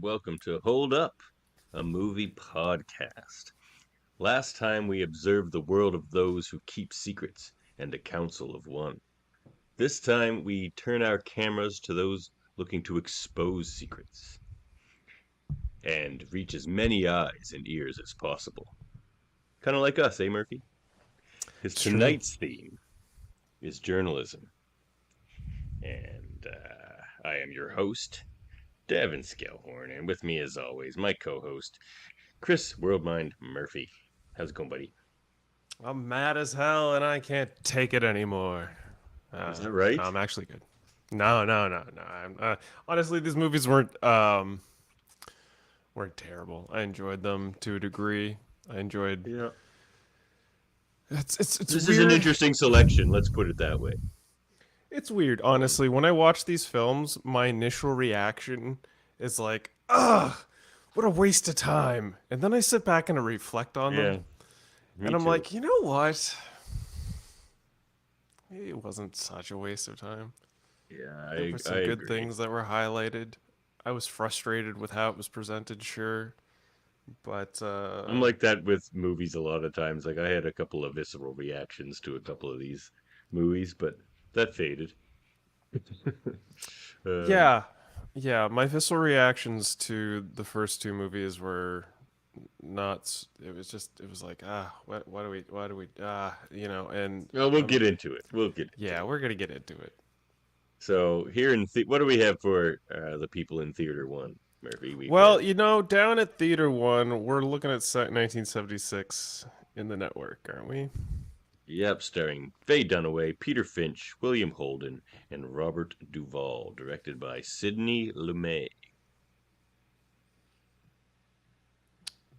welcome to Hold Up, a movie podcast. Last time we observed the world of those who keep secrets and a council of one. This time we turn our cameras to those looking to expose secrets and reach as many eyes and ears as possible. Kind of like us, eh, Murphy? Because tonight's theme is journalism. And I am your host, Davan Skelhorn, and with me, as always, my co-host, Chris Worldmind Murphy. How's it going, buddy? I'm mad as hell, and I can't take it anymore. Is that right? I'm actually good. No. I'm, honestly, these movies weren't terrible. I enjoyed them to a degree. I enjoyed. Yeah. It's this weird. Is an interesting selection. Let's put it that way. It's weird, honestly. When I watch these films, my initial reaction is like, "Ugh, what a waste of time." And then I sit back and I reflect on them, and I'm like, you know what? Maybe it wasn't such a waste of time. Yeah, there were some good things that were highlighted. I was frustrated with how it was presented, sure, but I'm like that with movies a lot of times. Like I had a couple of visceral reactions to a couple of these movies, but that faded. Yeah. My visceral reactions to the first two movies were not. It was like, why do we, and. Well, we'll get into it. Yeah, we're gonna get into it. So here in what do we have for the people in Theater 1, Murphy? Down at Theater 1, we're looking at 1976 in the network, aren't we? Yep, starring Faye Dunaway, Peter Finch, William Holden, and Robert Duvall, directed by Sidney Lumet.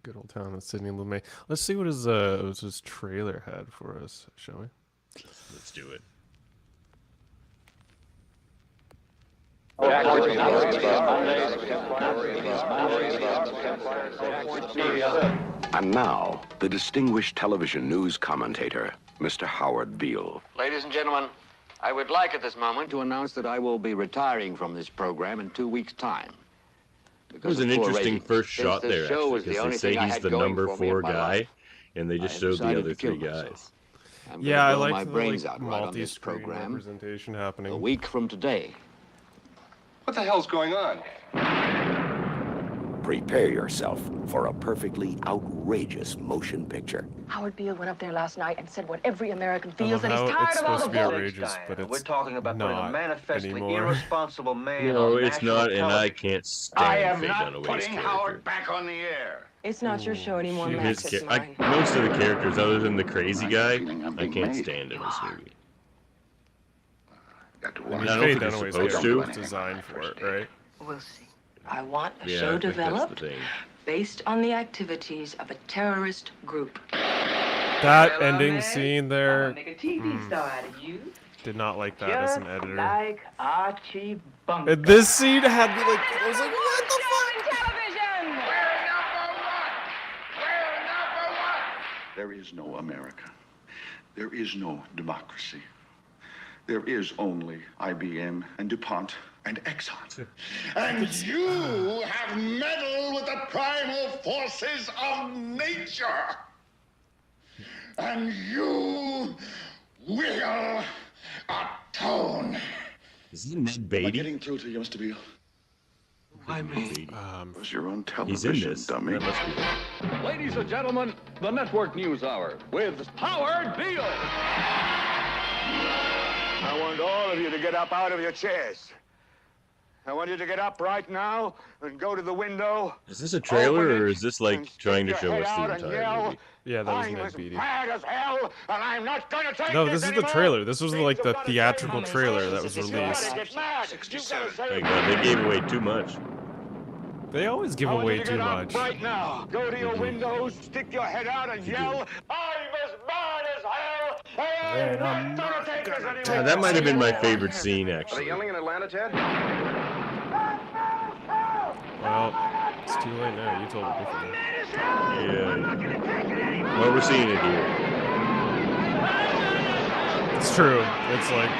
Good old town of Sidney Lumet. Let's see what his trailer had for us, shall we? Let's do it. And now, the distinguished television news commentator, Mr. Howard Beale. Ladies and gentlemen, I would like at this moment to announce that I will be retiring from this program in 2 weeks' time. It was an interesting first shot there, actually, because they say he's the number 4 guy, and they just showed the other 3 guys. Yeah, I like the multi-screen representation happening. A week from today. What the hell's going on? Prepare yourself for a perfectly outrageous motion picture. Howard Beale went up there last night and said what every American feels, and he's tired of all the bullshit. But it's We're talking about putting a manifestly anymore. Irresponsible man No, on it's not, and I can't stand Faye Dunaway's character. Howard back on the air. It's not your show anymore, Max. It's mine. Most of the characters, other than the crazy guy, I can't stand in this movie. Faye Dunaway's character was designed for it, right? We'll see. I want a show developed based on the activities of a terrorist group. That ending scene there. Make a TV star out of you. Did not like that as an editor. Like Archie Bunker. And this scene had me like, I was like, what the fuck? Television. We're number one. There is no America. There is no democracy. There is only IBM and DuPont and Exxon. And you have meddled with the primal forces of nature. And you will atone. Is he Ned Am I Beatty? getting through to you, Mr. Beale? Why me? It was your own He's in television, this. dummy. That must be it. Ladies and gentlemen, the Network News Hour with Howard Beale. I want all of you to get up out of your chairs. I want you to get up right now and go to the window. Is this a trailer, or is this like trying to show us the entire movie? Yeah, that was Ned Beatty. Mad as hell, and I'm not gonna take No, this is the anymore. trailer. This was like the theatrical trailer that was released. They gave away too much. They always give away too much. Right now, go to your windows, stick your head out, and yell, "I'm as mad as hell, and I'm not gonna take this anymore." That might have been my favorite scene, actually. Yelling in Atlanta, Ted? Well, it's too late now. You told me differently. Yeah. Well, we're seeing it here. It's true. It's like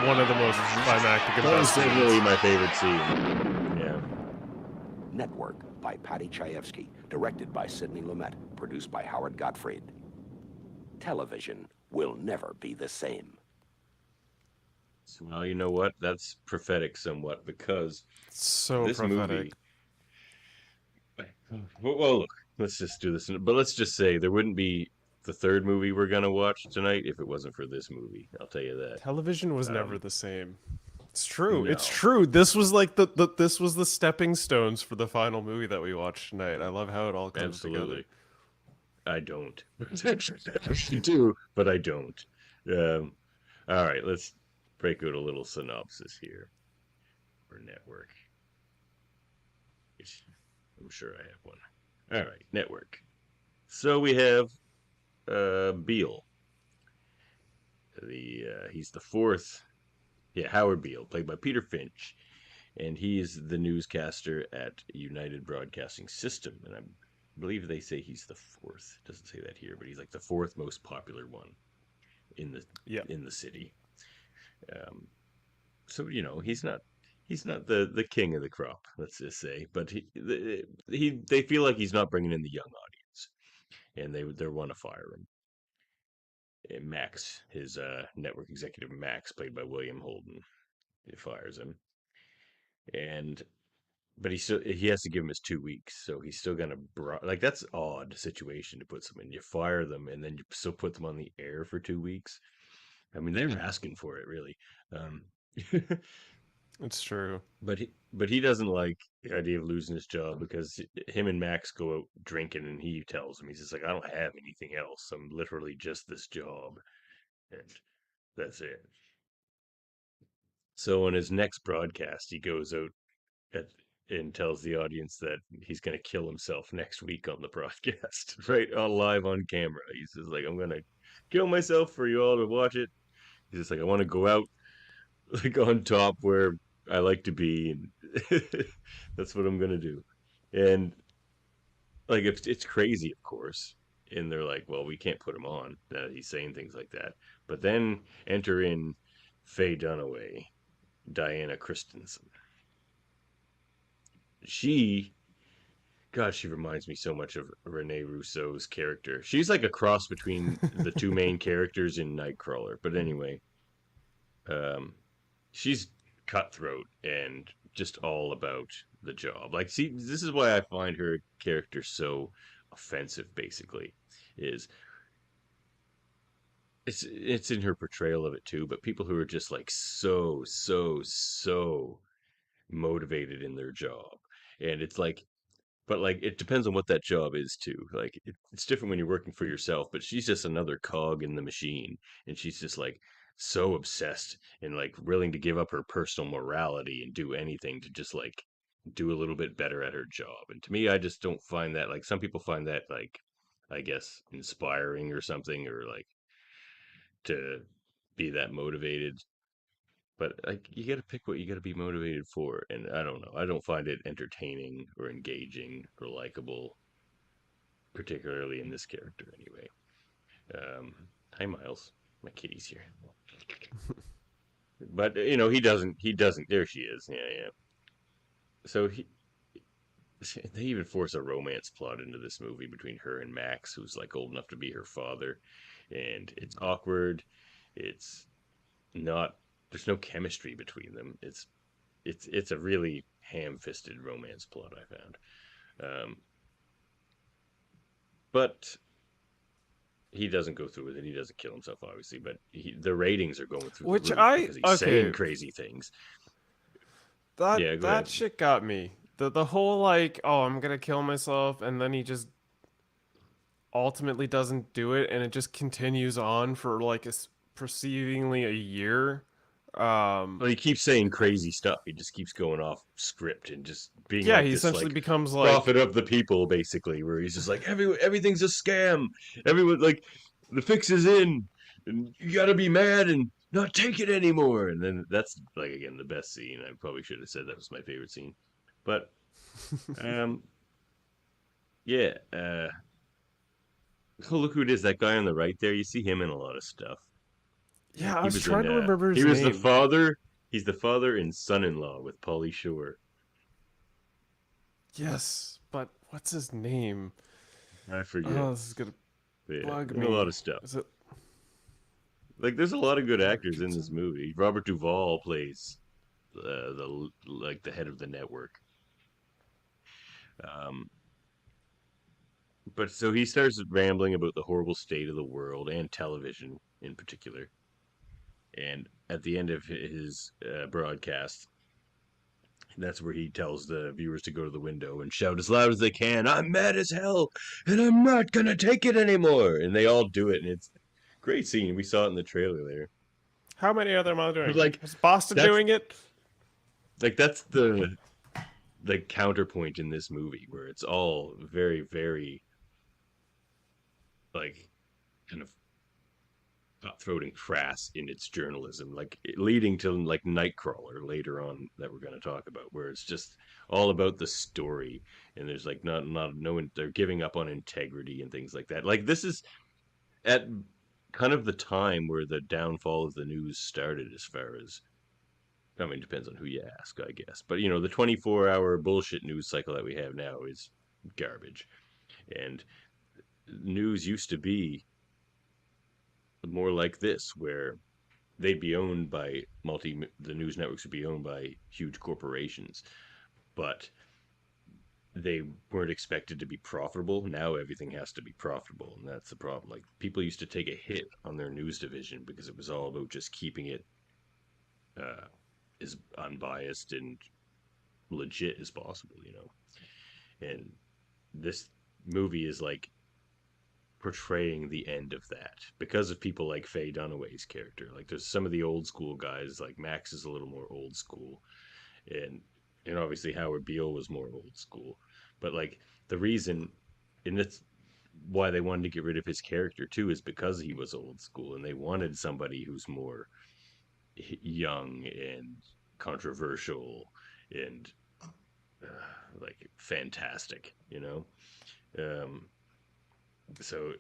one of the most climactic That was events. definitely my favorite scene. Yeah. Network by Patty Chayefsky, directed by Sidney Lumet, produced by Howard Gottfried. Television will never be the same. Well, you know what? That's prophetic somewhat, because So this prophetic. movie. Well, look, let's just do this. But let's just say there wouldn't be the third movie we're gonna watch tonight if it wasn't for this movie. I'll tell you that. Television was never the same. It's true. No. It's true. This was like this was the stepping stones for the final movie that we watched tonight. I love how it all comes Absolutely. together. I don't. I do, but I don't. All right, let's break out a little synopsis here for Network. I'm sure I have one. All right, Network. So we have Beale. He's the fourth. Yeah, Howard Beale, played by Peter Finch, and he is the newscaster at United Broadcasting System, and I believe they say he's the fourth. It doesn't say that here, but he's like the fourth most popular one in the city. So he's not the king of the crop, let's just say, but they feel like he's not bringing in the young audience, and they want to fire him. And Max, his network executive Max, played by William Holden, he fires him, but he has to give him his 2 weeks, so he's still gonna like, that's an odd situation to put someone. You fire them and then you still put them on the air for 2 weeks. I mean, they're asking for it, really. It's true. But he doesn't like the idea of losing his job, because him and Max go out drinking, and he tells him, he's just like, I don't have anything else. I'm literally just this job, and that's it. So on his next broadcast, he goes out and tells the audience that he's going to kill himself next week on the broadcast, right, live on camera. He's just like, I'm going to kill myself for you all to watch it. He's just like, I want to go out like on top where I like to be, and that's what I'm gonna do. And like, it's crazy, of course. And they're like, well, we can't put him on. He's saying things like that. But then enter in Faye Dunaway, Diana Christensen. She reminds me so much of Rene Rousseau's character. She's like a cross between the two main characters in Nightcrawler. But anyway, she's cutthroat and just all about the job. Like, see, this is why I find her character so offensive, basically, is it's in her portrayal of it too, but people who are just like so motivated in their job. And it's like, but like, it depends on what that job is too. Like, it's different when you're working for yourself, but she's just another cog in the machine, and she's just like so obsessed and like willing to give up her personal morality and do anything to just like do a little bit better at her job. And to me, I just don't find that, like, some people find that, like, I guess, inspiring or something, or like to be that motivated. But like, you got to pick what you got to be motivated for, and I don't know. I don't find it entertaining or engaging or likable, particularly in this character. Anyway, hi Miles, my kitty's here. But he doesn't. There she is. Yeah. So they even force a romance plot into this movie between her and Max, who's like old enough to be her father, and it's awkward. It's not. There's no chemistry between them. It's a really ham-fisted romance plot, I found. But he doesn't go through with it. He doesn't kill himself, obviously, but the ratings are going through the roof because he's saying crazy things. That shit got me. The whole like, oh, I'm gonna kill myself, and then he just ultimately doesn't do it, and it just continues on for like perceivingly a year. Well, he keeps saying crazy stuff. He just keeps going off script and just being he this, essentially like, becomes like prophet of the people, basically, where he's just like, everything's a scam. Everyone, like, the fix is in, and you gotta be mad and not take it anymore. And then that's like, again, the best scene. I probably should have said that was my favorite scene, but yeah. Oh, look who it is! That guy on the right there. You see him in a lot of stuff. Yeah, I was trying to remember his name. He was the father. He's the father in Son-in-Law with Pauly Shore. Yes, but what's his name? I forget. Oh, this is gonna bug me. A lot of stuff. Is it? Like, there's a lot of good actors in this movie. Robert Duvall plays the head of the network. Um, but so he starts rambling about the horrible state of the world and television in particular. And at the end of his broadcast, that's where he tells the viewers to go to the window and shout as loud as they can, "I'm mad as hell, and I'm not gonna take it anymore." And they all do it, and it's a great scene. We saw it in the trailer there. How many other them are doing? Like, is Boston doing it? Like, that's the counterpoint in this movie, where it's all very, very, like, kind of cutthroat and crass in its journalism, like leading to like Nightcrawler later on that we're going to talk about, where it's just all about the story, and there's like they're giving up on integrity and things like that. Like, this is at kind of the time where the downfall of the news started, as far as, I mean, it depends on who you ask, I guess. But, you know, the 24-hour bullshit news cycle that we have now is garbage. And news used to be more like this, where they'd be owned by the news networks would be owned by huge corporations, but they weren't expected to be profitable. Now everything has to be profitable, and that's the problem. Like, people used to take a hit on their news division because it was all about just keeping it as unbiased and legit as possible, you know. And this movie is like portraying the end of that because of people like Faye Dunaway's character. Like, there's some of the old school guys, like Max is a little more old school, and obviously Howard Beale was more old school. But like, the reason, and that's why they wanted to get rid of his character too, is because he was old school, and they wanted somebody who's more young and controversial and like fantastic, you know. So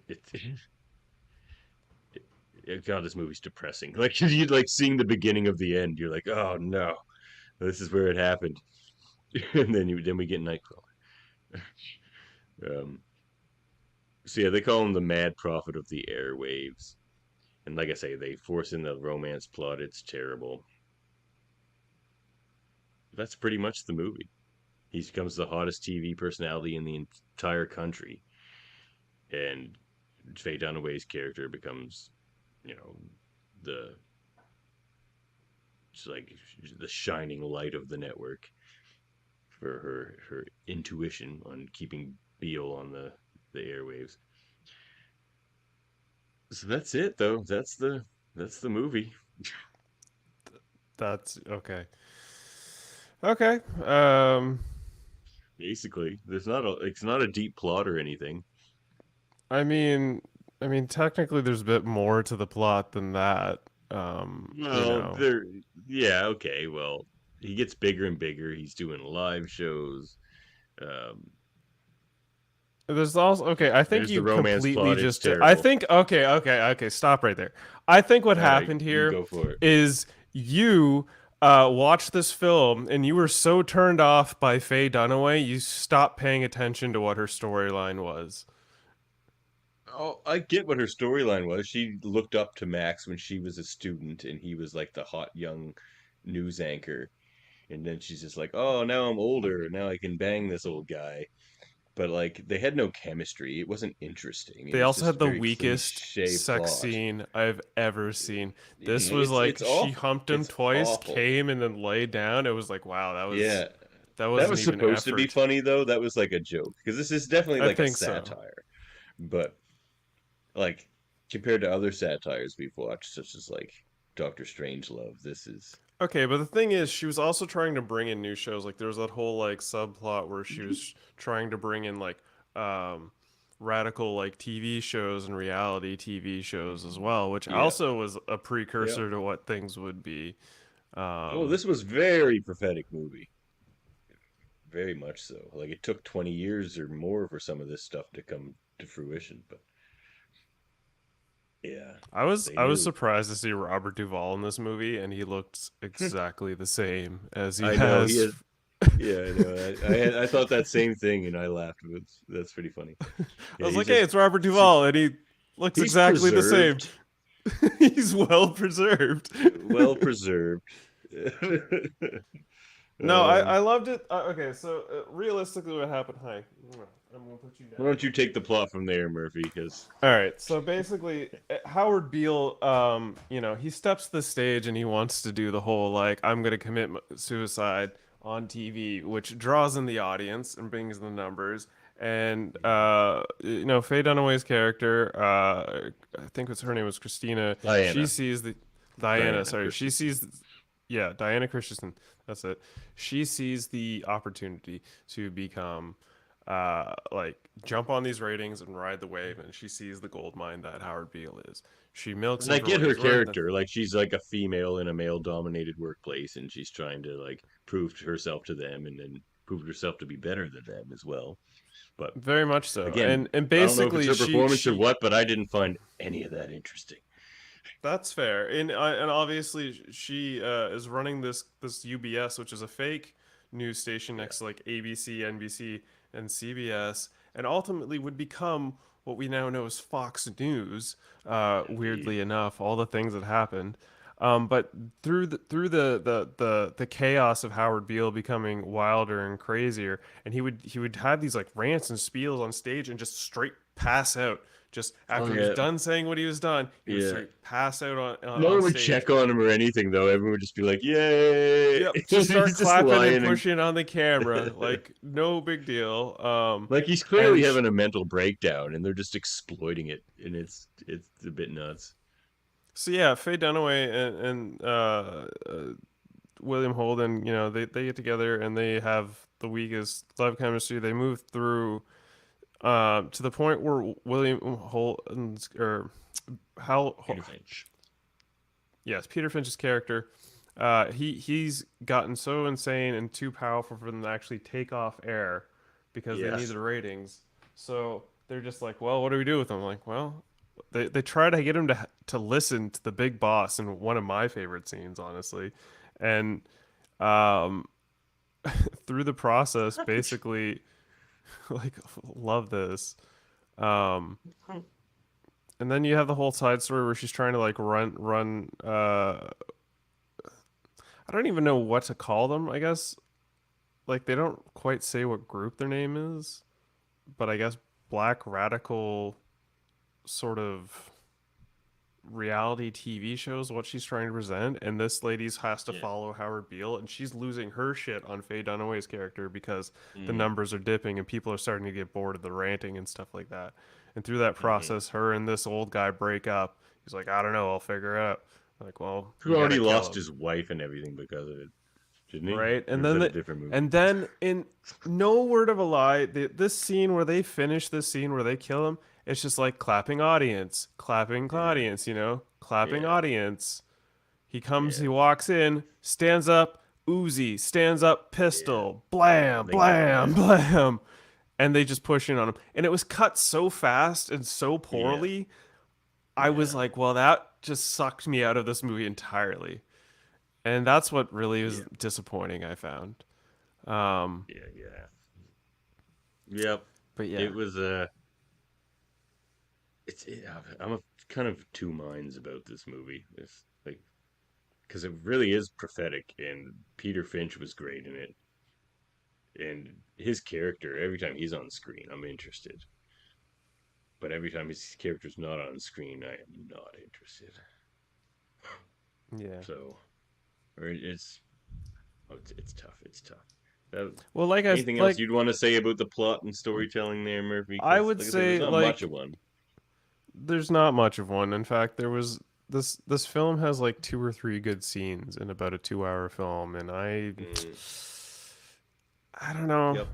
God, this movie's depressing. Like, you like seeing the beginning of the end, you're like, oh no, this is where it happened. And then we get Nightcrawler. So yeah, they call him the mad prophet of the airwaves, and like I say, they force in the romance plot. It's terrible. That's pretty much the movie. He becomes the hottest TV personality in the entire country, and Faye Dunaway's character becomes, you know, like the shining light of the network for her intuition on keeping Beale on the airwaves. So that's it, though. That's the movie. That's okay. Okay. Basically, it's not a deep plot or anything. I mean, technically, there's a bit more to the plot than that. Yeah, okay. Well, he gets bigger and bigger. He's doing live shows. There's also, okay, I think you completely plot, just I think okay, stop right there. I think what happened here go for it. is you watched this film and you were so turned off by Faye Dunaway, you stopped paying attention to what her storyline was. Oh, I get what her storyline was. She looked up to Max when she was a student, and he was like the hot young news anchor. And then she's just like, "Oh, now I'm older. Now I can bang this old guy." But like, they had no chemistry. It wasn't interesting. They also had the weakest sex scene I've ever seen. This was like, she humped him twice, came, and then laid down. It was like, wow, that was that was supposed to be funny though. That was like a joke, because this is definitely like a satire. But like, compared to other satires we've watched, such as like Doctor Strangelove, this is okay. But the thing is, she was also trying to bring in new shows. Like, there was that whole like subplot where she was trying to bring in like radical like TV shows and reality TV shows as well, which also was a precursor to what things would be. This was very prophetic movie. Very much so. Like, it took 20 years or more for some of this stuff to come to fruition, but yeah. I was surprised to see Robert Duvall in this movie, and he looked exactly the same as he has Yeah, I know. I thought that same thing, and I laughed. That's pretty funny. I Yeah, was like, hey, it's Robert Duvall, and he looks exactly the same. He's well preserved. Well preserved. No, I loved it. Okay, so realistically, what happened? Hi, I'm gonna put you down. Why don't you take the plot from there, Murphy? Because all right, so basically, Howard Beale, he steps the stage and he wants to do the whole like I'm gonna commit suicide on TV, which draws in the audience and brings the numbers. And Faye Dunaway's character, I think her name was Christina. Diana. She sees the Diana. Sorry, she sees. Yeah, Diana Christensen. That's it. She sees the opportunity to become, jump on these ratings and ride the wave, and she sees the gold mine that Howard Beale is. She milks. And I get her character. Like she's like a female in a male-dominated workplace, and she's trying to like prove herself to them, and then prove herself to be better than them as well. But very much so. Again, and basically, I don't know if it's her performance or what, but I didn't find any of that interesting. That's fair, and obviously she is running this UBS, which is a fake news station next to like ABC, NBC, and CBS, and ultimately would become what we now know as Fox News. Weirdly enough, all the things that happened, but through the chaos of Howard Beale becoming wilder and crazier, and he would have these like rants and spiels on stage and just straight pass out. Just after he was done saying what he was done, he would straight pass out on no one would stage. check on him or anything, though. Everyone would just be like, "Yay!" Yep, just start clapping and pushing on the camera, like no big deal. Like he's clearly having a mental breakdown, and they're just exploiting it, and it's a bit nuts. So yeah, Faye Dunaway and William Holden, they get together and they have the weakest love chemistry. They move through. To the point where William Holden's or Peter Finch. Yes, Peter Finch's character. He's gotten so insane and too powerful for them to actually take off air because they need the ratings. So they're just like, well, what do we do with him? Like, well, they try to get him to listen to the big boss in one of my favorite scenes, honestly, and through the process, basically. Like, love this. And then you have the whole side story where she's trying to like run I don't even know what to call them, I guess. Like they don't quite say what group their name is, but I guess black radical sort of reality TV shows what she's trying to present, and this lady's has to follow Howard Beale, and she's losing her shit on Faye Dunaway's character because the numbers are dipping and people are starting to get bored of the ranting and stuff like that. And through that process, her and this old guy break up. He's like, I don't know, I'll figure it out. I'm like, well, who already lost his wife and everything because of it, didn't he? Right, and then in no word of a lie, this scene where they finish this scene where they kill him. It's just like clapping audience, clapping audience, clapping audience. He comes, he walks in, stands up, Uzi, stands up, pistol, blam, blam, blam. And they just push in on him. And it was cut so fast and so poorly. I was like, well, that just sucked me out of this movie entirely. And that's what really was disappointing, I found. Yep. But yeah. It was I'm of kind of two minds about this movie. It's like, because it really is prophetic, and Peter Finch was great in it, and his character, every time he's on screen, I'm interested. But every time his character's not on screen, I am not interested. Yeah. So, it's tough. It's tough. Well, like anything else you'd want to say about the plot and storytelling there, Murphy? I would say there's not much of one. There's not much of one. In fact, there was this film has like 2 or 3 good scenes in about a 2-hour film, and I don't know. Yep.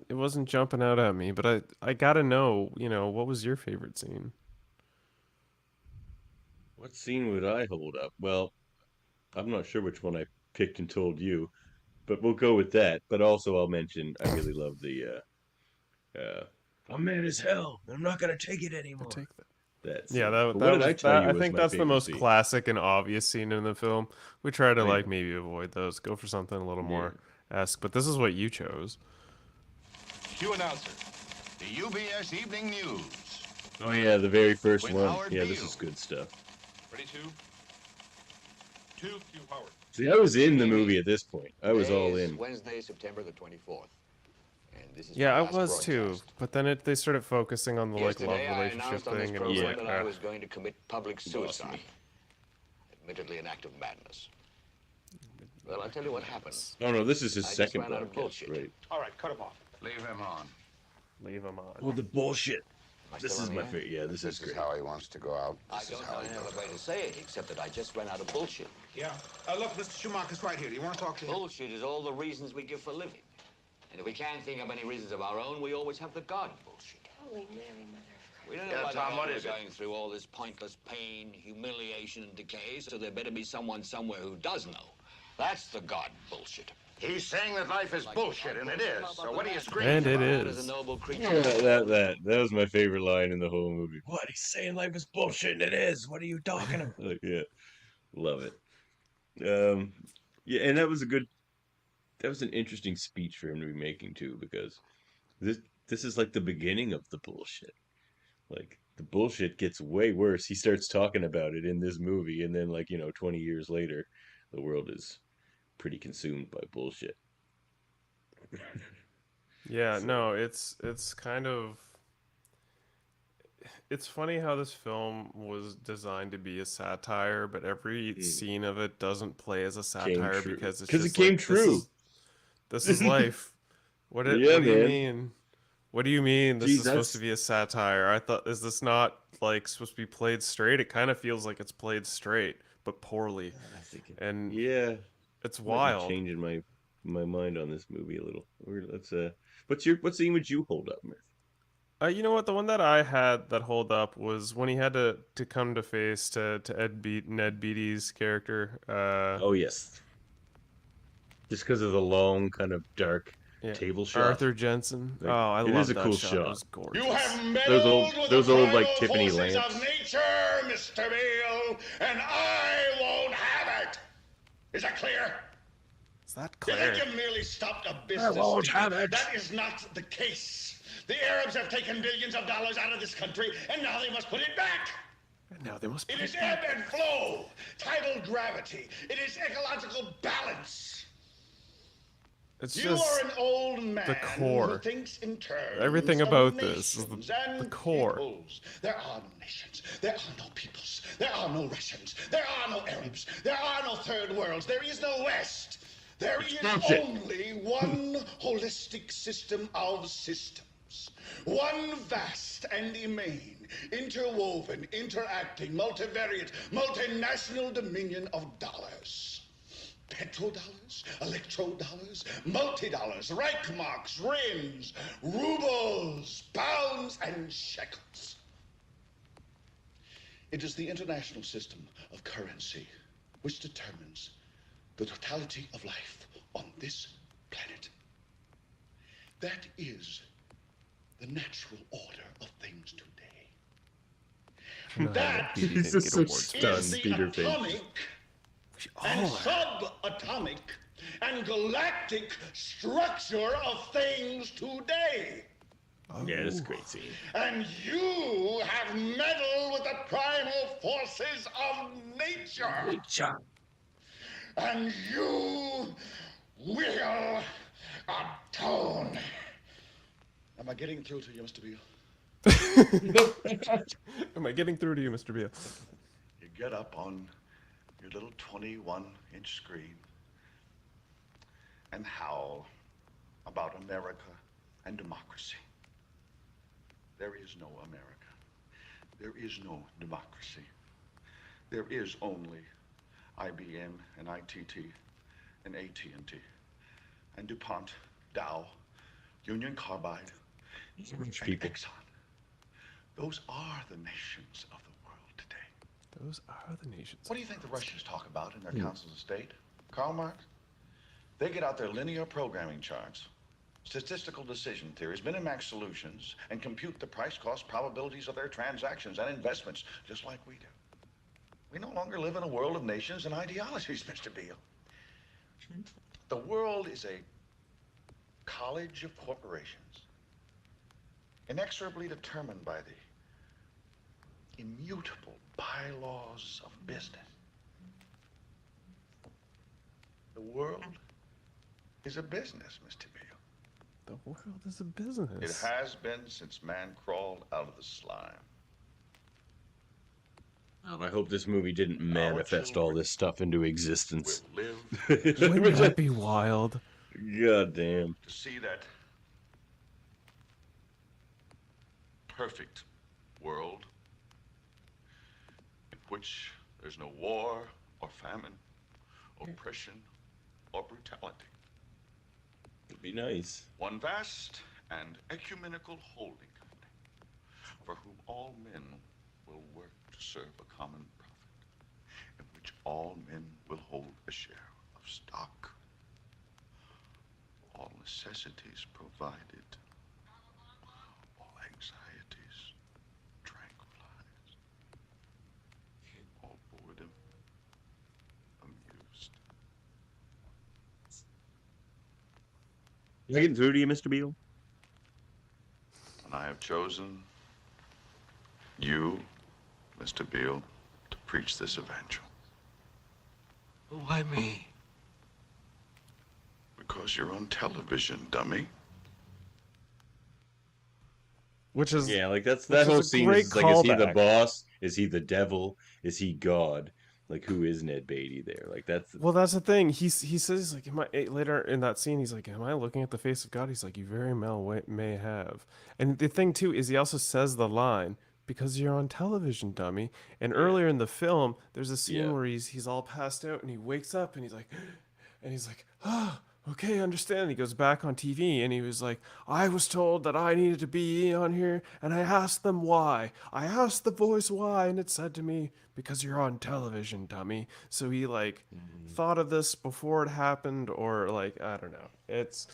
It wasn't jumping out at me, but I gotta know. What was your favorite scene? What scene would I hold up? Well, I'm not sure which one I picked and told you, but we'll go with that. But also, I'll mention I really love the I'm mad as hell. I'm not gonna take it anymore. Take that. I think that's the most classic and obvious scene in the film. We try to maybe avoid those. Go for something a little more esque, but this is what you chose. Cue announcer. The UBS Evening News. Oh yeah, the very first With one. Howard Yeah, this Beale. is good stuff. Ready to? Cue Howard. See, I was in the movie at this point. I was Today all is in. Wednesday, September the 24th. And this is Yeah, my I last was too, broadcast. but then they started focusing on the like love Yesterday, I relationship announced on this thing, and it was program like, that I was going to commit public suicide. Admittedly, an act of madness. Well, I'll tell you what happened. Oh no, this is his I just second ran out of broadcast, bullshit. right? All right, cut him off. Leave him on. leave them on. Oh, the bullshit. Am I This still is on my the air? favorite. Yeah, this is great. how he wants to go out. I don't know any other way to say it, except that I just ran out of bullshit. Yeah. Look, Mr. Schumacher's right here. Do you want to talk to him? Bullshit is all the reasons we give for living. And if we can't think of any reasons of our own, we always have the God bullshit. Holy Mary, Mother of We don't Yeah, know why Tom, the what hell is we're it? going through all this pointless pain, humiliation, and decay, so there better be someone somewhere who does know. That's the God bullshit. He's saying that life is bullshit, and it is. So what are you screaming And it about? As a is. noble creature. Yeah, that was my favorite line in the whole movie. What? He's saying life is bullshit, and it is. What are you talking about? Like, yeah, love it. Yeah, and that was an interesting speech for him to be making too, because this is like the beginning of the bullshit. Like the bullshit gets way worse. He starts talking about it in this movie, and then 20 years later, the world is pretty consumed by bullshit. Yeah, no, it's kind of it's funny how this film was designed to be a satire, but every scene of it doesn't play as a satire true. because it's 'Cause it just came like, true. This is life. What do Yeah, you man. mean? What do you mean this Geez, is supposed to be a satire? I thought, is this not like supposed to be played straight? It kind of feels like it's played straight, but poorly. I think And yeah, it's might be wild. changing my mind on this movie a little. Let's what scene would you hold up, Myth? You know what? The one that I had that hold up was when he had to come to face to Ned Beatty's character. Oh yes, just because of the long kind of dark Yeah, table shot. Arthur Jensen. Like, oh, I it love is a that cool shot. It shot. was gorgeous. You have meddled those with old the like primal Tiffany forces lamps. of nature, Mr. Beale, and I won't have it. Is that clear? Is that You clear? think you merely stopped a business won't deal? have it. That is not the case. The Arabs have taken billions of dollars out of this country, and now they must put it back. And now they must It put is it ebb back. and flow, tidal gravity. It is ecological balance. It's You just are an old man the core. who thinks in terms Everything of about this is nations the and core. peoples. There are no nations. There are no peoples. There are no Russians. There are no Arabs. There are no third worlds. There is no West. There is bullshit. only one holistic system of systems. One vast and immane, interwoven, interacting, multivariate, multinational dominion of dollars. Petrodollars, electrodollars, multi-dollars, Reichmarks, rins, rubles, pounds, and shekels. It is the international system of currency which determines the totality of life on this planet. That is the natural order of things today. That He's just so is stunned, the Peter Pan. atomic and subatomic and galactic structure of things today. Yeah, this is a great scene. And you have meddled with the primal forces of nature. And you will atone. Am I getting through to you, Mr. Beale? Am I getting through to you, Mr. Beale? You get up on your little 21-inch screen and howl about America and democracy. There is no America. There is no democracy. There is only IBM and ITT and AT&T and DuPont, Dow, Union Carbide, Rich and people. Exxon. Those are the nations of the world today. Those are the nations. What do you think the Russians talk about in their councils of state? Karl Marx? They get out their linear programming charts, statistical decision theories, Minimax solutions, and compute the price-cost probabilities of their transactions and investments, just like we do. We no longer live in a world of nations and ideologies, Mr. Beale. The world is a college of corporations, inexorably determined by the immutable bylaws of business. The world is a business, Mr. Beale. The world is a business. It has been since man crawled out of the slime. Well, I hope this movie didn't manifest all this stuff into existence. Wouldn't that be wild? God damn. To see that perfect world in which there's no war or famine, oppression or brutality. It'd be nice. One vast and ecumenical holding company for whom all men will work to serve a common profit, in which all men will hold a share of stock, all necessities provided, all anxieties tranquilized, all boredom amused. Am I getting through to you, Mr. Beale? And I have chosen you, Mr. Beale, to preach this evangel. Why me? Because you're on television, dummy. Which is like that whole scene is like, is he the boss? Is he the devil? Is he God? Like, who is Ned Beatty there? Like, that's the thing. He says, like, later in that scene, he's like, am I looking at the face of God? He's like, you very well may have. And the thing too is he also says the line, because you're on television, dummy. And earlier in the film, there's a scene where he's all passed out and he wakes up and he's like, ah, okay, I understand. And he goes back on TV and he was like, I was told that I needed to be on here and I asked them why. I asked the voice why and it said to me, because you're on television, dummy. So he like thought of this before it happened, or like, I don't know. It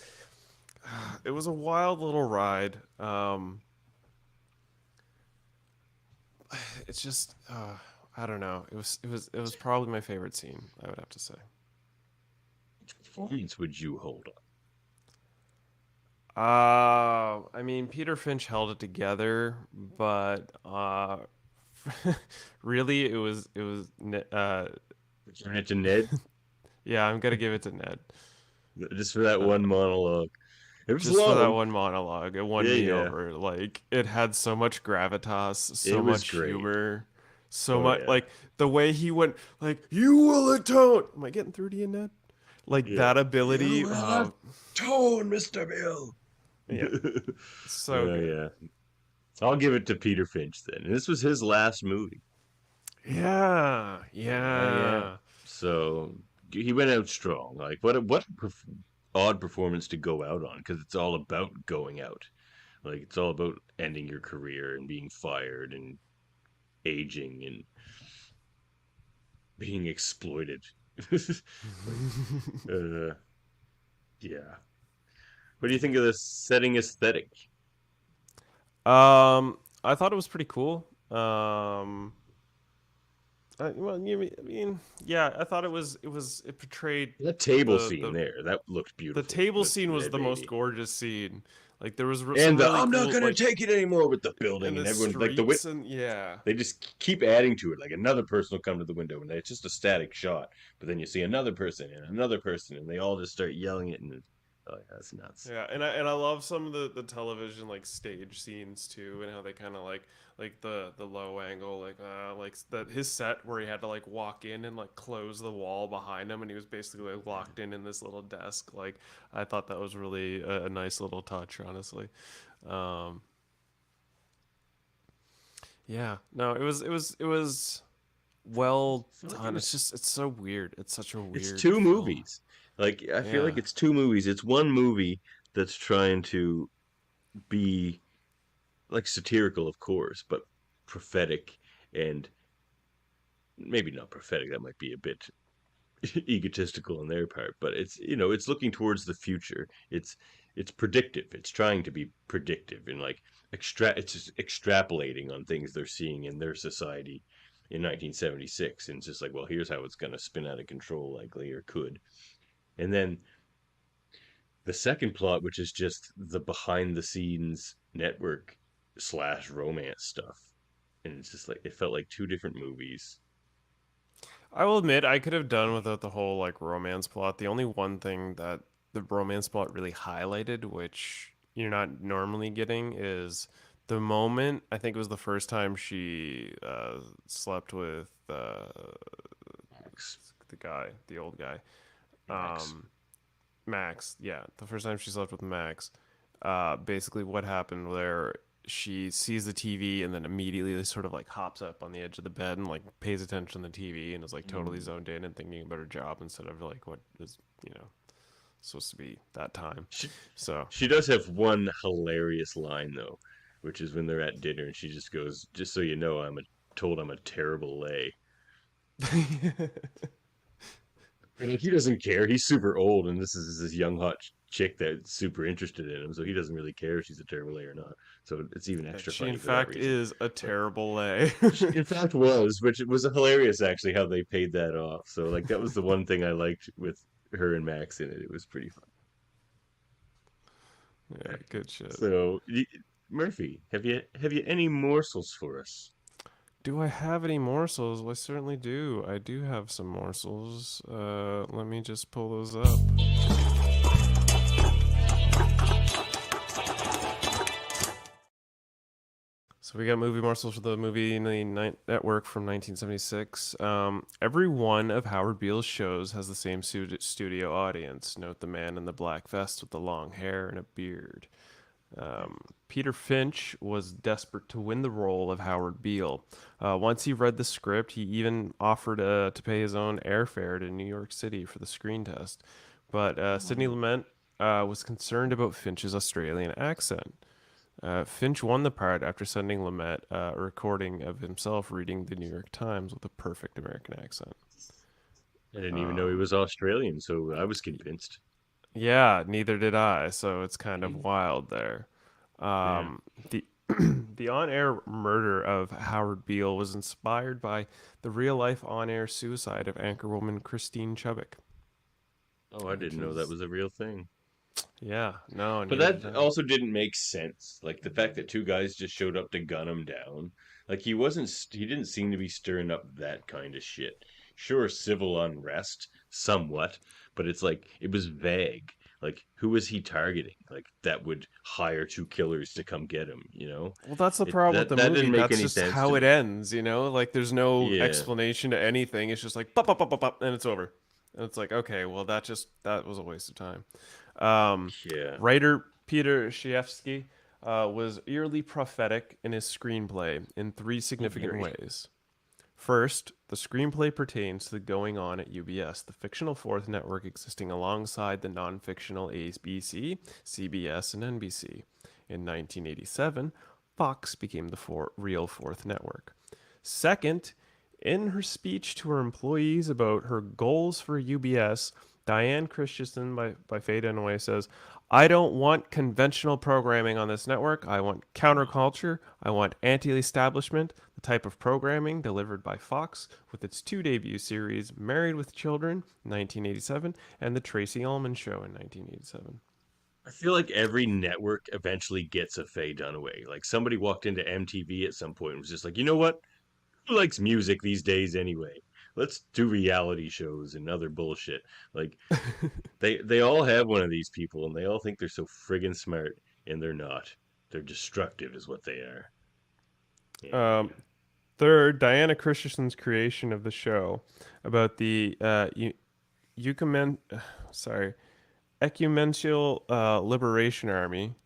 was a wild little ride. It's just I don't know. It was probably my favorite scene, I would have to say. Which performance would you hold on? I mean, Peter Finch held it together, but really, it was Return it to Ned. Yeah, I'm gonna give it to Ned. Just for that one monologue. It was just long. for that one monologue. It won me over. Like, it had so much gravitas, so much humor, so much like the way he went, like, you will atone. Am I getting through to you, Ned? Like that ability. You will atone, Mr. Bill. Yeah. So good. Yeah. So I'll give it to Peter Finch then. This was his last movie. Yeah. So he went out strong. Like, what odd performance to go out on, because it's all about going out. Like, it's all about ending your career and being fired and aging and being exploited. Yeah. What do you think of the setting aesthetic? I thought it was pretty cool. I thought it portrayed that table scene there. That looked beautiful. The table scene was the most gorgeous scene. Like, there was I'm not gonna take it anymore with the building and everyone, like they just keep adding to it. Like, another person will come to the window and it's just a static shot, but then you see another person and they all just start yelling it, and oh yeah, that's nuts. Yeah, and I love some of the television, like, stage scenes too, and how they kind of like the low angle, like that his set where he had to like walk in and like close the wall behind him, and he was basically like locked in this little desk. Like, I thought that was really a nice little touch, honestly. Yeah, no, it was well done. It's so weird. It's such a weird. It's two movies. Like, I feel like it's two movies. It's one movie that's trying to be, like, satirical, of course, but prophetic, and maybe not prophetic. That might be a bit egotistical on their part, but it's looking towards the future. It's predictive. It's trying to be predictive, and like it's just extrapolating on things they're seeing in their society in 1976, and it's just like, well, here's how it's going to spin out of control, likely, or could. And then the second plot, which is just the behind the scenes network / romance stuff. And it's just like, it felt like two different movies. I will admit, I could have done without the whole like romance plot. The only one thing that the romance plot really highlighted, which you're not normally getting, is the moment. I think it was the first time she slept with Max. the old guy, Max. Max. Yeah, the first time she slept with Max. Basically, what happened there? She sees the TV and then immediately sort of like hops up on the edge of the bed and like pays attention to the TV and is like totally zoned in and thinking about her job instead of like what is supposed to be that time. She does have one hilarious line though, which is when they're at dinner and she just goes, "Just so you know, I'm a terrible lay." And he doesn't care. He's super old, and this young hot chick that's super interested in him, so he doesn't really care if she's a terrible lay or not. So it's even extra She funny in for that fact reason. is a terrible lay. In fact, was, which it was hilarious actually how they paid that off. So like that was the one thing I liked with her and Max in it. It was pretty fun. Yeah, good shit. So Murphy, have you any morsels for us? Do I have any morsels? Well, I certainly do. I do have some morsels. Let me just pull those up. So we got movie morsels for the movie Night Network from 1976. Every one of Howard Beale's shows has the same studio audience. Note the man in the black vest with the long hair and a beard. Peter Finch was desperate to win the role of Howard Beale. Once he read the script, he even offered to pay his own airfare to New York City for the screen test. But Sidney Lumet was concerned about Finch's Australian accent. Finch won the part after sending Lumet a recording of himself reading the New York Times with a perfect American accent. I didn't even know he was Australian, so I was convinced. Yeah, neither did I. So it's kind of wild there. Yeah. The the on-air murder of Howard Beale was inspired by the real-life on-air suicide of anchorwoman Christine Chubbuck. Oh, I didn't know that was a real thing. Yeah, no, But neither did that I. also didn't make sense. Like the fact that two guys just showed up to gun him down. Like he didn't seem to be stirring up that kind of shit. Sure, civil unrest, somewhat, but it's like it was vague. Like who was he targeting? Like that would hire two killers to come get him, you know? Well, that's the It problem with that the that movie. didn't make That's any just sense to how it me. ends, Like there's no Yeah. explanation to anything. It's just like pop, pop, pop, pop, pop, and it's over. And it's like, okay, well, that was a waste of time. Yeah. Writer Peter Chayefsky was eerily prophetic in his screenplay in three significant Very. ways. First, the screenplay pertains to the going on at UBS, the fictional fourth network existing alongside the non fictional ABC, CBS, and NBC. In 1987, Fox became the real fourth network. Second, in her speech to her employees about her goals for UBS, Diane Christensen by Faye Dunaway says, I don't want conventional programming on this network. I want counterculture. I want anti-establishment, the type of programming delivered by Fox with its two debut series, Married with Children, 1987, and The Tracy Ullman Show in 1987. I feel like every network eventually gets a Faye Dunaway. Like somebody walked into MTV at some point and was just like, you know what? Who likes music these days anyway? Let's do reality shows and other bullshit. Like they all have one of these people and they all think they're so friggin' smart and they're not. They're destructive is what they are. Um, And Third, Diana Christensen's creation of the show about the Eucumen, sorry, Ecumenical Liberation Army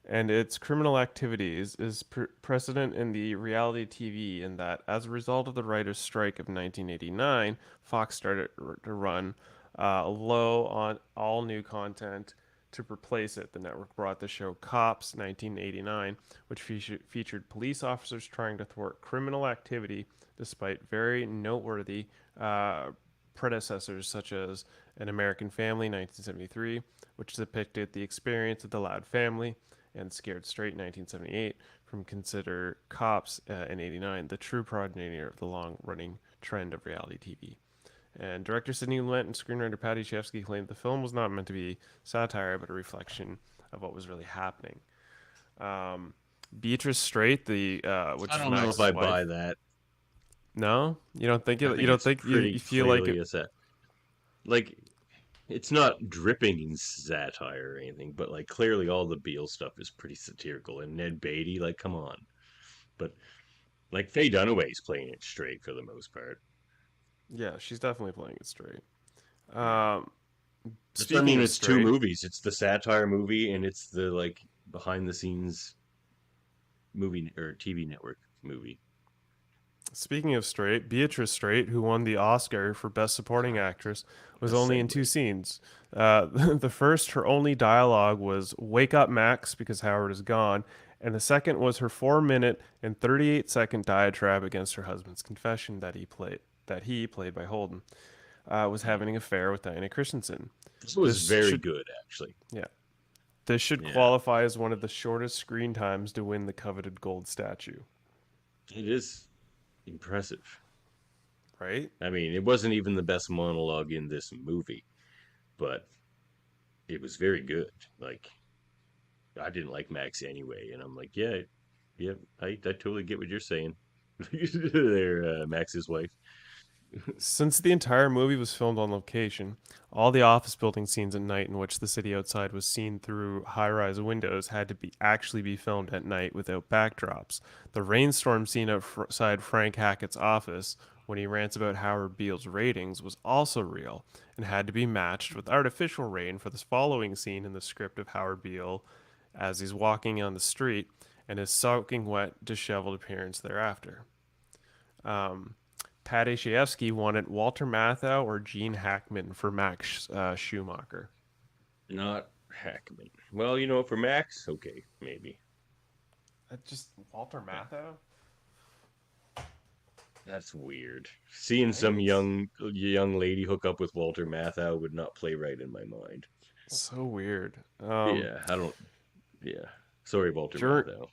and its criminal activities is precedent in the reality TV in that, as a result of the writers' strike of 1989, Fox started to run low on all new content. To replace it, the network brought the show Cops 1989, which featured police officers trying to thwart criminal activity despite very noteworthy predecessors such as An American Family 1973, which depicted the experience of the Loud family, and Scared Straight 1978 from Consider Cops in 89, the true progenitor of the long-running trend of reality TV. And director Sidney Lumet and screenwriter Paddy Chayefsky claimed the film was not meant to be satire, but a reflection of what was really happening. Beatrice Straight, which I is don't know Max's if I wife. buy that. No, you don't think it. I think You don't it's think pretty you feel like clearly it. a set. Like, it's not dripping in satire or anything, but like clearly all the Beale stuff is pretty satirical. And Ned Beatty, like, come on. But like Faye Dunaway's playing it straight for the most part. Yeah, she's definitely playing it straight. That's what I Speaking mean. of It's two straight, movies. It's the satire movie and it's the like behind the scenes movie or TV network movie. Speaking of straight, Beatrice Straight, who won the Oscar for Best Supporting Actress, was only in 2 scenes. The first, her only dialogue was "Wake up, Max," because Howard is gone, and the second was her 4-minute and 38-second diatribe against her husband's confession that he played by Holden, was having an affair with Diana Christensen. This was very good, actually. Yeah. This should qualify as one of the shortest screen times to win the coveted gold statue. It is impressive. Right? I mean, it wasn't even the best monologue in this movie, but it was very good. Like, I didn't like Max anyway, and I'm like, yeah, I totally get what you're saying. There, Max's wife. Since the entire movie was filmed on location, all the office building scenes at night in which the city outside was seen through high-rise windows had to actually be filmed at night without backdrops. The rainstorm scene outside Frank Hackett's office when he rants about Howard Beale's ratings was also real and had to be matched with artificial rain for the following scene in the script of Howard Beale as he's walking on the street and his soaking wet, disheveled appearance thereafter. Paddy Chayefsky wanted Walter Matthau or Gene Hackman for Max Schumacher. Not Hackman. Well, for Max, okay, maybe. Just Walter Matthau? That's weird. Seeing some young lady hook up with Walter Matthau would not play right in my mind. So weird. Yeah, I don't. Yeah, sorry, Walter Matthau.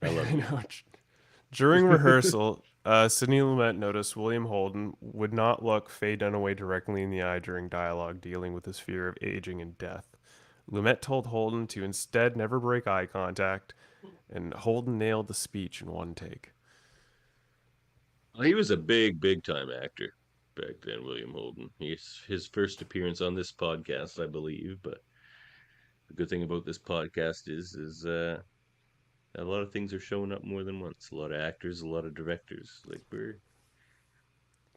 I love you. During rehearsal, Sidney Lumet noticed William Holden would not look Faye Dunaway directly in the eye during dialogue dealing with his fear of aging and death. Lumet told Holden to instead never break eye contact, and Holden nailed the speech in one take. Well, he was a big time actor back then, William Holden. His first appearance on this podcast, I believe. But the good thing about this podcast is a lot of things are showing up more than once. A lot of actors, a lot of directors. Like a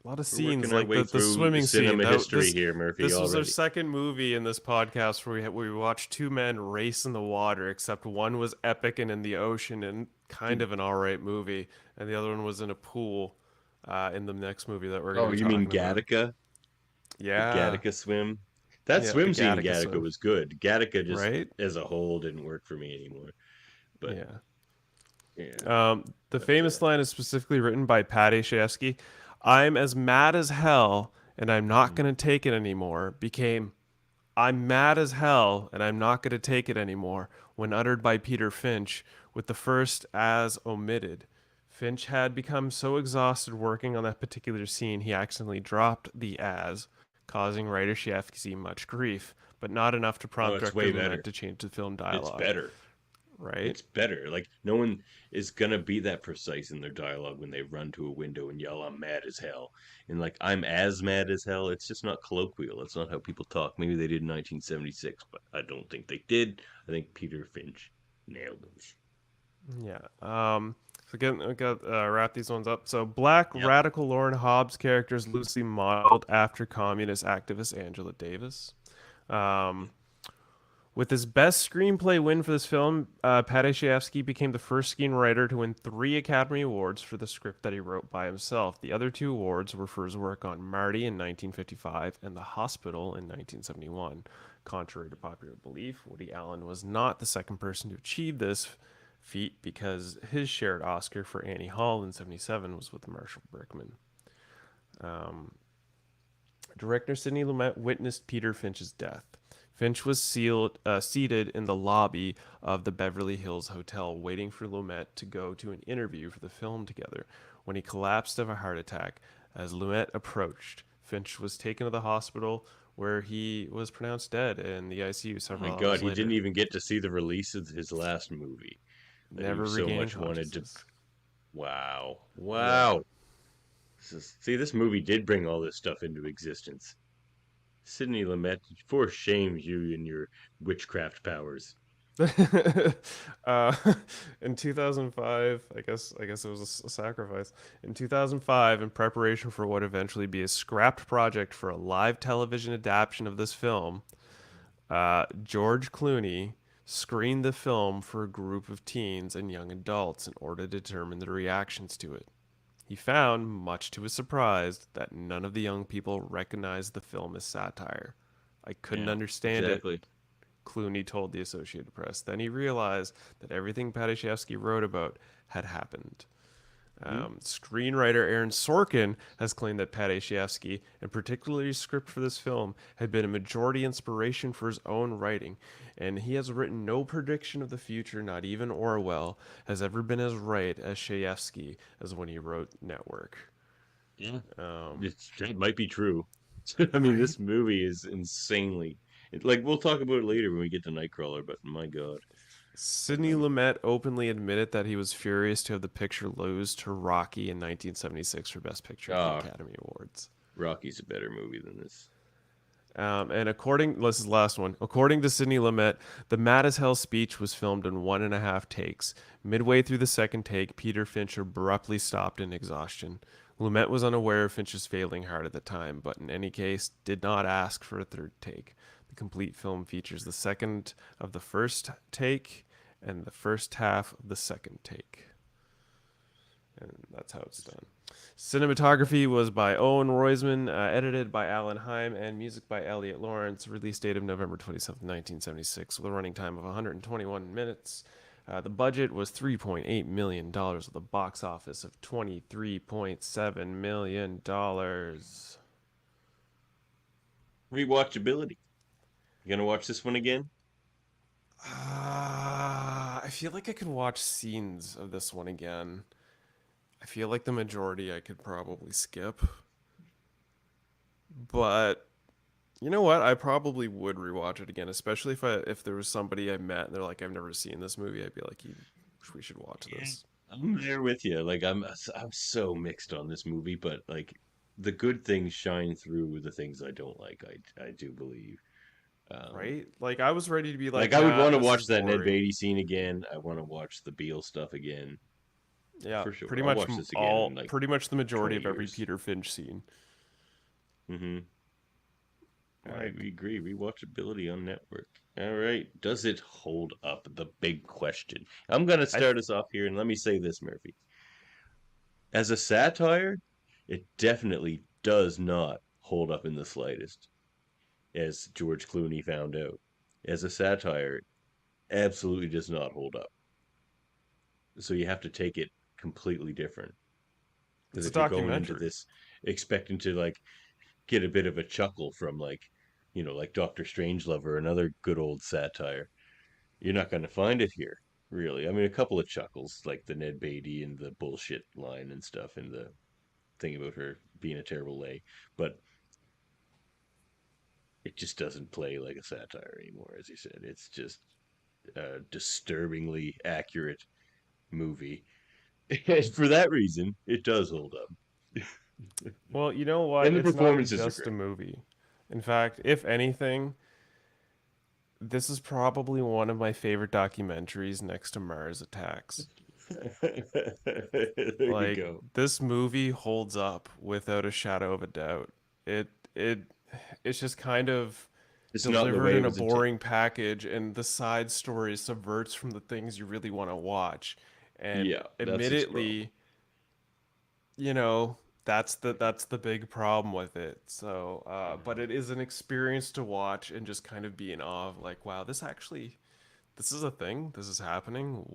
lot of scenes, like the swimming cinema scene. history here, Murphy. This was our second movie in this podcast where we watched two men race in the water, except one was epic and in the ocean and kind of an alright movie, and the other one was in a pool in the next movie that we're going to you mean Gattaca? Yeah. The Gattaca swim? That swim scene in Gattaca was good. Gattaca just as a whole didn't work for me anymore. But the famous line is specifically written by Paddy Chayefsky. "I'm as mad as hell and I'm not going to take it anymore" became "I'm mad as hell and I'm not going to take it anymore" when uttered by Peter Finch, with the first "as" omitted. Finch had become so exhausted working on that particular scene he accidentally dropped the "as," causing writer Chayefsky much grief, but not enough to prompt director Lumet to change the film dialogue. It's better. Right? It's better. Like, no one is going to be that precise in their dialogue when they run to a window and yell, "I'm mad as hell." And, like, "I'm as mad as hell." It's just not colloquial. That's not how people talk. Maybe they did in 1976, but I don't think they did. I think Peter Finch nailed it. Yeah. So again, we got wrap these ones up. So Black radical Lauren Hobbs character is loosely modeled after communist activist Angela Davis. With his best screenplay win for this film, Paddy Chayefsky became the first screenwriter to win 3 Academy Awards for the script that he wrote by himself. The other 2 awards were for his work on Marty in 1955 and The Hospital in 1971. Contrary to popular belief, Woody Allen was not the second person to achieve this feat because his shared Oscar for Annie Hall in 1977 was with Marshall Brickman. Director Sidney Lumet witnessed Peter Finch's death. Finch was seated in the lobby of the Beverly Hills Hotel waiting for Lumet to go to an interview for the film together when he collapsed of a heart attack. As Lumet approached, Finch was taken to the hospital where he was pronounced dead in the ICU Oh several my hours God, he later. didn't even get to see the release of his last movie that he Never so regained much wanted to. consciousness. Wow. Yeah. Wow. See, this movie did bring all this stuff into existence. Sidney Lumet, for shame you and your witchcraft powers. uh, in 2005, I guess it was a sacrifice. In 2005, in preparation for what eventually be a scrapped project for a live television adaptation of this film, George Clooney screened the film for a group of teens and young adults in order to determine their reactions to it. He found, much to his surprise, that none of the young people recognized the film as satire. I couldn't understand it, Clooney told the Associated Press. Then he realized that everything Padashevsky wrote about had happened. Screenwriter Aaron Sorkin has claimed that Padashevsky, and particularly his script for this film, had been a majority inspiration for his own writing, and he has written no prediction of the future, not even Orwell, has ever been as right as Chayefsky as when he wrote Network. Yeah, it might be true. I mean, this movie is insanely... Like, we'll talk about it later when we get to Nightcrawler, but my God. Sidney Lumet openly admitted that he was furious to have the picture lose to Rocky in 1976 for Best Picture at the Academy Awards. Rocky's a better movie than this. And this is the last one. According to Sidney Lumet, the mad as hell speech was filmed in 1.5 takes. Midway through the second take, Peter Finch abruptly stopped in exhaustion. Lumet was unaware of Finch's failing heart at the time, but in any case, did not ask for a third take. The complete film features the second of the first take and the first half of the second take. And that's how it's done. Cinematography was by Owen Roisman, edited by Alan Heim, and music by Elliot Lawrence. Release date of November 27, 1976, with a running time of 121 minutes. The budget was $3.8 million, with a box office of $23.7 million. Rewatchability. You gonna watch this one again? I feel like I could watch scenes of this one again. I feel like the majority I could probably skip. But you know what? I probably would rewatch it again, especially if there was somebody I met and they're like, I've never seen this movie. I'd be like, we should watch this. I'm there with you. Like, I'm so mixed on this movie, but like the good things shine through the things I don't like. I do believe. Right? Like, I was ready to be like, I would want to watch that Ned Beatty scene again. I want to watch the Beale stuff again. Yeah, for sure. Pretty I'll much watch this again in, like, pretty much the majority of every years. Peter Finch scene. I agree. Rewatchability on Network. All right. Does it hold up? The big question. I'm going to start us off here, and let me say this, Murphy. As a satire, it definitely does not hold up in the slightest, as George Clooney found out. As a satire, it absolutely does not hold up. So you have to take it completely different. Because if you're going into this expecting to, like, get a bit of a chuckle from, like, you know, like Dr. Strangelove or another good old satire, you're not going to find it here, really. I mean, a couple of chuckles, like the Ned Beatty and the bullshit line and stuff, and the thing about her being a terrible lay, but it just doesn't play like a satire anymore, as you said. It's just a disturbingly accurate movie. And for that reason, it does hold up. Well, you know what? And the performances not are just great. a movie. In fact, if anything, this is probably one of my favorite documentaries next to Mars Attacks. There you go. This movie holds up without a shadow of a doubt. It's just kind of delivered in a boring package, and the side story subverts from the things you really want to watch. And admittedly, you know, that's the big problem with it. So, but it is an experience to watch and just kind of be in awe of, like, wow, this is a thing. This is happening.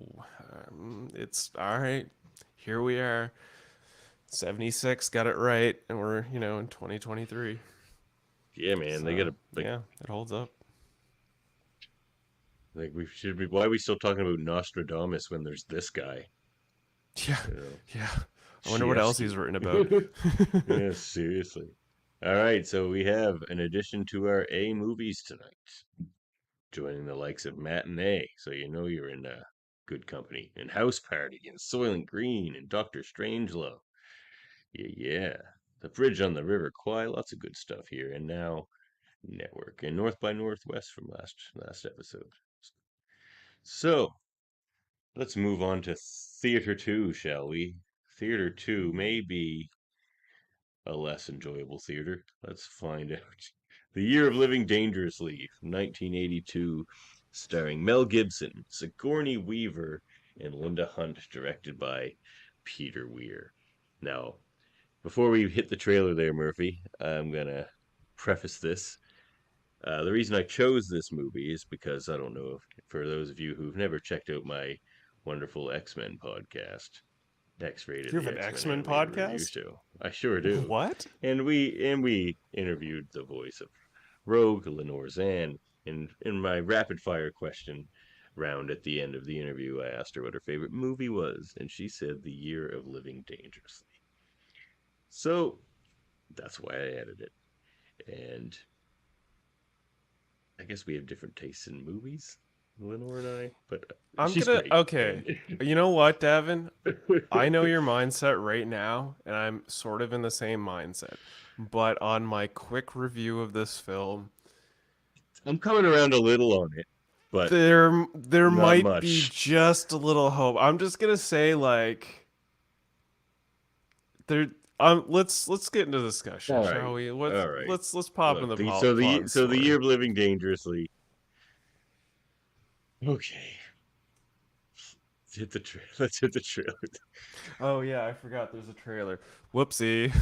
It's all right. Here we are. 76 got it right, and we're, you know, in 2023. Yeah, man, they gotta. Like, yeah, it holds up. Like, we should be. Why are we still talking about Nostradamus when there's this guy? Yeah, yeah. I wonder what else he's written about. Yeah, seriously. All right, so we have an addition to our A movies tonight, joining the likes of Matinee, so you know you're in good company, and House Party, and Soylent Green, and Doctor Strangelove. Yeah. The Bridge on the River Kwai, lots of good stuff here, and now Network and North by Northwest from last episode. So let's move on to Theater 2, shall we? Theater 2 may be a less enjoyable theater. Let's find out. The Year of Living Dangerously, 1982, starring Mel Gibson, Sigourney Weaver, and Linda Hunt, directed by Peter Weir. Now, before we hit the trailer there, Murphy, I'm going to preface this. The reason I chose this movie is because, I don't know, for those of you who've never checked out my wonderful X-Men podcast, X-Rated, you have an X-Men podcast? Show. I sure do. What? And we interviewed the voice of Rogue, Lenore Zan, and in my rapid fire question round at the end of the interview, I asked her what her favorite movie was, and she said The Year of Living Dangerously. So that's why I added it. And I guess we have different tastes in movies, Lenore and I, but she's great. Okay. You know what, Davan? I know your mindset right now, and I'm sort of in the same mindset. But on my quick review of this film, I'm coming around a little on it, but there might much. be just a little hope. I'm just gonna say, like, there. Let's get into discussion, shall we? All right. Let's pop in the so the Year of Living Dangerously. Okay. Let's hit the trailer. Oh yeah, I forgot there's a trailer. Whoopsie.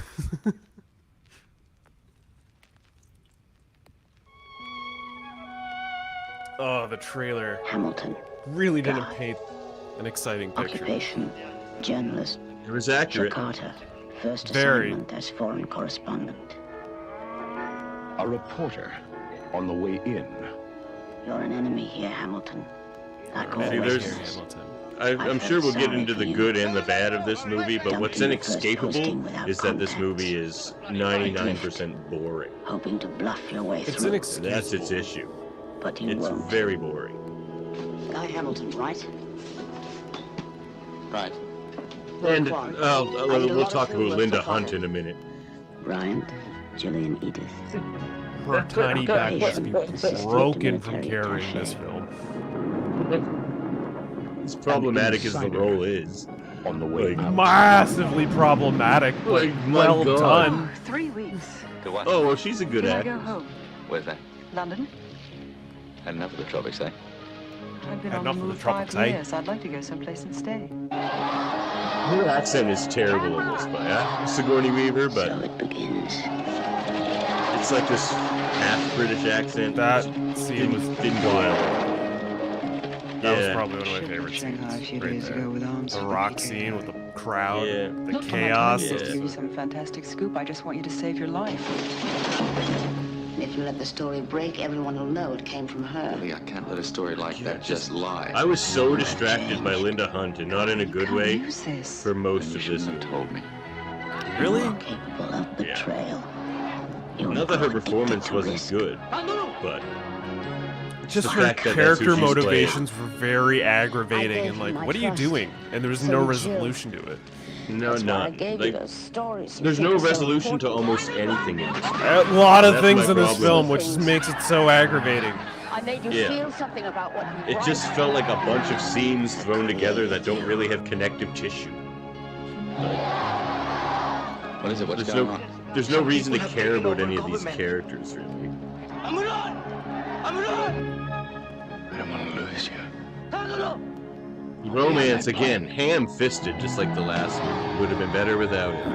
Oh, the trailer. Hamilton. Really didn't paint an exciting picture. Occupation, journalist. It was accurate. Carter, first assignment as foreign correspondent. A reporter on the way in. You're an enemy here, Hamilton. Like See, always. I'm sure we'll get into the good and the bad of this movie, but what's inescapable is that this movie is 99% boring. Hoping to bluff your way through. That's its issue. But you it's won't. Very boring. Guy Hamilton, right? Right. And we'll talk about Linda Hunt in a minute. Bryant, Gillian Edith. Her tiny back must be broken from carrying this film. As problematic as the role is. On the way out. Massively problematic, but well done. 3 weeks. To what? Oh, well, she's a good Then I actress. go home. Where's that? London. Had enough of the tropics, eh? I've been Had on the enough of the move tropics, 5 eh? years. I'd like to go someplace and stay. Her accent is terrible in this, but Sigourney Weaver, but So it begins. it's like this half British accent. That scene didn't wild. That was Yeah. probably one of my favorite scenes. Right there. The rock scene with the crowd, Yeah. the chaos. I'm not to give you some fantastic scoop. I just want you to save your life. If you let the story break, everyone will know it came from her. I can't let a story like that just lie. I was so distracted by Linda Hunt, and not in a good way, Use this. for most You of shouldn't this have movie. told me. Really? You are capable of betrayal. You're Not that her going to performance take a wasn't risk. good, but Just the her fact that that's character who she's motivations were very aggravating, I and gave like, you my what are you trust. doing? And there was So no you resolution to it. no, That's why I not gave you like. those stories. You There's think no are so resolution to important. almost anything in this. A lot of That's things my in this problem. film, which just makes it so aggravating. I made you Yeah. feel something about what you It brought. just felt like a bunch of scenes thrown together that don't really have connective tissue. What is it? What's going on? There's no reason to care about any of these characters, really. I don't want to lose you. Romance, again, ham-fisted, just like the last one. Would have been better without it.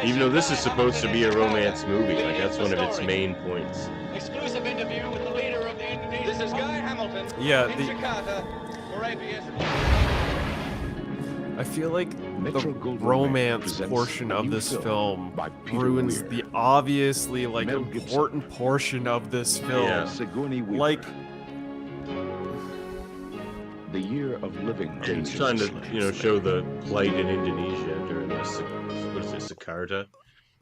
Even though this is supposed to be a romance movie, like that's one of its main points. Exclusive interview with the leader of the Indonesian. This is Guy Hamilton. Yeah, in the- Jakarta for ABS. I feel like Metro the Goldwyn romance presents portion a of new this film film by Peter ruins Weir. the obviously like Mel Gibson. important portion of this film. Yeah. Sigourney Weaver. Like, The Year of Living It's trying to, Dangerously. show the plight in Indonesia during this, what is it, Jakarta?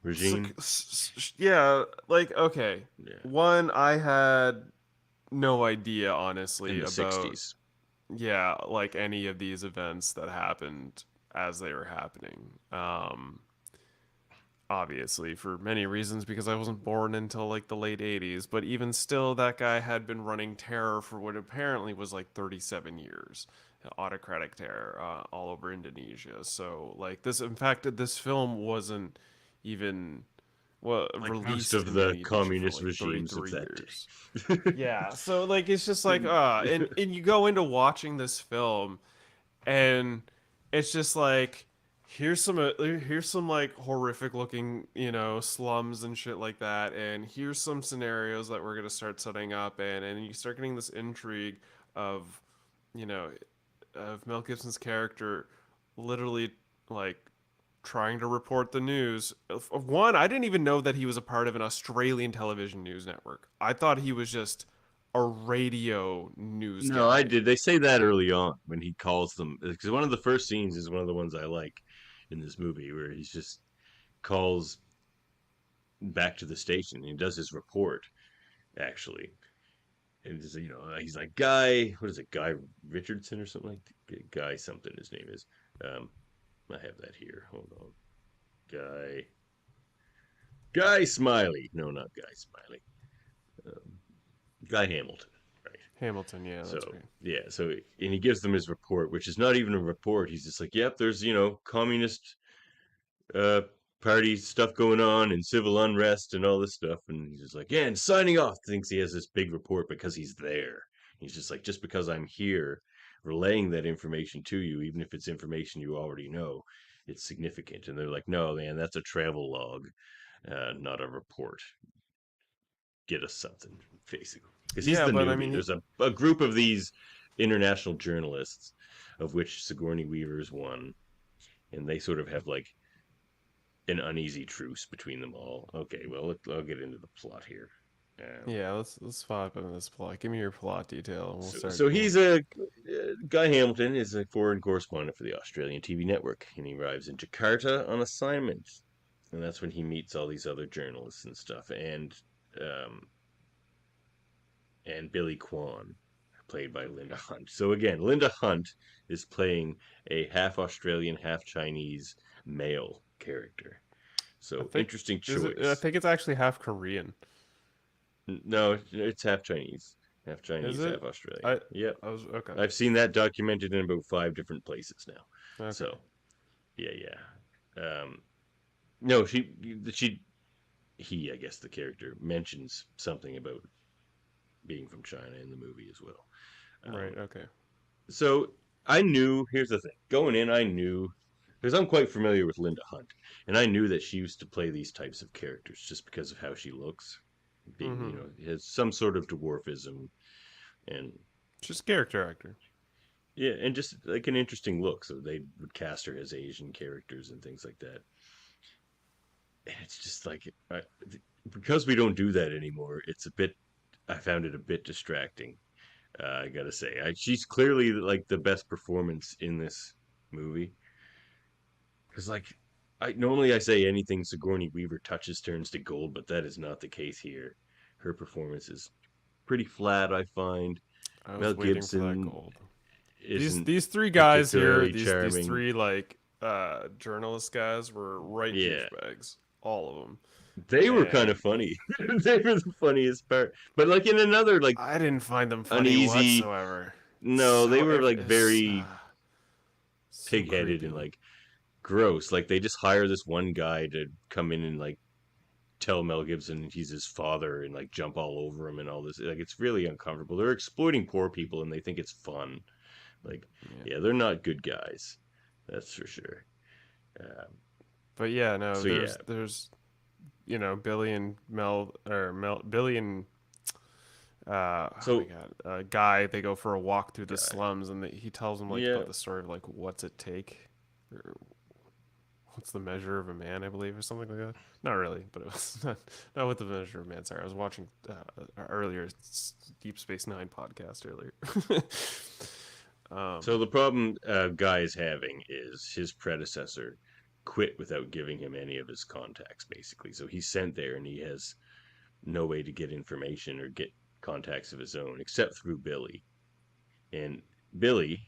regime. Yeah, like okay. Yeah. One, I had no idea honestly In the about 60s. yeah, like any of these events that happened as they were happening. Obviously for many reasons because I wasn't born until like the late 80s, but even still that guy had been running terror for what apparently was like 37 years. Autocratic terror all over Indonesia. So like this in fact this film wasn't even Like released most of in the Indonesia for communist like regimes of 33 that years. day. Yeah, so like it's just like and you go into watching this film and it's just like here's some like horrific looking slums and shit like that, and here's some scenarios that we're gonna start setting up, and you start getting this intrigue of you know of Mel Gibson's character literally like trying to report the news. One, I didn't even know that he was a part of an Australian television news network. I thought he was just a radio news No, guy. I did. They say that early on when he calls them, because one of the first scenes is one of the ones I like in this movie, where he's just calls back to the station. He does his report, actually, and he's like Guy. What is it, Guy Richardson or something like Guy something? His name is. I have that here. Hold on, Guy Smiley. No, not Guy Smiley. Guy Hamilton. Hamilton, yeah, So that's right. yeah, and he gives them his report, which is not even a report. He's just like, "Yep, there's communist uh party stuff going on and civil unrest and all this stuff," and he's just like, "Yeah," and signing off. Thinks he has this big report because he's there. He's just like, just because I'm here, relaying that information to you, even if it's information you already know, it's significant. And they're like, "No, man, that's a travel log, not a report. Get us something, basically." Because he's Yeah, the but I newbie. mean, There's a group of these international journalists, of which Sigourney Weaver is one, and they sort of have like an uneasy truce between them all. Okay, well, I'll get into the plot here. yeah, let's follow up on this plot. Give me your plot detail, and we'll start. So he's Guy Hamilton is a foreign correspondent for the Australian TV network, and he arrives in Jakarta on assignment, and that's when he meets all these other journalists and stuff, and Billy Kwan, played by Linda Hunt. So again, Linda Hunt is playing a half Australian, half Chinese male character. So interesting choice. I think it's actually half Korean. No, it's half Chinese. Half Chinese, Is it? half Australian. Yep. Okay. I've seen that documented in about 5 different places now. Okay. So, yeah. No, he, I guess the character mentions something about being from China in the movie as well. Right, okay. So here's the thing. Going in, I knew, because I'm quite familiar with Linda Hunt, and I knew that she used to play these types of characters just because of how she looks. Being, has some sort of dwarfism, and just character actor. Yeah, and just like an interesting look. So they would cast her as Asian characters and things like that. And it's just like, because we don't do that anymore, I found it a bit distracting. I gotta say, she's clearly like the best performance in this movie. Because normally I say anything Sigourney Weaver touches turns to gold, but that is not the case here. Her performance is pretty flat, I find. I was Mel waiting Gibson for that gold. isn't These three guys here, particularly these three like journalist guys were right douchebags. All of them. They were kind of funny. They were the funniest part. But like in another like I didn't find them funny whatsoever. No, they were like very so pig-headed creepy. and like gross. Like they just hire this one guy to come in and like tell Mel Gibson he's his father and like jump all over him and all this. Like it's really uncomfortable. They're exploiting poor people and they think it's fun. Like yeah they're not good guys. That's for sure. But yeah, no, there's Billy and Billy and Guy, they go for a walk through the slums, and he tells them about the story of like what's it take, or what's the measure of a man, I believe, or something like that. Not really, but it was not what the measure of a man. Sorry, I was watching earlier Deep Space Nine podcast earlier. So the problem Guy is having is his predecessor quit without giving him any of his contacts, basically. So he's sent there, and he has no way to get information or get contacts of his own except through Billy. And Billy,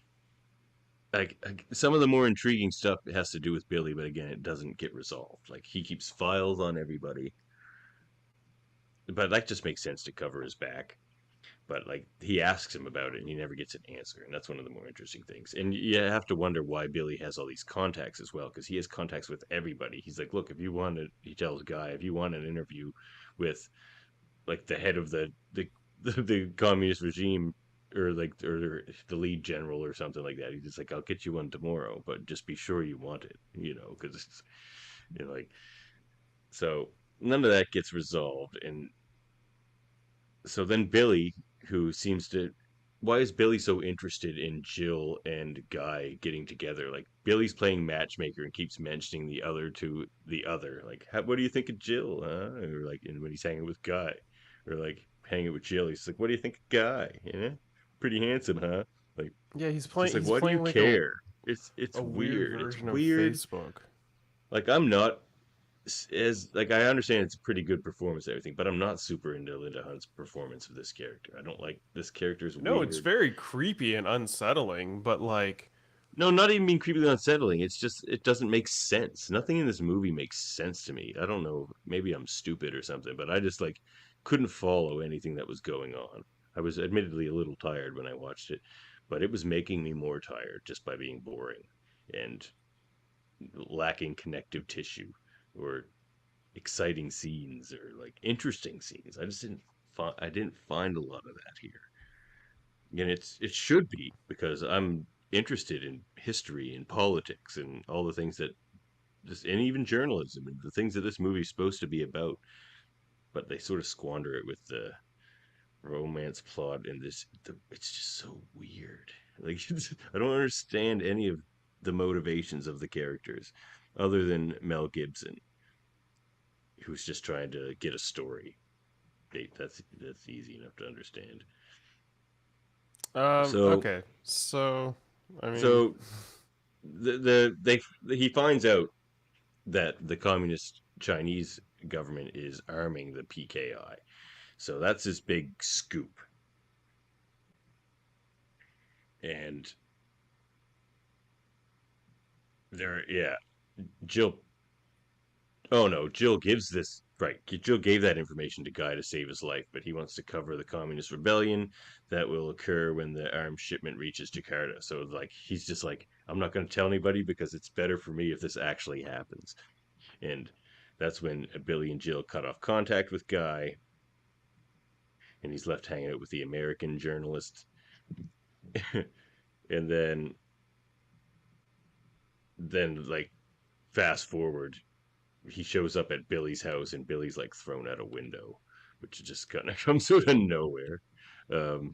like some of the more intriguing stuff has to do with Billy, but again, it doesn't get resolved. Like he keeps files on everybody, but that just makes sense to cover his back. But like he asks him about it, and he never gets an answer, and that's one of the more interesting things. And you have to wonder why Billy has all these contacts as well, because he has contacts with everybody. He's like, look, if you want to, he tells Guy, if you want an interview with like the head of the communist regime, or the lead general or something like that, he's just like, I'll get you one tomorrow, but just be sure you want it, because it's like, so none of that gets resolved. And so then Billy, who seems to, why is Billy so interested in Jill and Guy getting together? Like Billy's playing matchmaker and keeps mentioning the other to the other. Like, what do you think of Jill? Huh? Or like, and when he's hanging with Guy, or like hanging with Jill, he's like, what do you think of Guy? Pretty handsome, huh? Like, yeah, he's playing. Like, he's why do you like care? It's a weird. It's version weird. of Facebook. Like I'm not as like I understand it's a pretty good performance and everything, but I'm not super into Linda Hunt's performance of this character. I don't like this character's No, weird. it's very creepy and unsettling, but like no, not even being creepy and unsettling. It's just it doesn't make sense. Nothing in this movie makes sense to me. I don't know, maybe I'm stupid or something, but I just like couldn't follow anything that was going on. I was admittedly a little tired when I watched it, but it was making me more tired just by being boring and lacking connective tissue or exciting scenes or like interesting scenes. I didn't find a lot of that here. And it should be, because I'm interested in history and politics and all the things that and even journalism and the things that this movie's supposed to be about. But they sort of squander it with the romance plot and it's just so weird. Like I don't understand any of the motivations of the characters other than Mel Gibson, who's just trying to get a story. That's easy enough to understand. Okay. So I mean, so he finds out that the communist Chinese government is arming the PKI. So that's his big scoop. And Jill. Oh no, Jill gives this right. Jill gave that information to Guy to save his life, but he wants to cover the communist rebellion that will occur when the arms shipment reaches Jakarta. So like he's just like, I'm not going to tell anybody because it's better for me if this actually happens. And that's when Billy and Jill cut off contact with Guy, and he's left hanging out with the American journalist. And then like fast forward, he shows up at Billy's house, and Billy's like thrown out a window, which just kind of comes out of nowhere. And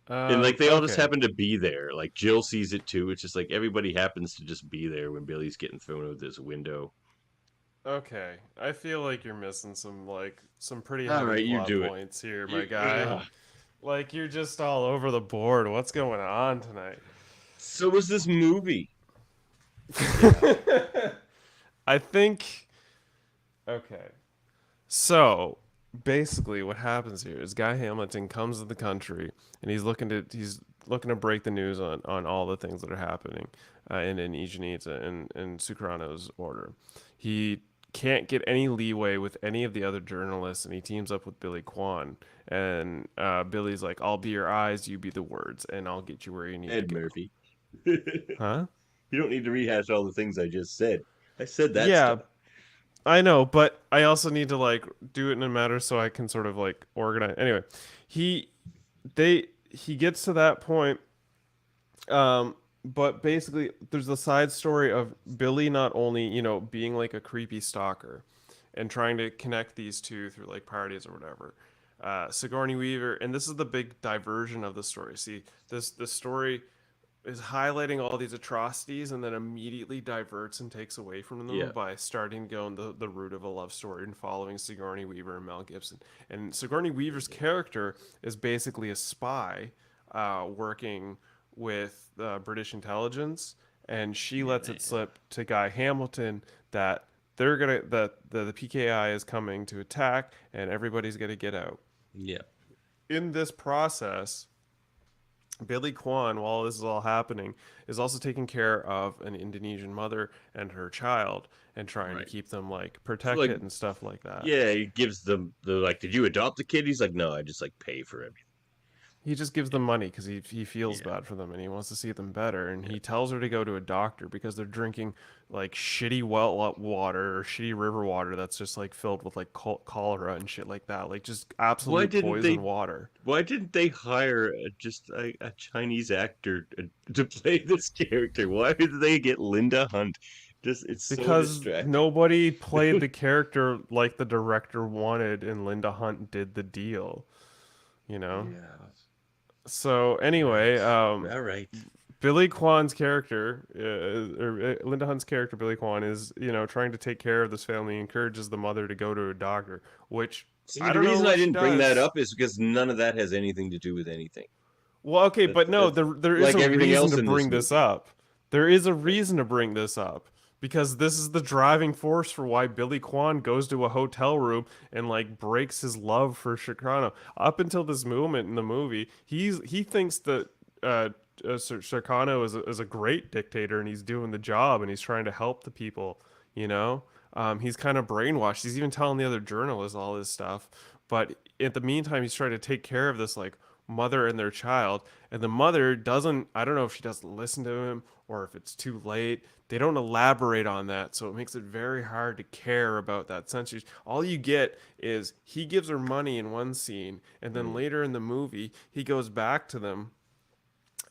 like they all just happen to be there. Like Jill sees it too. It's just like everybody happens to just be there when Billy's getting thrown out this window. Okay, I feel like you're missing some pretty heavy plot points here, my guy. Like you're just all over the board. What's going on tonight? So was this movie. I think. Okay. So basically, what happens here is Guy Hamilton comes to the country, and he's looking to break the news on all the things that are happening in Ijinita and Sukarno's order. He can't get any leeway with any of the other journalists, and he teams up with Billy Kwan. And Billy's like, "I'll be your eyes, you be the words, and I'll get you where you need to go." Murphy. Huh? You don't need to rehash all the things I just said. I said that Yeah, stuff. I know, but I also need to like do it in a manner so I can sort of like organize. Anyway, he gets to that point, but basically there's the side story of Billy not only being like a creepy stalker and trying to connect these two through like parties or whatever. Sigourney Weaver, and this is the big diversion of the story. See, this story is highlighting all these atrocities and then immediately diverts and takes away from them by starting to go in the route of a love story and following Sigourney Weaver and Mel Gibson. And Sigourney Weaver's character is basically a spy working with British intelligence and she lets it slip to Guy Hamilton that the PKI is coming to attack, and everybody's gonna get out. Yeah. In this process, Billy Kwan, while this is all happening, is also taking care of an Indonesian mother and her child and trying to keep them like protected and stuff like that. Yeah, he gives them the like, did you adopt the kid? He's like, no, I just like pay for everything. He just gives them money because he feels bad for them and he wants to see them better. And he tells her to go to a doctor because they're drinking like shitty well water or shitty river water that's just like filled with like cholera and shit like that. Like just absolute poison water. Why didn't they hire just a Chinese actor to play this character? Why did they get Linda Hunt? It's because so distracting. Nobody played the character like the director wanted, and Linda Hunt did the deal. You know. Yeah. So anyway, all right. Billy Kwan's character, or Linda Hunt's character, Billy Kwan, is trying to take care of this family. Encourages the mother to go to a doctor, which the reason I didn't bring that up is because none of that has anything to do with anything. Well, okay, but no, there is a reason to bring this up. There is a reason to bring this up. Because this is the driving force for why Billy Kwan goes to a hotel room and like breaks his love for Serrano. Up until this moment in the movie, he thinks that Serrano is a great dictator and he's doing the job and he's trying to help the people. He's kind of brainwashed. He's even telling the other journalists all this stuff. But in the meantime, he's trying to take care of this like mother and their child, and the mother doesn't. I don't know if she doesn't listen to him or if it's too late. They don't elaborate on that, so it makes it very hard to care about that censorship. All you get is he gives her money in one scene, and then later in the movie, he goes back to them,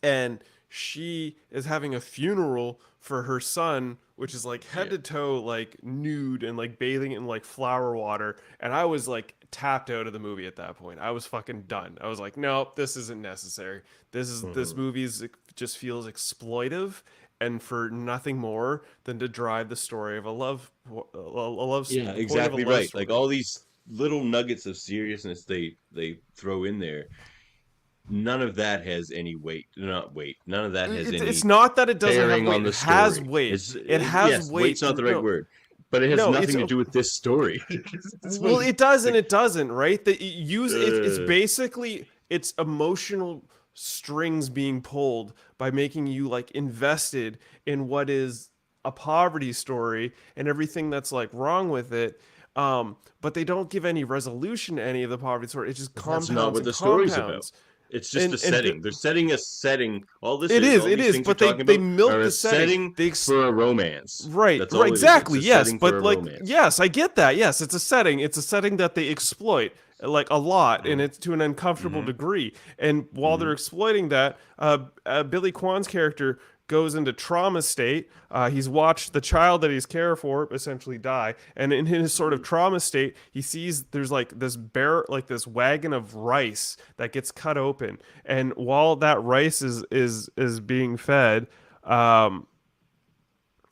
and she is having a funeral for her son, which is like head to toe, like nude and like bathing in like flower water. And I was like tapped out of the movie at that point. I was fucking done. I was like, nope, this isn't necessary. This movie just feels exploitive and for nothing more than to drive the story of a love story. Yeah, exactly right. Like all these little nuggets of seriousness they throw in there. None of that has any weight. None of that has any. It's not that it doesn't have weight. It has weight. It has weight. Weight's not the right word, but it has nothing to do with this story. Well, it does and it doesn't, right? It's basically it's emotional strings being pulled by making you like invested in what is a poverty story and everything that's like wrong with it. But they don't give any resolution to any of the poverty story. It just compounds. That's not what the story's about. It's just a setting. They're setting a setting. All this it is, but they milk the setting for a romance. Right, right, exactly. Yes, but like, yes, I get that. Yes, it's a setting. It's a setting that they exploit like a lot, and it's to an uncomfortable degree. And while they're exploiting that, Billy Kwan's character goes into trauma state. He's watched the child that he's cared for essentially die, and in his sort of trauma state, he sees there's like this this wagon of rice that gets cut open, and while that rice is being fed, I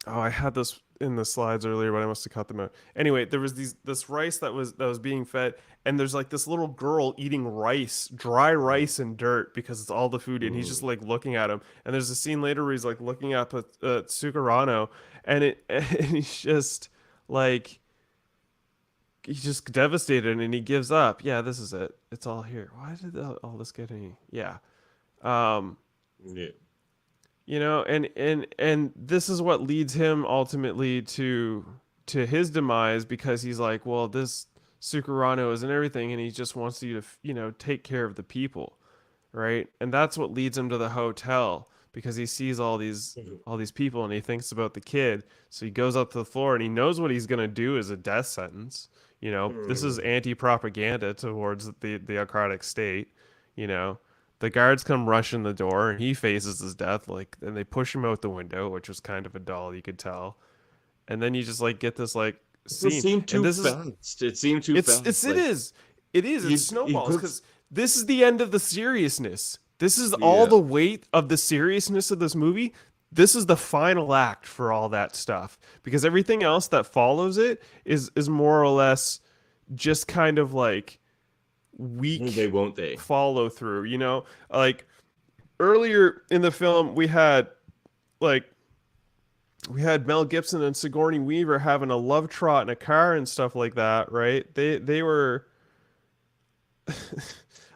had this in the slides earlier, but I must have cut them out. Anyway, there was this rice that was being fed, and there's like this little girl eating rice, dry rice and dirt because it's all the food, and he's just like looking at him. And there's a scene later where he's like looking up at Sukarno, and he's just like, he's just devastated, and he gives up. Yeah, this is it. It's all here. Why did all this get any? Yeah. Yeah. And this is what leads him ultimately to his demise, because he's like, well, this Sukarno isn't everything, and he just wants you to, take care of the people, right? And that's what leads him to the hotel, because he sees all these people, and he thinks about the kid. So he goes up to the floor, and he knows what he's gonna do is a death sentence. This is anti-propaganda towards the theocratic state, The guards come rushing the door, and he faces his death, and they push him out the window, which was kind of a doll, you could tell. And then you just get this scene. It seemed too fast. It seemed too fast. It is. It snowballs, because this is the end of the seriousness. This is all the weight of the seriousness of this movie. This is the final act for all that stuff, because everything else that follows it is more or less just kind of like weak follow through, like earlier in the film we had like we had Mel Gibson and Sigourney Weaver having a love trot in a car and stuff like that, right? They were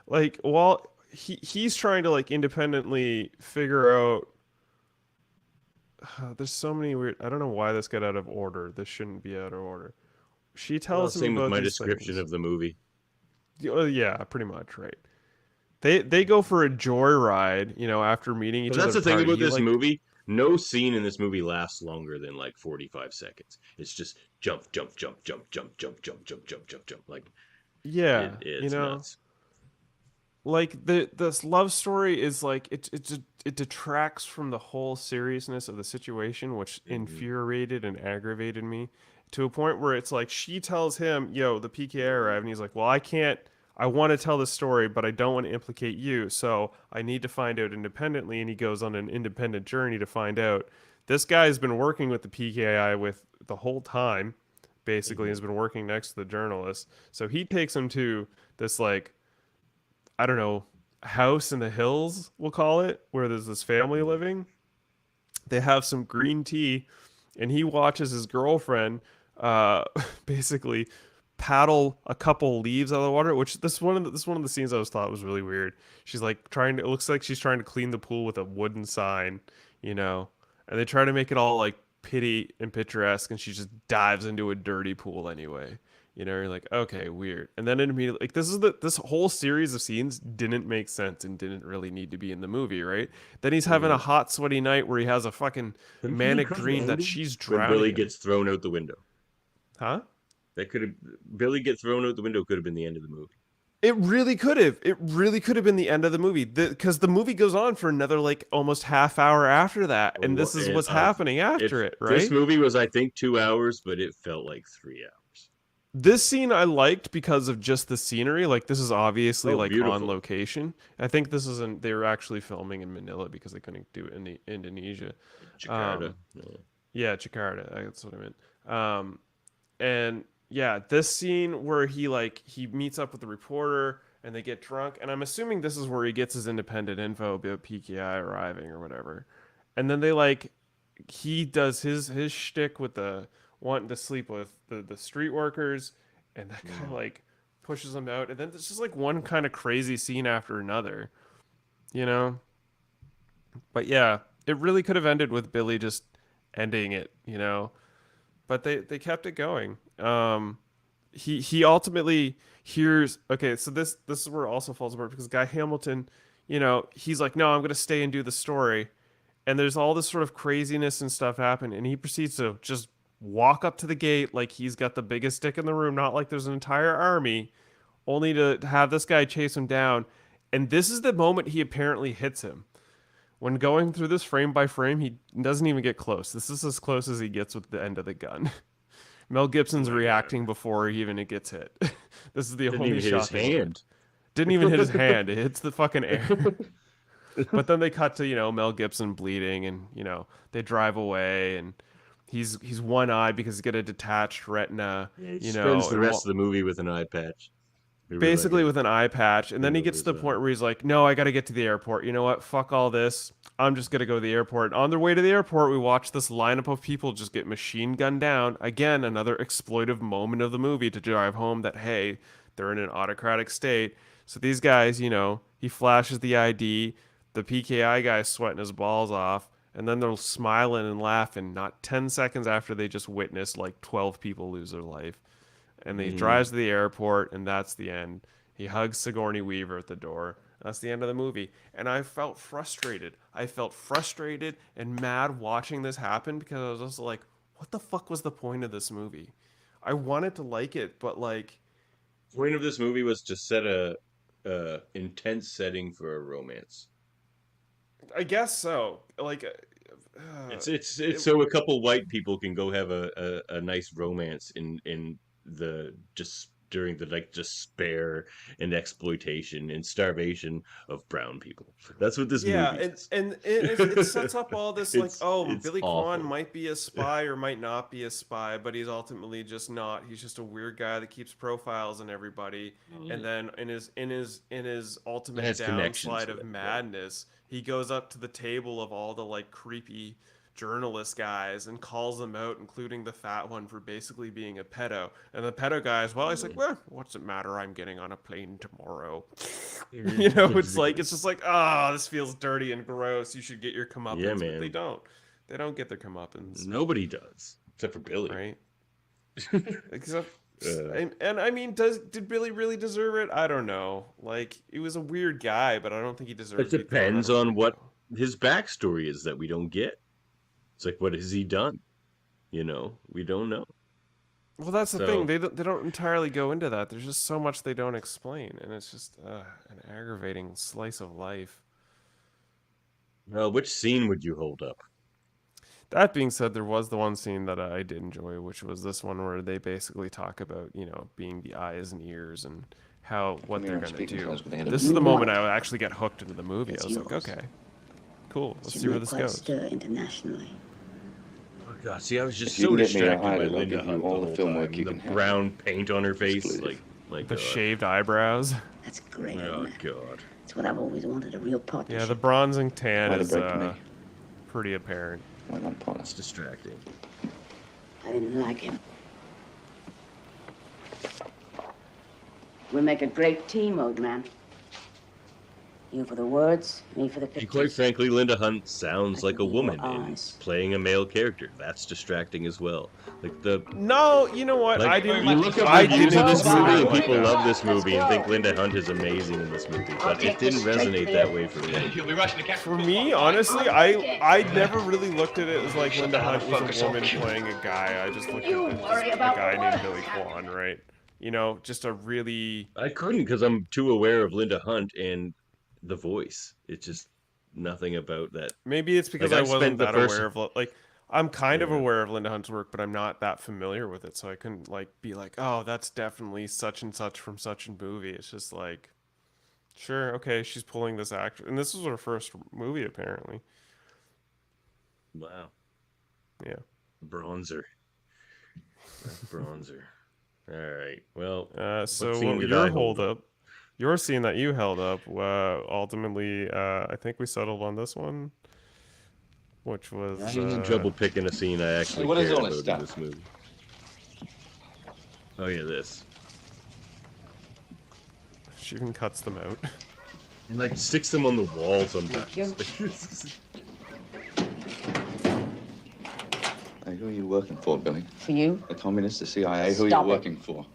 like, while he's trying to like independently figure out. There's so many weird. I don't know why this got out of order. This shouldn't be out of order. She tells him same with about my these description things. of the movie. Yeah, pretty much, right. They go for a joyride, after meeting each But other. that's the thing about this like, movie. No scene in this movie lasts longer than like 45 seconds. It's just jump, jump, jump, jump, jump, jump, jump, jump, jump, jump, jump. Like, yeah, it's nuts. Like this love story is like it detracts from the whole seriousness of the situation, which infuriated and aggravated me to a point where it's like she tells him, "Yo, the PKI arrived," and he's like, "Well, I can't. I want to tell the story, but I don't want to implicate you, so I need to find out independently." And he goes on an independent journey to find out. This guy's been working with the PKI with the whole time, basically, has been working next to the journalist. So he takes him to this like, I don't know, house in the hills, we'll call it, where there's this family living. They have some green tea, and he watches his girlfriend basically paddle a couple leaves out of the water. Which this one of the scenes I was thought was really weird. She's like trying to. It looks like she's trying to clean the pool with a wooden sign, and they try to make it all like pretty and picturesque, and she just dives into a dirty pool anyway. You're like, okay, weird. And then it immediately, like, this whole series of scenes didn't make sense and didn't really need to be in the movie, right? Then he's having a hot, sweaty night where he has a fucking manic dream that she's drowning. When Billy gets thrown out the window. Huh? That could have Billy get thrown out the window could have been the end of the movie. It really could have. It really could have been the end of the movie, because the movie goes on for another like almost half hour after that, and this is what's happening after it, right? This movie was, I think, 2 hours, but it felt like 3 hours. This scene I liked because of just the scenery. Like, this is obviously beautiful. On location. I think this isn't. They were actually filming in Manila because they couldn't do it in the Indonesia. Jakarta. Yeah, Jakarta. That's what I meant. And yeah, this scene where he meets up with the reporter and they get drunk, and I'm assuming this is where he gets his independent info about PKI arriving or whatever. And then he does his shtick with the wanting to sleep with the street workers, and that guy like pushes him out, and then there's just like one kind of crazy scene after another, But yeah, it really could have ended with Billy just ending it, But they kept it going. He ultimately hears. Okay, so this is where it also falls apart, because Guy Hamilton, he's like, no, I'm gonna stay and do the story, and there's all this sort of craziness and stuff happen, and he proceeds to just walk up to the gate like he's got the biggest stick in the room, not like there's an entire army, only to have this guy chase him down. And this is the moment he apparently hits him. When going through this frame by frame, he doesn't even get close. This is as close as he gets with the end of the gun. Mel Gibson's reacting before even it gets hit. This is the only shot. Didn't even hit his hand. Didn't even hit his hand. It hits the fucking air. But then they cut to, Mel Gibson bleeding, and, they drive away, and he's one-eyed because he's got a detached retina. He spends the rest of the movie with an eye patch. Basically with an eye patch. And then he gets to the point where he's like, no, I got to get to the airport. You know what? Fuck all this. I'm just going to go to the airport. On their way to the airport, we watch this lineup of people just get machine gunned down. Again, another exploitive moment of the movie to drive home that, hey, they're in an autocratic state. So these guys, he flashes the ID. The PKI guy's sweating his balls off. And then they're smiling and laughing not 10 seconds after they just witnessed like 12 people lose their life. And he drives to the airport, and that's the end. He hugs Sigourney Weaver at the door. That's the end of the movie. And I felt frustrated. I felt frustrated and mad watching this happen, because I was just like, what the fuck was the point of this movie? I wanted to like it, but like... The point of this movie was to set a intense setting for a romance. I guess so. Like... It's so a couple white people can go have a nice romance in the just during the like despair and exploitation and starvation of brown people. That's what this movie is. And it sets up all this like, Billy Kwan might be a spy or might not be a spy, but he's ultimately just not. He's just a weird guy that keeps profiles on everybody. And then in his ultimate downslide of madness, he goes up to the table of all the like creepy journalist guys and calls them out, including the fat one, for basically being a pedo. And the pedo guy as well, he's like, well, what's it matter? I'm getting on a plane tomorrow. You know, it's just like, oh, this feels dirty and gross. You should get your comeuppance. Yeah, man. But they don't. They don't get their comeuppance. Nobody does, except for Billy. Right? Except, and I mean, did Billy really deserve it? I don't know. Like, he was a weird guy, but I don't think he deserves it. It depends on what his backstory is that we don't get. It's like, what has he done? You know, we don't know. Well, that's the thing. They don't entirely go into that. There's just so much they don't explain, and it's just an aggravating slice of life. Well, which scene would you hold up? That being said, there was the one scene that I did enjoy, which was this one where they basically talk about, you know, being the eyes and ears and what they're going to do. This is the moment I actually get hooked into the movie. I was like, okay, cool. Let's see where this goes. Internationally. Oh God, see, I was just so distracted by Linda Hunt all the film work. The brown paint on her face, like the shaved eyebrows. That's great. Oh God. That's what I've always wanted, a real partnership. Yeah, the bronzing tan is pretty apparent. It's distracting. I didn't like him. We make a great team, old man. You for the words, me for the pictures. And quite frankly, Linda Hunt sounds like a woman in playing a male character. That's distracting as well. Like No, you know what? Like, I didn't. You look at reviews of this movie, and people love this movie and think Linda Hunt is amazing in this movie, but it didn't resonate that way for me. For me, honestly, I never really looked at it as like Linda Hunt was a woman playing a guy. I just looked at it as a guy named Billy Kwan, right? You know, just a really. I couldn't because I'm too aware of Linda Hunt and the voice. It's just nothing about that. Maybe it's because I wasn't that aware of, like, I'm kind of aware of Linda Hunt's work, but I'm not that familiar with it, so I couldn't like be like, oh, that's definitely such and such from such a movie. It's just like, sure, okay, she's pulling this actor, and this was her first movie apparently. Wow. Yeah. Bronzer. All right. Well, so your hold up? Your scene that you held up, ultimately, I think we settled on this one, which was. I was in trouble picking a scene I actually cared about in this movie. Oh yeah, this. She even cuts them out. And like sticks them on the wall sometimes. Hey, who are you working for, Billy? For you? The communists, the CIA, who are you working for?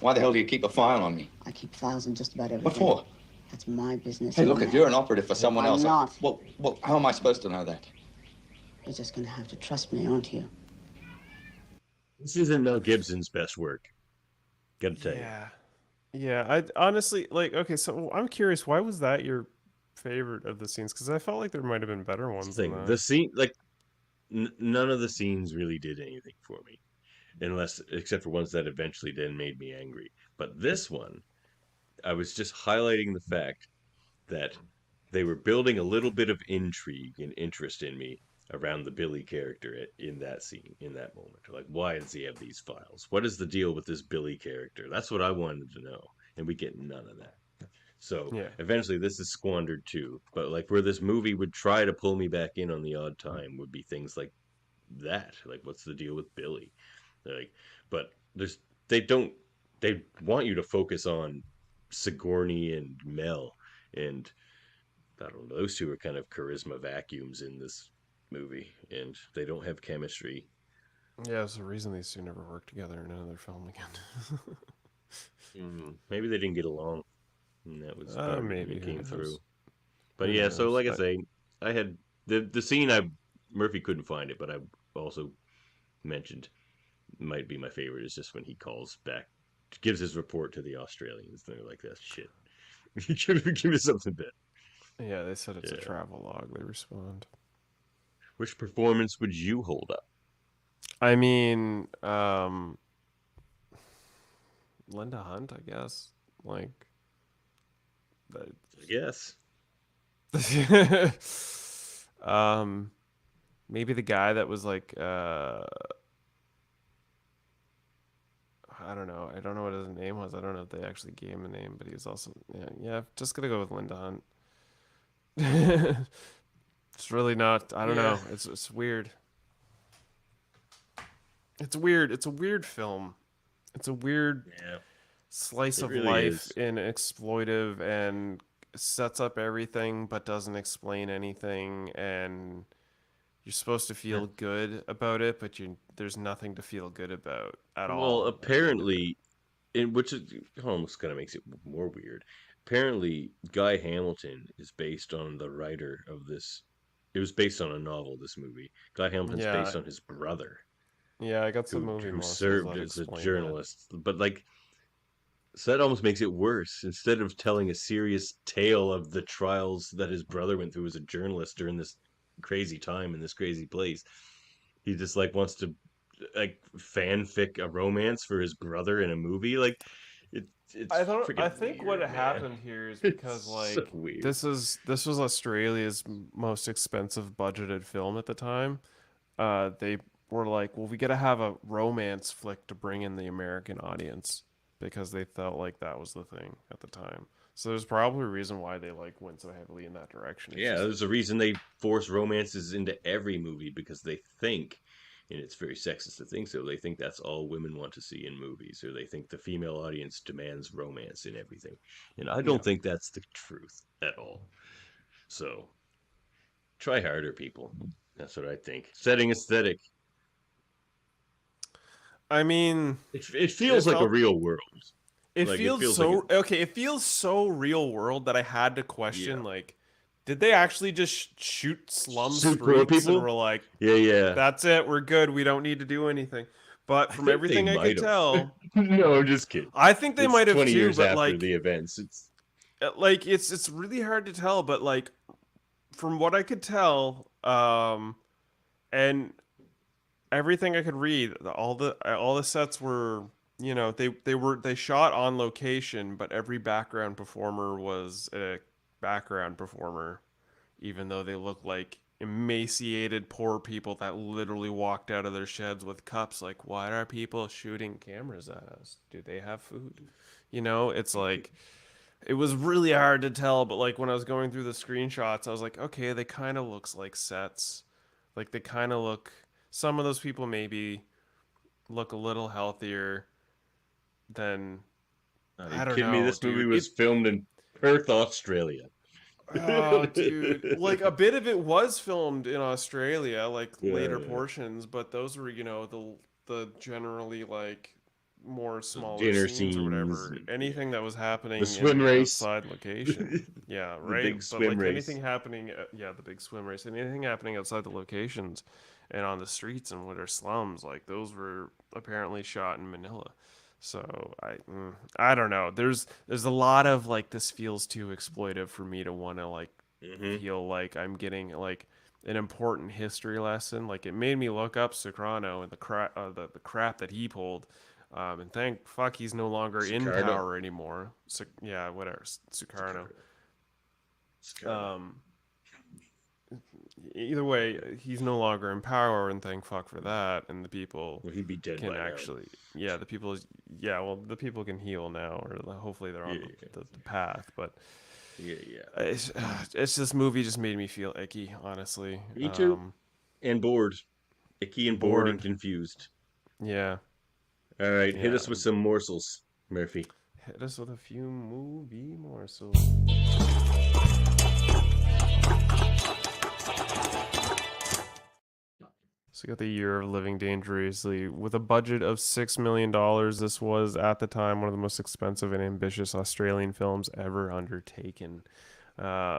Why the hell do you keep a file on me? I keep files on just about everything. What for? That's my business. Hey, look, if you're an operative for someone else... I'm not. Well, how am I supposed to know that? You're just gonna have to trust me, aren't you? This isn't Mel Gibson's best work. Gotta tell you. Yeah, I honestly, like, okay, so I'm curious, why was that your favorite of the scenes? Because I felt like there might have been better ones than that. The scene, like, none of the scenes really did anything for me. Except for ones that eventually then made me angry. But this one, I was just highlighting the fact that they were building a little bit of intrigue and interest in me around the Billy character in that scene, in that moment. Like, why does he have these files? What is the deal with this Billy character? That's what I wanted to know. And we get none of that. So eventually this is squandered too. But like where this movie would try to pull me back in on the odd time would be things like that. Like, what's the deal with Billy? Like, but they want you to focus on Sigourney and Mel, and I don't know, those two are kind of charisma vacuums in this movie, and they don't have chemistry. Yeah, there's a reason these two never worked together in another film again. Maybe they didn't get along, and that was maybe it came through. But yeah, so like I say, I had the scene. Murphy couldn't find it, but I also mentioned might be my favorite is just when he calls back, gives his report to the Australians. They're like, "That's shit. give me something better." Yeah, they said it's a travel log. They respond. Which performance would you hold up? I mean, Linda Hunt, I guess. Like, yes. Maybe the guy that was like, I don't know. I don't know what his name was. I don't know if they actually gave him a name, but he was also, yeah, just gonna go with Linda Hunt. It's really not. I don't know. It's weird. It's weird. It's a weird film. It's a weird slice of life in exploitive and sets up everything but doesn't explain anything, and you're supposed to feel good about it, but there's nothing to feel good about at all. Well, apparently, which is almost kind of makes it more weird. Apparently, Guy Hamilton is based on the writer of this. It was based on a novel. This movie, Guy Hamilton's based on his brother. Yeah, I got some movie who morsels served that as a explain journalist, but like. So that almost makes it worse. Instead of telling a serious tale of the trials that his brother went through as a journalist during this crazy time in this crazy place, he just like wants to like fanfic a romance for his brother in a movie. Like it's I think weird, what happened here is because like so weird. this was Australia's most expensive budgeted film at the time. They were like, well, we got to have a romance flick to bring in the American audience because they felt like that was the thing at the time. So there's probably a reason why they like went so heavily in that direction. Yeah, there's a reason they force romances into every movie because they think, and it's very sexist to think so, they think that's all women want to see in movies, or they think the female audience demands romance in everything. And I don't think that's the truth at all. So, try harder, people. That's what I think. Setting aesthetic. I mean, it feels like a real world. It feels so okay. It feels so real world that I had to question like, did they actually just shoot slum streets and were like, yeah, that's it, we're good, we don't need to do anything. But from everything I could tell, no, I'm just kidding. I think they might have 20 too. years but after like the events, it's really hard to tell. But like, from what I could tell, and everything I could read, all the sets were. You know, they shot on location, but every background performer was a background performer, even though they looked like emaciated poor people that literally walked out of their sheds with cups. Like, why are people shooting cameras at us? Do they have food? You know, it's like it was really hard to tell, but like when I was going through the screenshots, I was like, okay, they kind of looks like sets. Like they kind of look. Some of those people maybe look a little healthier. Then I don't know. Me? This movie was filmed in Perth, Australia. Oh, dude! Like a bit of it was filmed in Australia, like later portions, but those were, you know, the generally like more smaller dinner scenes or whatever. Anything that was happening the swim race outside location, yeah, right. The big swim race. Anything happening, the big swim race, and anything happening outside the locations and on the streets and what are slums, like those were apparently shot in Manila. So I don't know. There's a lot of like this feels too exploitive for me to want to like feel like I'm getting like an important history lesson. Like it made me look up Soprano and the crap that he pulled. And thank fuck he's no longer in power anymore. So yeah, whatever. Sukarno. Either way, he's no longer in power, and thank fuck for that. And the people he'd be dead can by actually, the the people can heal now, or hopefully they're on the path. But it's this movie just made me feel icky, honestly. Me too. And bored, icky and bored and confused. Yeah. All right, hit us with some morsels, Murphy. Hit us with a few movie morsels. So we got The Year of Living Dangerously. With a budget of $6 million, this was, at the time, one of the most expensive and ambitious Australian films ever undertaken.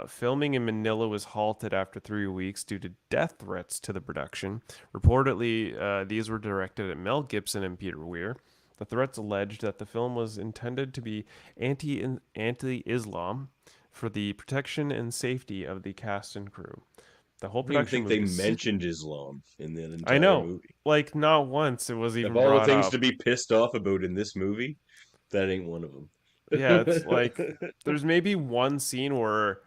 Filming in Manila was halted after 3 weeks due to death threats to the production. Reportedly, these were directed at Mel Gibson and Peter Weir. The threats alleged that the film was intended to be anti-Islam for the protection and safety of the cast and crew. The whole production. I think they mentioned Islam in the entire movie. Like not once it was even of all brought the things up. To be pissed off about in this movie, that ain't one of them. Yeah, it's like there's maybe one scene where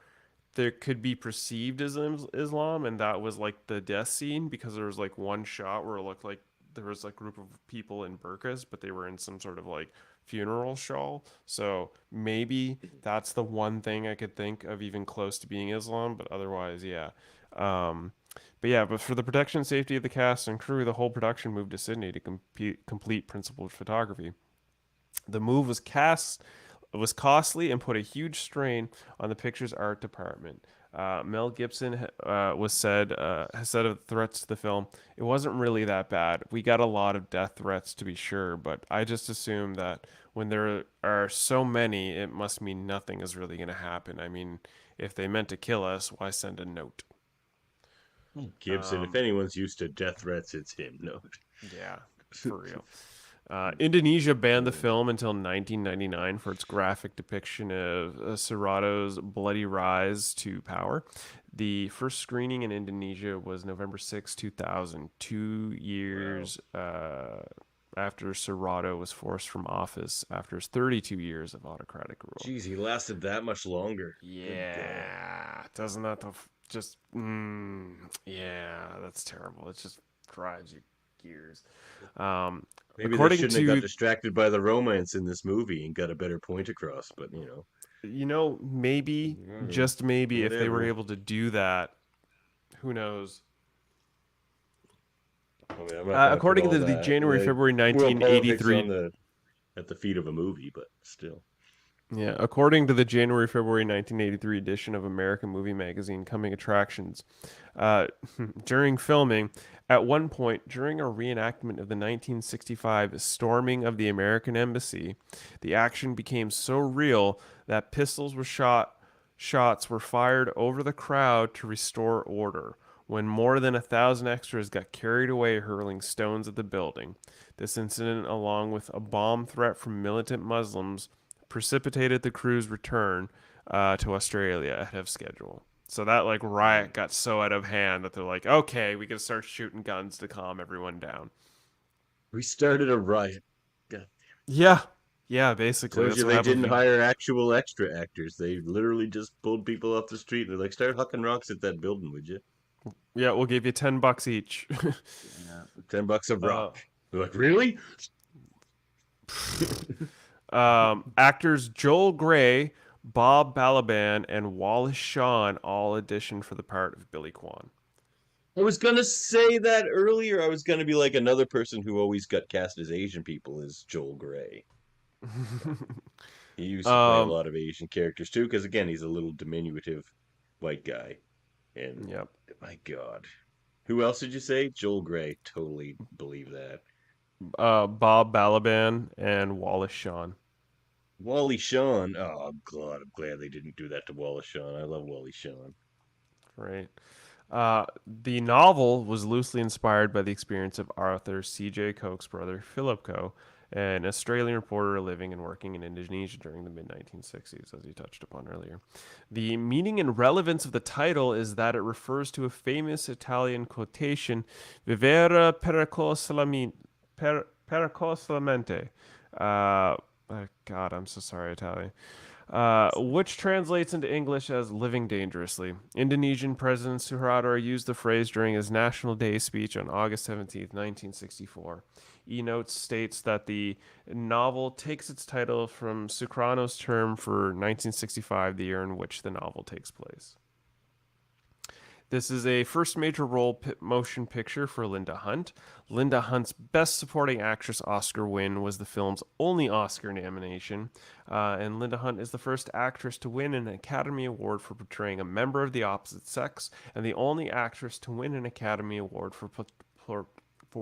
there could be perceived as Islam, and that was like the death scene, because there was like one shot where it looked like there was like a group of people in burqas, but they were in some sort of like funeral shawl. So maybe that's the one thing I could think of even close to being Islam, but otherwise, yeah. But for the protection and safety of the cast and crew, the whole production moved to Sydney to complete principal photography. The move was costly and put a huge strain on the picture's art department. Mel Gibson has said of threats to the film, it wasn't really that bad. We got a lot of death threats to be sure, but I just assume that when there are so many, it must mean nothing is really going to happen. I mean, if they meant to kill us, why send a note? Gibson, if anyone's used to death threats, it's him. No. Yeah, for real. Indonesia banned the film until 1999 for its graphic depiction of Suharto's bloody rise to power. The first screening in Indonesia was November 6, 2000, 2 years after Suharto was forced from office after his 32 years of autocratic rule. Jeez, he lasted that much longer. Yeah, doesn't that just... yeah, that's terrible. It just drives you gears. Maybe they shouldn't have got distracted by the romance in this movie and got a better point across, but maybe, just maybe, if they were able to do that, who knows? According to the January-February 1983... at the feet of a movie, but still. Yeah, according to the January-February 1983 edition of American Movie Magazine, Coming Attractions, during filming, at one point during a reenactment of the 1965 storming of the American Embassy, the action became so real that pistols were shots were fired over the crowd to restore order. When more than 1,000 extras got carried away hurling stones at the building. This incident, along with a bomb threat from militant Muslims, precipitated the crew's return to Australia ahead of schedule. So that riot got so out of hand that they're like, okay, we can start shooting guns to calm everyone down. We started a riot. God. Yeah, basically. Tells you they didn't hire actual extra actors. They literally just pulled people off the street. They're like, start hucking rocks at that building, would you? Yeah, we'll give you $10 each. Yeah, $10 a rock. They're like, really? Actors Joel Grey, Bob Balaban, and Wallace Shawn all auditioned for the part of Billy Kwan. I was going to say that earlier. I was going to be like, another person who always got cast as Asian people is Joel Grey. He used to play a lot of Asian characters too, because again, he's a little diminutive white guy. And my God. Who else did you say? Joel Grey. Totally believe that. Bob Balaban and Wallace Shawn. Wally Shawn. Oh, God. I'm glad they didn't do that to Wallace Shawn. I love Wally Shawn. Right. The novel was loosely inspired by the experience of Arthur C.J. Coke's brother, Philip Coe, an Australian reporter living and working in Indonesia during the mid-1960s, as you touched upon earlier. The meaning and relevance of the title is that it refers to a famous Italian quotation, Vivere pericolosamente. God, I'm so sorry, Italian. Which translates into English as living dangerously. Indonesian President Suharto used the phrase during his National Day speech on August 17, 1964. E-Notes states that the novel takes its title from Sukarno's term for 1965, the year in which the novel takes place. This is a first major role motion picture for Linda Hunt. Linda Hunt's Best Supporting Actress Oscar win was the film's only Oscar nomination, and Linda Hunt is the first actress to win an Academy Award for portraying a member of the opposite sex, and the only actress to win an Academy Award for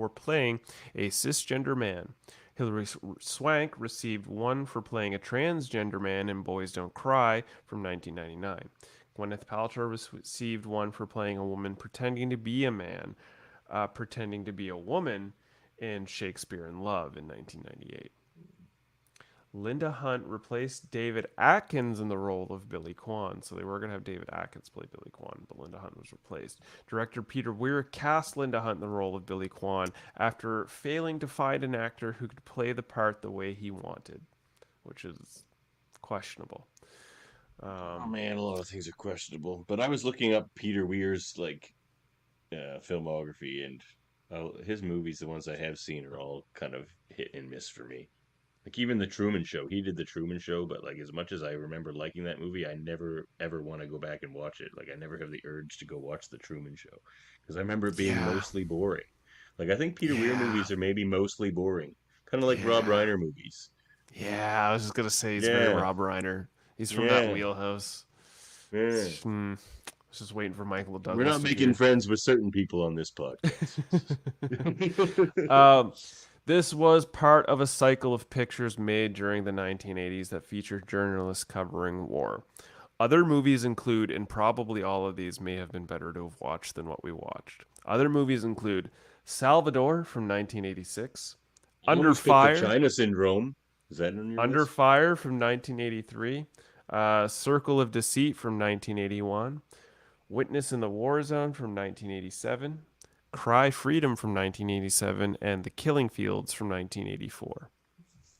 playing a cisgender man. Hilary Swank received one for playing a transgender man in Boys Don't Cry from 1999. Gwyneth Paltrow received one for playing a woman pretending to be a man, pretending to be a woman in Shakespeare in Love in 1998. Linda Hunt replaced David Atkins in the role of Billy Kwan. So they were going to have David Atkins play Billy Kwan, but Linda Hunt was replaced. Director Peter Weir cast Linda Hunt in the role of Billy Kwan after failing to find an actor who could play the part the way he wanted, which is questionable. Oh man, a lot of things are questionable. But I was looking up Peter Weir's filmography, and his movies, the ones I have seen, are all kind of hit and miss for me. Like even the Truman Show, he did the Truman Show, but like as much as I remember liking that movie, I never ever want to go back and watch it. Like I never have the urge to go watch the Truman Show because I remember it being Yeah. mostly boring. Like I think Peter Weir Yeah. movies are maybe mostly boring, kind of like Rob Yeah. Reiner movies. Yeah, I was just gonna say he's very Yeah, Rob Reiner. He's from that yeah, wheelhouse. yeah. I was just waiting for Michael We're Douglas not to making be. friends with certain people on this podcast. um, this was part of a cycle of pictures made during the 1980s that featured journalists covering war. Other movies include, and probably all of these may have been better to have watched than what we watched. Other movies include Salvador from 1986, I Under almost picked the Fire, China Syndrome. Is that on your Under list? Fire from 1983, Circle of Deceit from 1981, Witness in the War Zone from 1987, Cry Freedom from 1987, and The Killing Fields from 1984.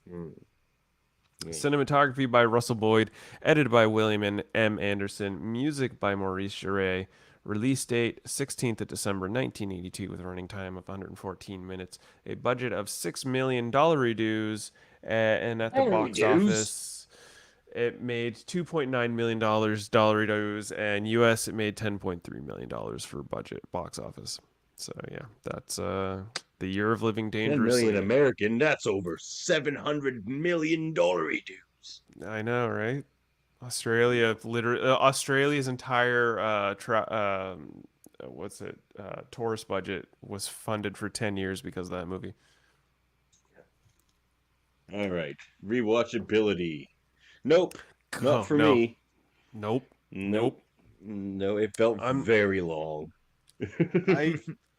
Yeah. Cinematography by Russell Boyd, edited by William M. Anderson, music by Maurice Jarre. Release date 16th of December 1982 with a running time of 114 minutes. A budget of $6 million dues, and at the box office it made $2.9 million dollar dues, and US it made $10.3 million for budget box office. So yeah, that's the year of living 10 dangerously. million American, that's over $700 million dues. I know, right? Australia, literally, Australia's entire tourist budget was funded for 10 years because of that movie. All right, rewatchability. Nope, not for no. me. Nope. Nope. No, it felt very long.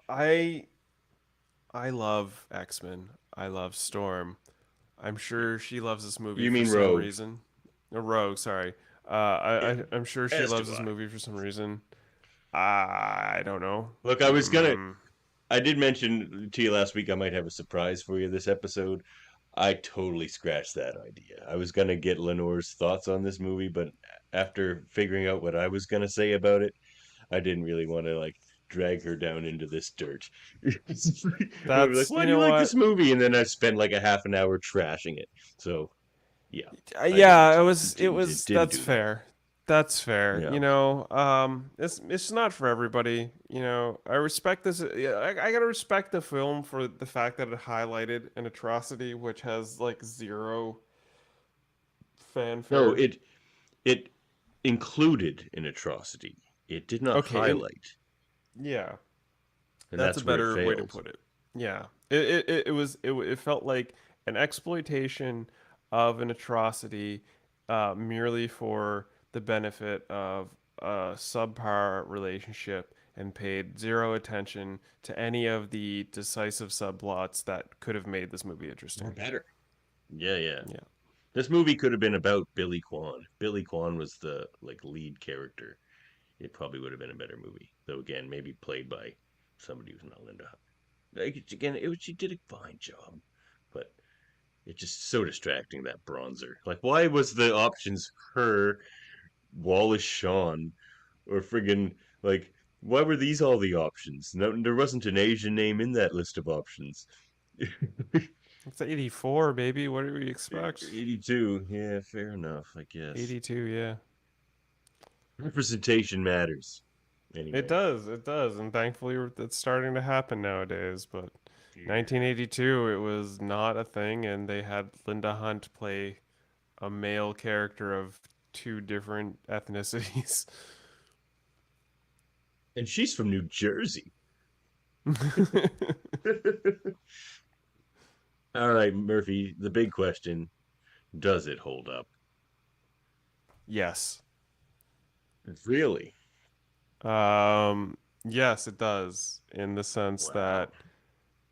I love X-Men. I love Storm. I'm sure she loves this movie You for mean some Rogue? reason. Rogue, sorry. I'm sure she As loves do this I. movie for some reason. I don't know. Look, I did mention to you last week I might have a surprise for you this episode. I totally scratched that idea. I was gonna get Lenore's thoughts on this movie, but after figuring out what I was gonna say about it, I didn't really want to like drag her down into this dirt. Like, That's, why you do you know like what? this movie? And then I spent like a half an hour trashing it. So, yeah, Yeah, it was didn't that's do that. fair. That's fair. Yeah. You know, it's not for everybody. You know, I respect this. I gotta respect the film for the fact that it highlighted an atrocity which has like zero fanfare. No, it included an atrocity. It did not Okay, highlight. yeah, And that's a where it better way to fails. put it. Yeah, it felt like an exploitation of an atrocity, merely for the benefit of a subpar relationship, and paid zero attention to any of the decisive subplots that could have made this movie interesting. Or better. Yeah, yeah. Yeah. This movie could have been about Billy Kwan. Billy Kwan was the like lead character. It probably would have been a better movie. Though again, maybe played by somebody who's not Linda Hunt. Like, again, she did a fine job, but it's just so distracting, that bronzer. Like, why was the options her, Wallace Shawn, or friggin' like, why were these all the options? No, there wasn't an Asian name in that list of options. It's 84, baby. What do we expect? 82, yeah, fair enough, I guess. 82, yeah. Representation matters. Anyway. It does, and thankfully it's starting to happen nowadays. But 1982, it was not a thing, and they had Linda Hunt play a male character of two different ethnicities. And she's from New Jersey. All right, Murphy, the big question, does it hold up? Yes. Really? Yes, it does, in the sense that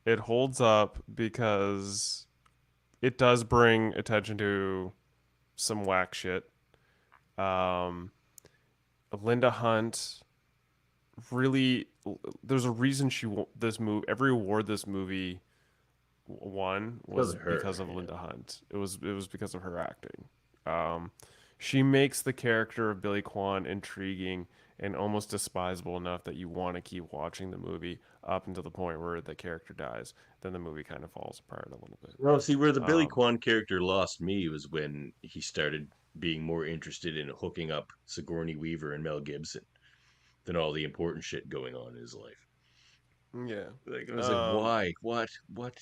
it holds up because it does bring attention to some whack shit. Linda Hunt really, there's a reason every award this movie won was because of Linda Hunt. It was because of her acting. She makes the character of Billy Kwan intriguing and almost despisable enough that you want to keep watching the movie. up until the point where the character dies. Then the movie kind of falls apart a little bit. Well, see, where the Billy Kwan character lost me was when he started being more interested in hooking up Sigourney Weaver and Mel Gibson than all the important shit going on in his life. Yeah. Like, I was like, why? What?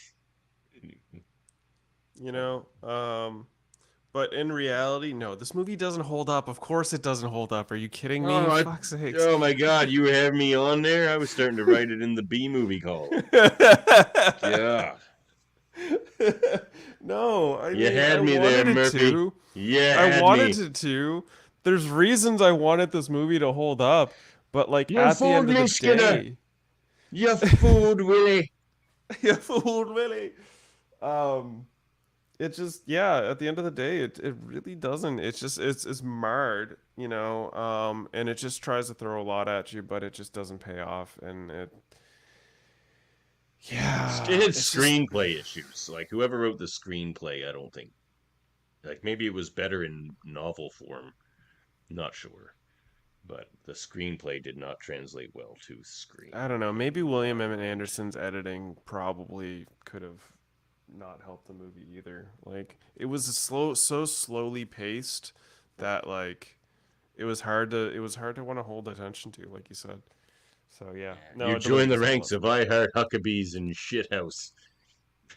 You know, but in reality, no, this movie doesn't hold up. Of course it doesn't hold up. Are you kidding me? Fuck's sakes. Oh my God, you have me on there? I was starting to write it in the B movie column. Yeah. No, I you had me there, Murphy. I wanted it to. There's reasons I wanted this movie to hold up, but like at the end of the day, you fooled Willie. You fooled Willie. It just, at the end of the day, it really doesn't. It's just it's marred, you know, and it just tries to throw a lot at you, but it just doesn't pay off, and it had screenplay issues. Like, whoever wrote the screenplay, I don't think, like, maybe it was better in novel form, not sure, but the screenplay did not translate well to screen. I don't know, maybe William M. Anderson's editing probably could have not helped the movie either. Like, it was so slowly paced that, like, it was hard to want to hold attention to, like you said. So yeah, no, you join the ranks of I Heart Huckabees and Shithouse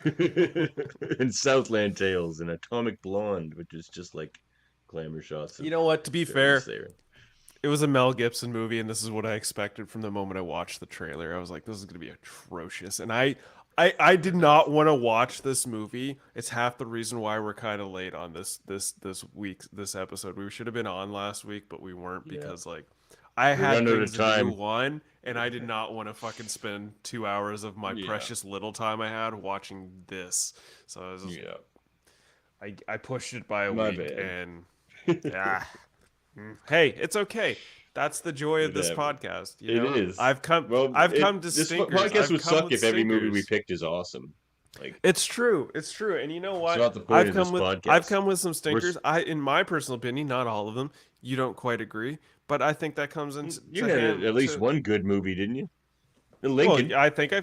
and Southland Tales and Atomic Blonde, which is just like glamour shots. You know what, to be fair, it was a Mel Gibson movie, and this is what I expected from the moment I watched the trailer. I was like, this is going to be atrocious, and I did not want to watch this movie. It's half the reason why we're kind of late on this episode. We should have been on last week, but we weren't because like I had things to do one, and I did not want to fucking spend 2 hours of my precious little time I had watching this. So I was just, I pushed it by a week, and hey, it's okay. That's the joy of this podcast. You know? It is. I've come to this stinkers. podcast would suck if every movie we picked is awesome. Like, it's true. And you know what? It's not the point I've come with some stinkers. In my personal opinion, not all of them. You don't quite agree, but I think that comes in. You had at least one good movie, didn't you? Lincoln. Well, I think I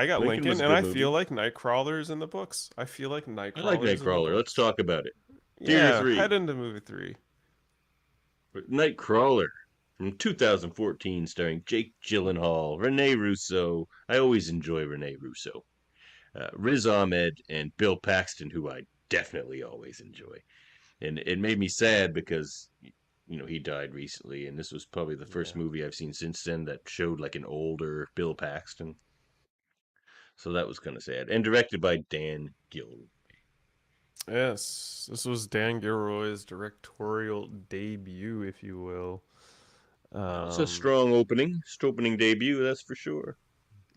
got Lincoln, and I feel like Nightcrawler's in the books. I feel like Nightcrawler. I like Nightcrawler. Let's talk about it. Yeah, head into movie 3. Nightcrawler from 2014, starring Jake Gyllenhaal, Rene Russo. I always enjoy Rene Russo. Riz Ahmed and Bill Paxton, who I definitely always enjoy. And it made me sad because, you know, he died recently, and this was probably the first movie I've seen since then that showed like an older Bill Paxton. So that was kind of sad. And directed by Dan Gilroy. Yes, this was Dan Gilroy's directorial debut, if you will. It's a strong opening debut, that's for sure.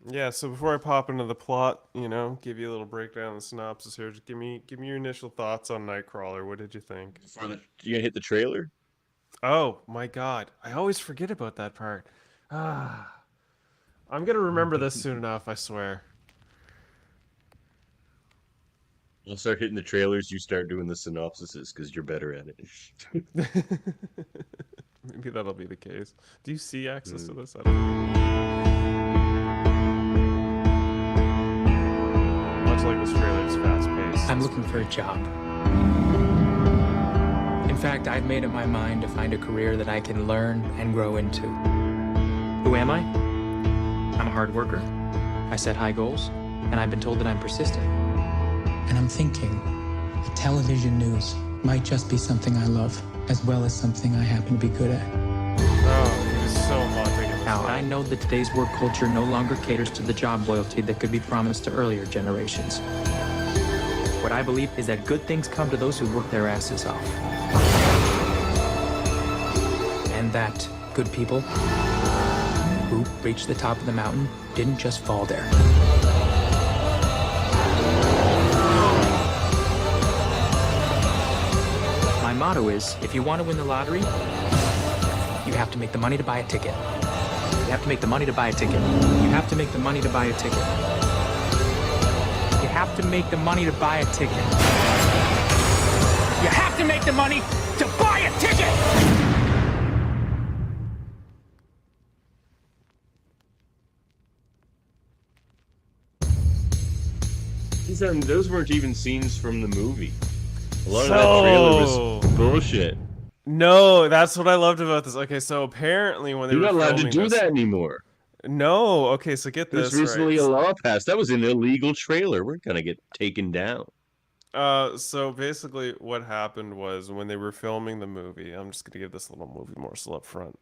Yeah, so before I pop into the plot, you know, give you a little breakdown of the synopsis here. Just give me your initial thoughts on Nightcrawler. What did you think? You gonna hit the trailer? Oh my God, I always forget about that part. I'm gonna remember this soon enough, I swear. I'll start hitting the trailers. You start doing the synopsises because you're better at it. Maybe that'll be the case. Do you see access to this? I don't know. Much like this trailer, it's fast-paced. I'm looking for a job. In fact, I've made up my mind to find a career that I can learn and grow into. Who am I? I'm a hard worker. I set high goals, and I've been told that I'm persistent. And I'm thinking, television news might just be something I love, as well as something I happen to be good at. Oh, he was so haunting. Now, I know that today's work culture no longer caters to the job loyalty that could be promised to earlier generations. What I believe is that good things come to those who work their asses off. And that good people who reach the top of the mountain didn't just fall there. My motto is, if you want to win the lottery, you have to make the money to buy a ticket. You have to make the money to buy a ticket. You have to make the money to buy a ticket. You have to make the money to buy a ticket. You have to make the money to buy a ticket! those weren't even scenes from the movie. A lot of that trailer was bullshit. No, that's what I loved about this. Okay, so apparently when they You're were not allowed to filming do this, that anymore. No, okay, so get There's this recently right. a law passed. That was an illegal trailer. We're gonna get taken down. So basically what happened was when they were filming the movie, I'm just gonna give this little movie morsel up front,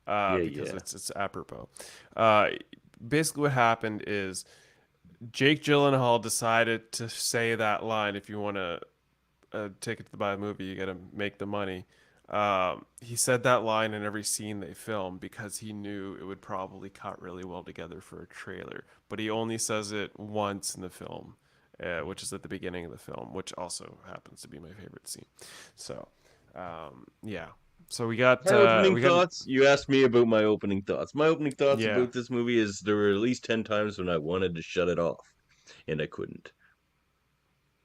because it's apropos. Basically what happened is Jake Gyllenhaal decided to say that line, if you want a ticket to buy a movie, you gotta make the money. He said that line in every scene they filmed because he knew it would probably cut really well together for a trailer. But he only says it once in the film, which is at the beginning of the film, which also happens to be my favorite scene. So, yeah. So we got opening thoughts. You asked me about my opening thoughts. My opening thoughts Yeah. about this movie is there were at least 10 times when I wanted to shut it off, and I couldn't.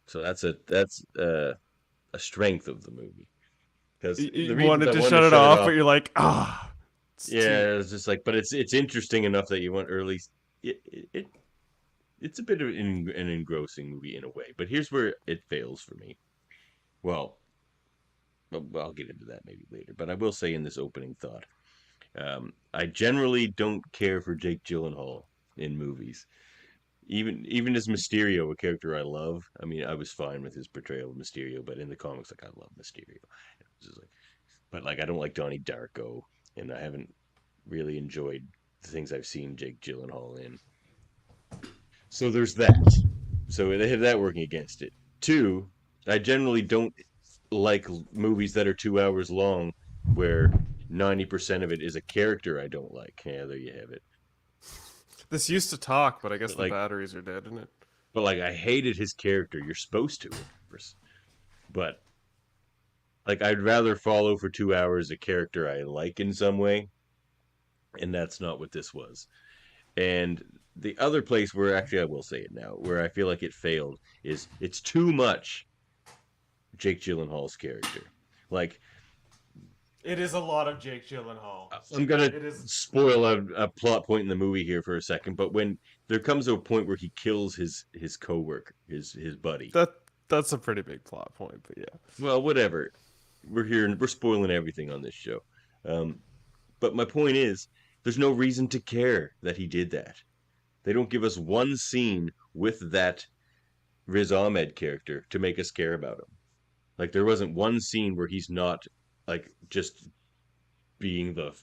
So that's a strength of the movie. Because you wanted to shut it off, but you're like, yeah, it's just like, but it's interesting enough that you want, or at least it's a bit of an engrossing movie in a way. But here's where it fails for me. Well, I'll get into that maybe later. But I will say in this opening thought, I generally don't care for Jake Gyllenhaal in movies. Even as Mysterio, a character I love. I mean, I was fine with his portrayal of Mysterio, but in the comics, like, I love Mysterio. But like, I don't like Donnie Darko, and I haven't really enjoyed the things I've seen Jake Gyllenhaal in. So there's that. So they have that working against it. Two, I generally don't like movies that are 2 hours long, where 90% of it is a character I don't like. Yeah, there you have it. This used to talk, but I guess the batteries are dead, isn't it? But like, I hated his character. You're supposed to, but like, I'd rather follow for 2 hours a character I like in some way, and that's not what this was. And the other place where, actually I will say it now, where I feel like it failed is it's too much Jake Gyllenhaal's character. Like, it is a lot of Jake Gyllenhaal. I'm gonna spoil a plot point in the movie here for a second, but when there comes to a point where he kills his coworker, his buddy. That's a pretty big plot point, but yeah. Well, whatever. We're here and we're spoiling everything on this show. But my point is, there's no reason to care that he did that. They don't give us one scene with that Riz Ahmed character to make us care about him. Like, there wasn't one scene where he's not, like, just being the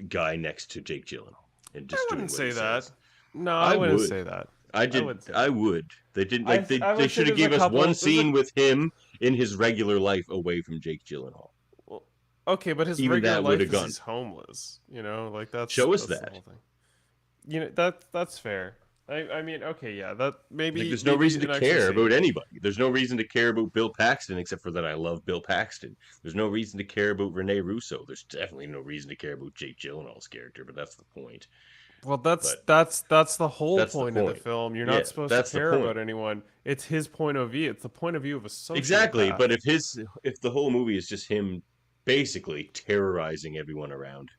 guy next to Jake Gyllenhaal and just doing what he says. No, I wouldn't say that. I would. They didn't, like, they should have gave us one scene with him in his regular life away from Jake Gyllenhaal. Well, okay, but his regular life is he's homeless. You know, like, that's show us that's that. the whole thing. You know, that's fair. I mean, okay, yeah, that maybe. Like, there's no reason to care about anybody. There's no reason to care about Bill Paxton, except for that I love Bill Paxton. There's no reason to care about Rene Russo. There's definitely no reason to care about Jake Gyllenhaal's character, but that's the point. Well, that's the whole point of the film. You're not supposed to care about anyone. It's his point of view. It's the point of view of a sociopath. Exactly, but if the whole movie is just him basically terrorizing everyone around.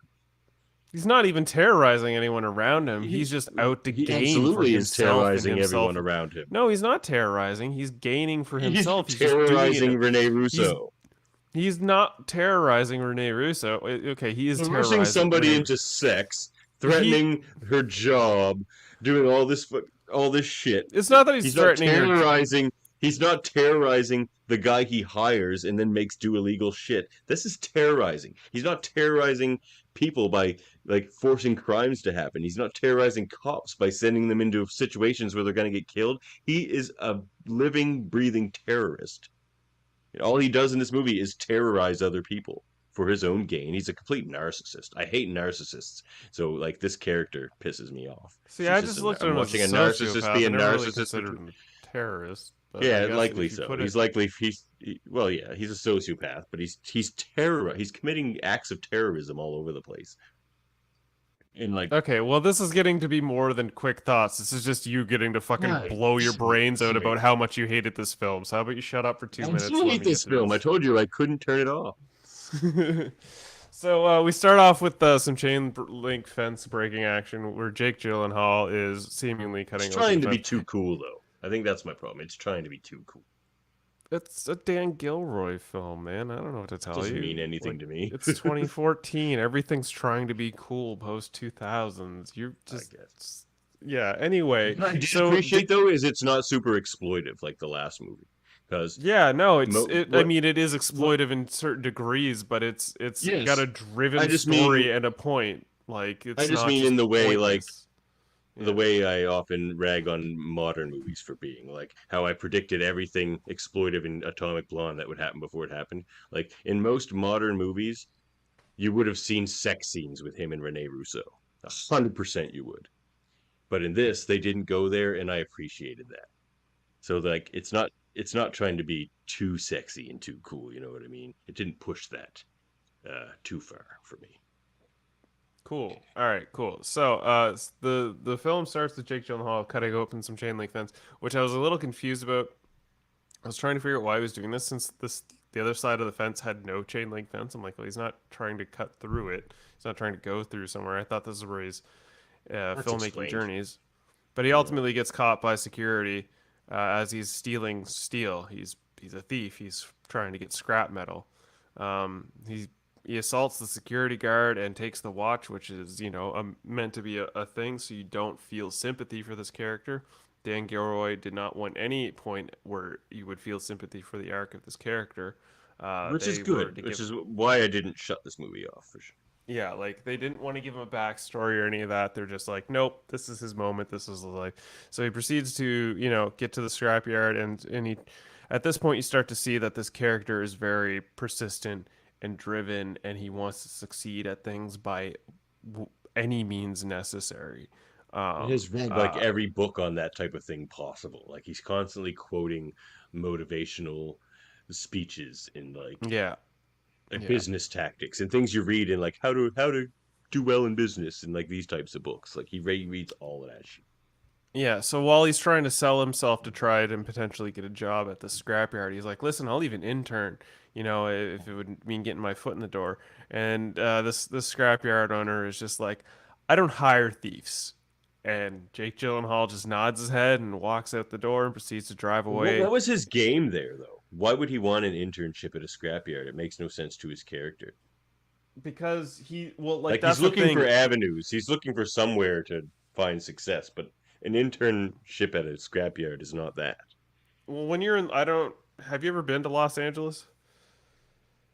He's not even terrorizing anyone around him. He's just out to gain absolutely for is himself. terrorizing everyone around him. No, he's not terrorizing. He's gaining for himself. He's terrorizing Rene Russo. He's not terrorizing Rene Russo. Okay, he is terrorizing Pushing somebody into sex, threatening her job, doing all this shit. It's not that he's threatening not terrorizing. He's not terrorizing the guy he hires and then makes do illegal shit. This is terrorizing. He's not terrorizing people by, like, forcing crimes to happen. He's not terrorizing cops by sending them into situations where they're going to get killed. He is a living, breathing terrorist. And all he does in this movie is terrorize other people for his own gain. He's a complete narcissist. I hate narcissists. So, like, this character pisses me off. See, I just looked at him as a narcissist be a narcissist. Really him a terrorist. Yeah, likely so. He's a sociopath, but he's committing acts of terrorism all over the place. And, like, okay, well, this is getting to be more than quick thoughts. This is just you getting to fucking blow your brains out about how much you hated this film. So how about you shut up for 2 minutes? I hate this film. I told you I couldn't turn it off. So we start off with some chain link fence breaking action where Jake Gyllenhaal is seemingly cutting. He's trying to be too cool, though. I think that's my problem. It's trying to be too cool. It's a Dan Gilroy film, man. I don't know what to tell you. Doesn't mean anything to me. It's 2014. Everything's trying to be cool post 2000s. You're just, I guess. Yeah. Anyway, what I appreciate though is it's not super exploitive like the last movie. Because I mean, it is exploitive in certain degrees, but it's got a driven story and a point. Like it's. I just not mean just in the way pointless. the way I often rag on modern movies for being, like how I predicted everything exploitive in Atomic Blonde that would happen before it happened. Like in most modern movies, you would have seen sex scenes with him and Rene Russo. 100% you would. But in this, they didn't go there, and I appreciated that. So like it's not trying to be too sexy and too cool, you know what I mean? It didn't push that too far for me. Cool. All right, cool. So the film starts with Jake Gyllenhaal cutting open some chain link fence, which I was a little confused about. I was trying to figure out why he was doing this since the other side of the fence had no chain link fence. I'm like, well, he's not trying to cut through it. He's not trying to go through somewhere. I thought this is where his filmmaking journeys. But he ultimately gets caught by security as he's stealing steel. He's a thief. He's trying to get scrap metal. He assaults the security guard and takes the watch, which is, meant to be a thing, so you don't feel sympathy for this character. Dan Gilroy did not want any point where you would feel sympathy for the arc of this character. Which is good, which is why I didn't shut this movie off, for sure. Yeah, like, they didn't want to give him a backstory or any of that. They're just like, nope, this is his moment, this is his life. So he proceeds to, get to the scrapyard, and he, at this point, you start to see that this character is very persistent and driven, and he wants to succeed at things by any means necessary. He has read like every book on that type of thing possible. Like he's constantly quoting motivational speeches in business tactics and things you read in like how to do well in business and like these types of books. Like he reads all of that shit. Yeah, so while he's trying to sell himself to try it and potentially get a job at the scrapyard, he's like, listen, I'll even intern, if it would mean getting my foot in the door. And this scrapyard owner is just like, I don't hire thieves. And Jake Gyllenhaal just nods his head and walks out the door and proceeds to drive away. What was his game there, though? Why would he want an internship at a scrapyard? It makes no sense to his character. Because he's looking for avenues. He's looking for somewhere to find success, but an internship at a scrapyard is not that. Well, when you're in, have you ever been to Los Angeles?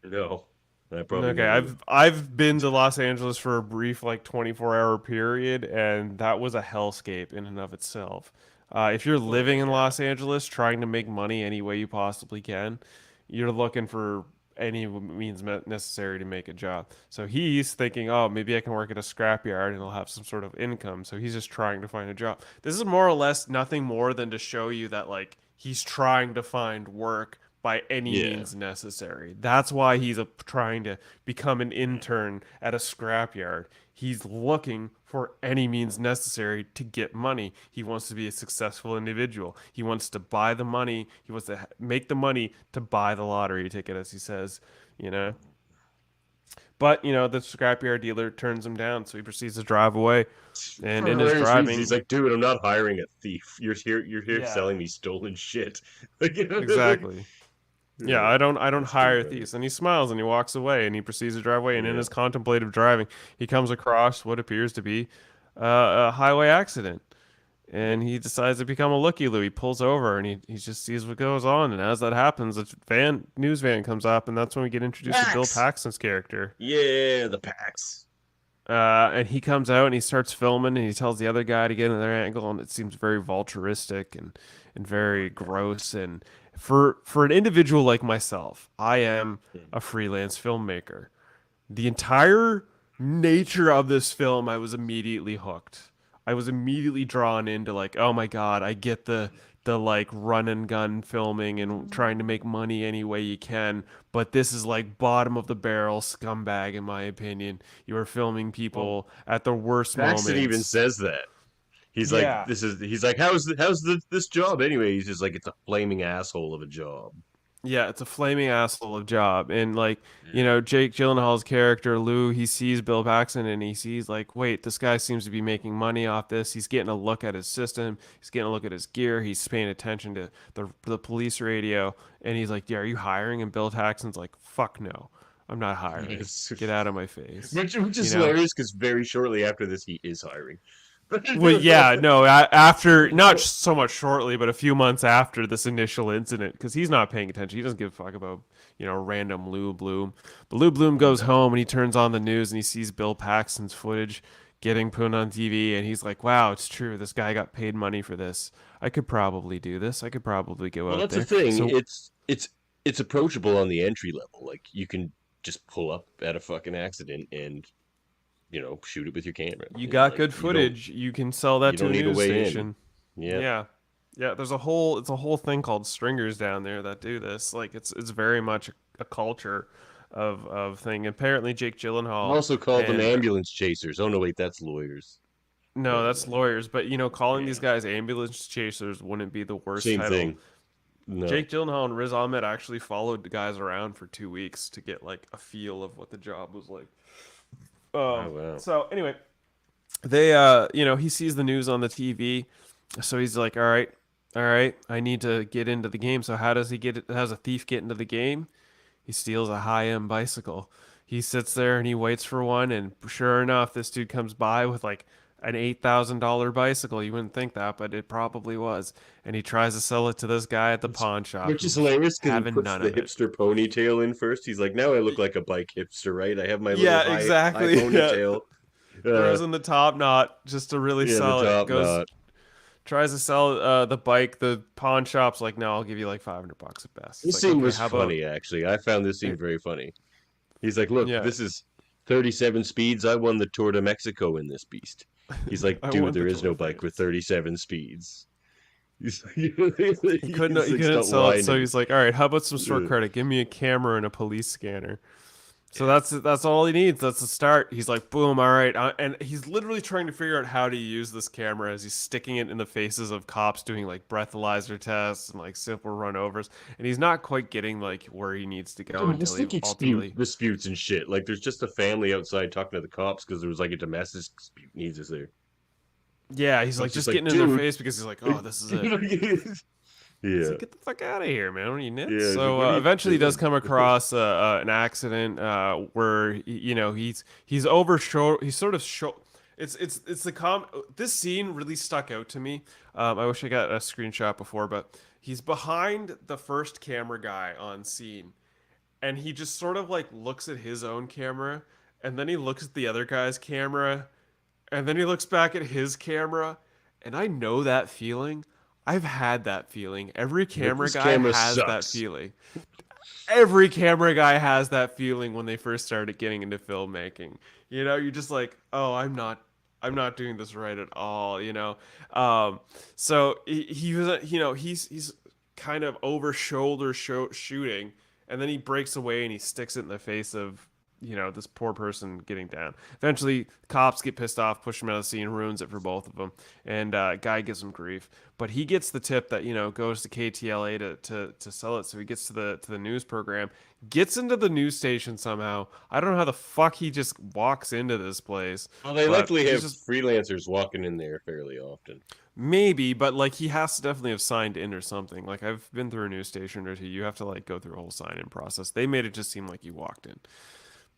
No. I've been to Los Angeles for a brief 24-hour period, and that was a hellscape in and of itself. If you're living in Los Angeles trying to make money any way you possibly can, you're looking for any means necessary to make a job. So he's thinking, oh, maybe I can work at a scrapyard and I'll have some sort of income. So he's just trying to find a job. This is more or less nothing more than to show you that he's trying to find work by any means necessary. That's why he's trying to become an intern at a scrapyard. He's looking for any means necessary to get money. He wants to be a successful individual. He wants to buy the money. He wants to make the money to buy the lottery ticket, as he says, But, the scrapyard dealer turns him down, so he proceeds to drive away. And in his driving, he's like, dude, I'm not hiring a thief. You're here selling me stolen shit. Exactly. Yeah, I don't hire thieves. And he smiles and he walks away and he proceeds to drive away. And in his contemplative driving, he comes across what appears to be a highway accident. And he decides to become a looky-loo. He pulls over and he just sees what goes on. And as that happens, a news van comes up, and that's when we get introduced to Bill Paxton's character. Yeah, the Pax. And he comes out and he starts filming, and he tells the other guy to get another angle, and it seems very vulturistic and very gross. And for an individual like myself, I am a freelance filmmaker. The entire nature of this film, I was immediately hooked. I was immediately drawn into oh my god, I get the run and gun filming and trying to make money any way you can, but this is bottom of the barrel scumbag in my opinion. You are filming people at the worst moments. Paxton even says that. He's he's like, how's this job anyway? He's just like, it's a flaming asshole of a job. Yeah, it's a flaming asshole of job. And like, Jake Gyllenhaal's character, Lou, he sees Bill Paxton and he sees like, wait, this guy seems to be making money off this. He's getting a look at his system. He's getting a look at his gear. He's paying attention to the police radio. And he's like, yeah, are you hiring? And Bill Paxton's like, fuck no, I'm not hiring. Yes. Get out of my face. Which is hilarious because very shortly after this, he is hiring. Well, yeah, no, after, not so much shortly, but a few months after this initial incident, because he's not paying attention. He doesn't give a fuck about, random Lou Bloom. But Lou Bloom goes home and he turns on the news and he sees Bill Paxton's footage getting put on TV, and he's like, wow, it's true. This guy got paid money for this. I could probably do this. I could probably go out there. Well, that's the thing. So, it's approachable on the entry level. Like, you can just pull up at a fucking accident and shoot it with your camera. You got good footage. You can sell that to a news station. Yeah. Yeah. It's a whole thing called stringers down there that do this. Like it's very much a culture of thing. Apparently, Jake Gyllenhaal Also called them ambulance chasers. Oh no, wait, that's lawyers. No, that's lawyers. But calling these guys ambulance chasers wouldn't be the worst Same title. thing. No. Jake Gyllenhaal and Riz Ahmed actually followed the guys around for 2 weeks to get like a feel of what the job was like. Oh, wow. So anyway, they he sees the news on the TV, so he's like, all right, I need to get into the game. So how does a thief get into the game? He steals a high-end bicycle. He sits there and he waits for one, and sure enough, this dude comes by with like an $8,000 bicycle. You wouldn't think that, but it probably was. And he tries to sell it to this guy at the pawn shop. Which is hilarious because he puts none the of it. hipster ponytail in first. He's like, now I look like a bike hipster, right? I have my little high ponytail. Throws in the top knot just to really sell it. Tries to sell the bike. The pawn shop's like, no, I'll give you like $500 at best. This scene was funny, actually. I found this scene very funny. He's like, look, this is 37 speeds. I won the Tour de Mexico in this beast. He's like, dude, there is no bike with 37 speeds. He couldn't sell it, so he's like, all right, how about some store credit? Give me a camera and a police scanner. So that's all he needs. That's the start. He's like, boom, all right. And he's literally trying to figure out how to use this camera as he's sticking it in the faces of cops doing like breathalyzer tests and like simple runovers. And he's not quite getting like where he needs to go until he ultimately disputes and shit. Like there's just a family outside talking to the cops because there was like a domestic dispute needs us there. Yeah, he's like just getting in their face because he's like, oh, this is it. Yeah, like, get the fuck out of here, man! What are you nuts? Yeah, so eventually, he does come across an accident where he's overshot. He's sort of It's This scene really stuck out to me. I wish I got a screenshot before, but he's behind the first camera guy on scene, and he just sort of like looks at his own camera, and then he looks at the other guy's camera, and then he looks back at his camera, and I know that feeling. I've had that feeling. Every camera guy has that feeling. Every camera guy has that feeling when they first started getting into filmmaking. You're just like, oh, I'm not doing this right at all. So he was, he's kind of over shoulder shooting, and then he breaks away and he sticks it in the face of this poor person getting down. Eventually, cops get pissed off, push him out of the scene, ruins it for both of them, and guy gives him grief. But he gets the tip that goes to KTLA to sell it. So he gets to the news program, gets into the news station somehow. I don't know how the fuck he just walks into this place. Well, they likely have freelancers walking in there fairly often. Maybe, but like he has to definitely have signed in or something. Like I've been through a news station or two. You have to like go through a whole sign-in process. They made it just seem like you walked in.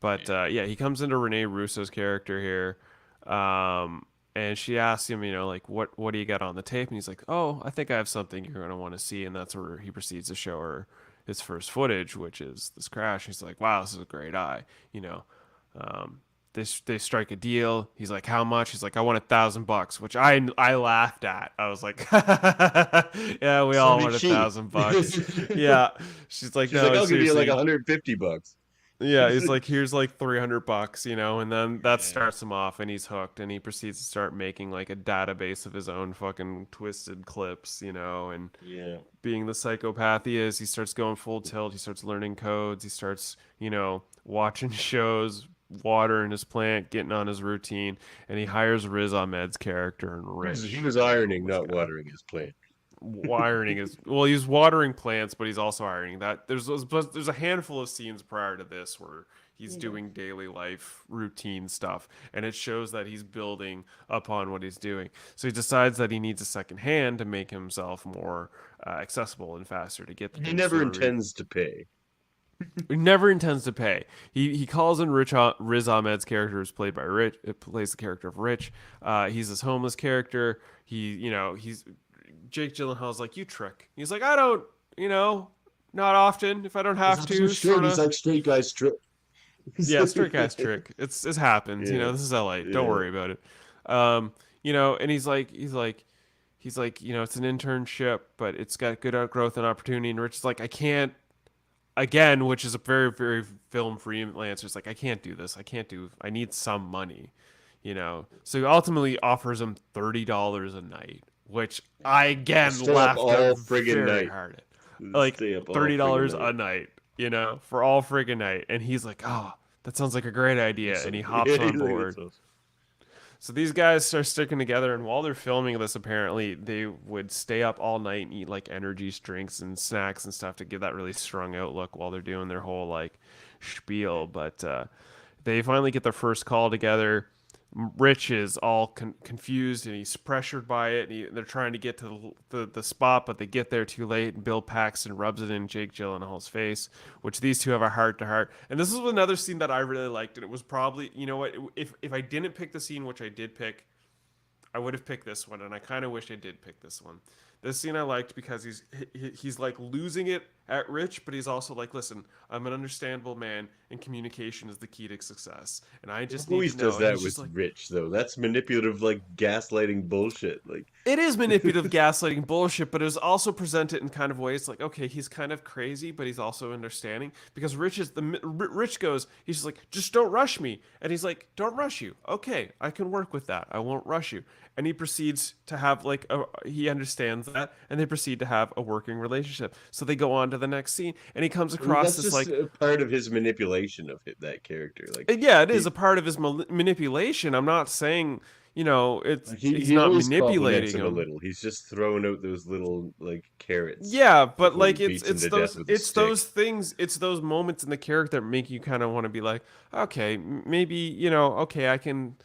But he comes into Rene Russo's character here, and she asks him, like, what do you got on the tape? And he's like, oh, I think I have something you're going to want to see. And that's where he proceeds to show her his first footage, which is this crash. He's like, wow, this is a great eye. They strike a deal. He's like, how much? He's like, I want $1,000, which I laughed at. I was like, yeah, we all want $1,000. Yeah. She's like, no, I'll give you like $150. Yeah, he's like, here's like $300, and then that starts him off, and he's hooked, and he proceeds to start making like a database of his own fucking twisted clips, and being the psychopath he is, he starts going full tilt. He starts learning codes. He starts, watching shows, watering his plant, getting on his routine, and he hires Riz Ahmed's character and Rich. He was ironing, not watering his plant. ironing his. Well, he's watering plants, but he's also ironing. That there's a handful of scenes prior to this where he's doing daily life routine stuff, and it shows that he's building upon what he's doing. So he decides that he needs a second hand to make himself more accessible and faster to get the He things never delivered. intends to pay. He never intends to pay. He calls in Riz Ahmed's character, who's played by Rich. It plays the character of Rich. He's this homeless character. He's Jake Gyllenhaal's like, you trick. He's like, I don't, not often if I don't have to. Straight. He's like straight guy's trick. Yeah, straight guy's trick. It happens. Yeah. This is LA. Don't worry about it. And he's like, it's an internship, but it's got good growth and opportunity. And Rich is like, I can't. Again, which is a very, very film freelancer. It's like, I can't do this. I need some money, So he ultimately offers him $30 a night, which I again laughed all very friggin' night. hard at. Like $30 a night, for all friggin' night. And he's like, oh, that sounds like a great idea. And he hops on board. So these guys start sticking together, and while they're filming this, apparently they would stay up all night and eat like energy drinks and snacks and stuff to give that really strung out look while they're doing their whole like spiel. But they finally get their first call together. Rich is all confused and he's pressured by it. And they're trying to get to the spot, but they get there too late. And Bill Paxton rubs it in Jake Gyllenhaal's face, which these two have a heart to heart. And this is another scene that I really liked. And it was probably, if I didn't pick the scene, which I did pick, I would have picked this one. And I kind of wish I did pick this one. This scene I liked because he's like losing it at Rich, but he's also like, listen, I'm an understandable man, and communication is the key to success. And I just always need to know. does that with with Rich, though. That's manipulative, like gaslighting bullshit. Like it is manipulative gaslighting bullshit, but it was also presented in kind of ways like, okay, he's kind of crazy, but he's also understanding because Rich goes, he's just like, just don't rush me, and he's like, don't rush you. Okay, I can work with that. I won't rush you. And he proceeds to have he understands that, and they proceed to have a working relationship. So they go on to the next scene, and he comes across that's this just a part of his manipulation of that character. Like, yeah, it is a part of his manipulation. I'm not saying he's not manipulating him a little. He's just throwing out those little like carrots. Yeah, but like it's those things. It's those moments in the character that make you kind of want to be like, okay, maybe okay, I can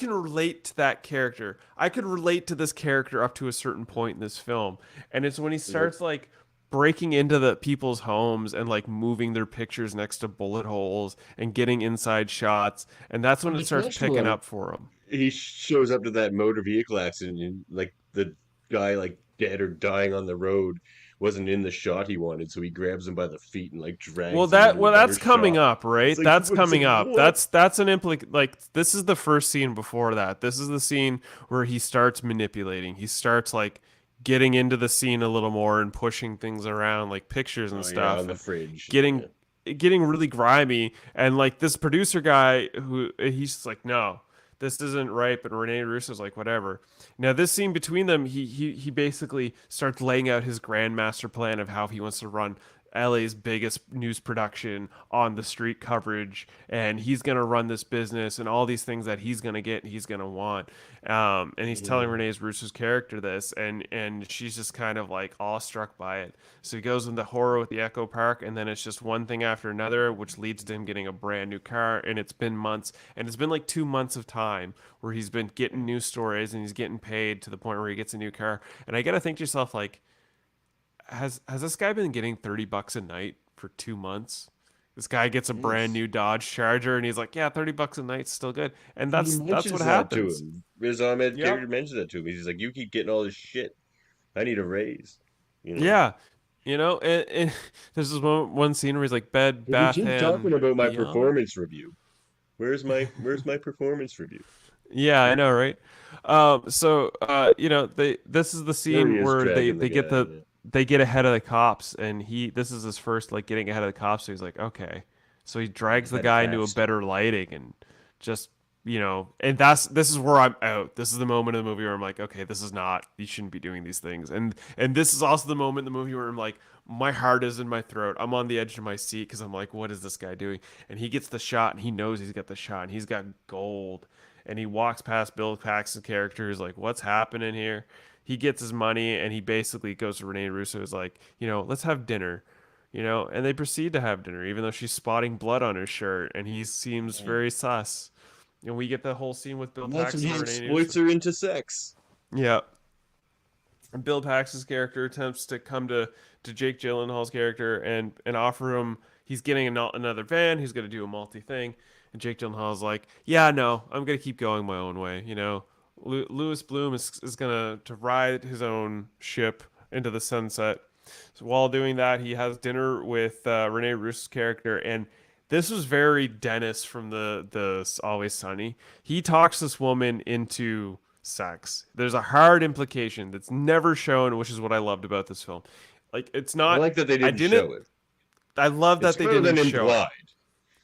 relate to that character. I could relate to this character up to a certain point in this film. And it's when he starts like breaking into the people's homes and like moving their pictures next to bullet holes and getting inside shots. And that's when it starts picking up for him. He shows up to that motor vehicle accident and like the guy like dead or dying on the road wasn't in the shot he wanted, so he grabs him by the feet and like drags him. That's coming up, right? Like, that's coming up. What? That's an like this is the first scene before that. This is the scene where he starts manipulating. He starts like getting into the scene a little more and pushing things around, like pictures and stuff. Yeah, on the fridge. Getting really grimy, and like this producer guy who he's just like, no, this isn't right. But Rene Russo's like, whatever. Now this scene between them, he basically starts laying out his grand master plan of how he wants to run LA's biggest news production on the street coverage, and he's going to run this business and all these things that he's going to get and he's going to want. And he's telling Rene Russo's character this, and she's just kind of like awestruck by it. So he goes into horror with the Echo Park, and then it's just one thing after another, which leads to him getting a brand new car. And it's been months, and it's been like 2 months of time where he's been getting news stories and he's getting paid to the point where he gets a new car. And I got to think to yourself, like, has this guy been getting $30 a night for 2 months? This guy gets a brand new Dodge Charger, and he's like, "Yeah, $30 a night's still good." And that's what happens. To him. Riz Ahmed character mentioned that to him. He's like, "You keep getting all this shit. I need a raise." Yeah, and there's this one scene where he's like, "Bed, bath, and talking about my performance review. Where's my performance review?" Yeah, I know, right? This is the scene where they get ahead of the cops, and this is his first like getting ahead of the cops. So he's like, okay, so he drags the guy into a better lighting, and just and this is where I'm out. This is the moment of the movie where I'm like, okay, you shouldn't be doing these things, and this is also the moment in the movie where I'm like, my heart is in my throat. I'm on the edge of my seat because I'm like, what is this guy doing? And he gets the shot, and he knows he's got the shot, and he's got gold, and he walks past Bill Paxton's character, who's like, what's happening here? he gets his money and he basically goes to Rene Russo, is like, let's have dinner, and they proceed to have dinner, even though she's spotting blood on his shirt and he seems very sus. And we get the whole scene with Bill That's Paxton what and Rene exploits Russo. her into sex. Yeah. And Bill Paxton's character attempts to come to Jake Gyllenhaal's character and offer him, he's getting another van, he's going to do a multi thing. And Jake Gyllenhaal's like, yeah, no, I'm going to keep going my own way. Louis Bloom is going to ride his own ship into the sunset. So while doing that, he has dinner with Rene Russo's character. And this was very Dennis from the Always Sunny. He talks this woman into sex. There's a hard implication that's never shown, which is what I loved about this film. Like, it's not. I like that they didn't show it. I love that they didn't show it.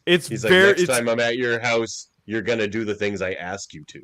He's like, next time I'm at your house, you're gonna do the things I ask you to.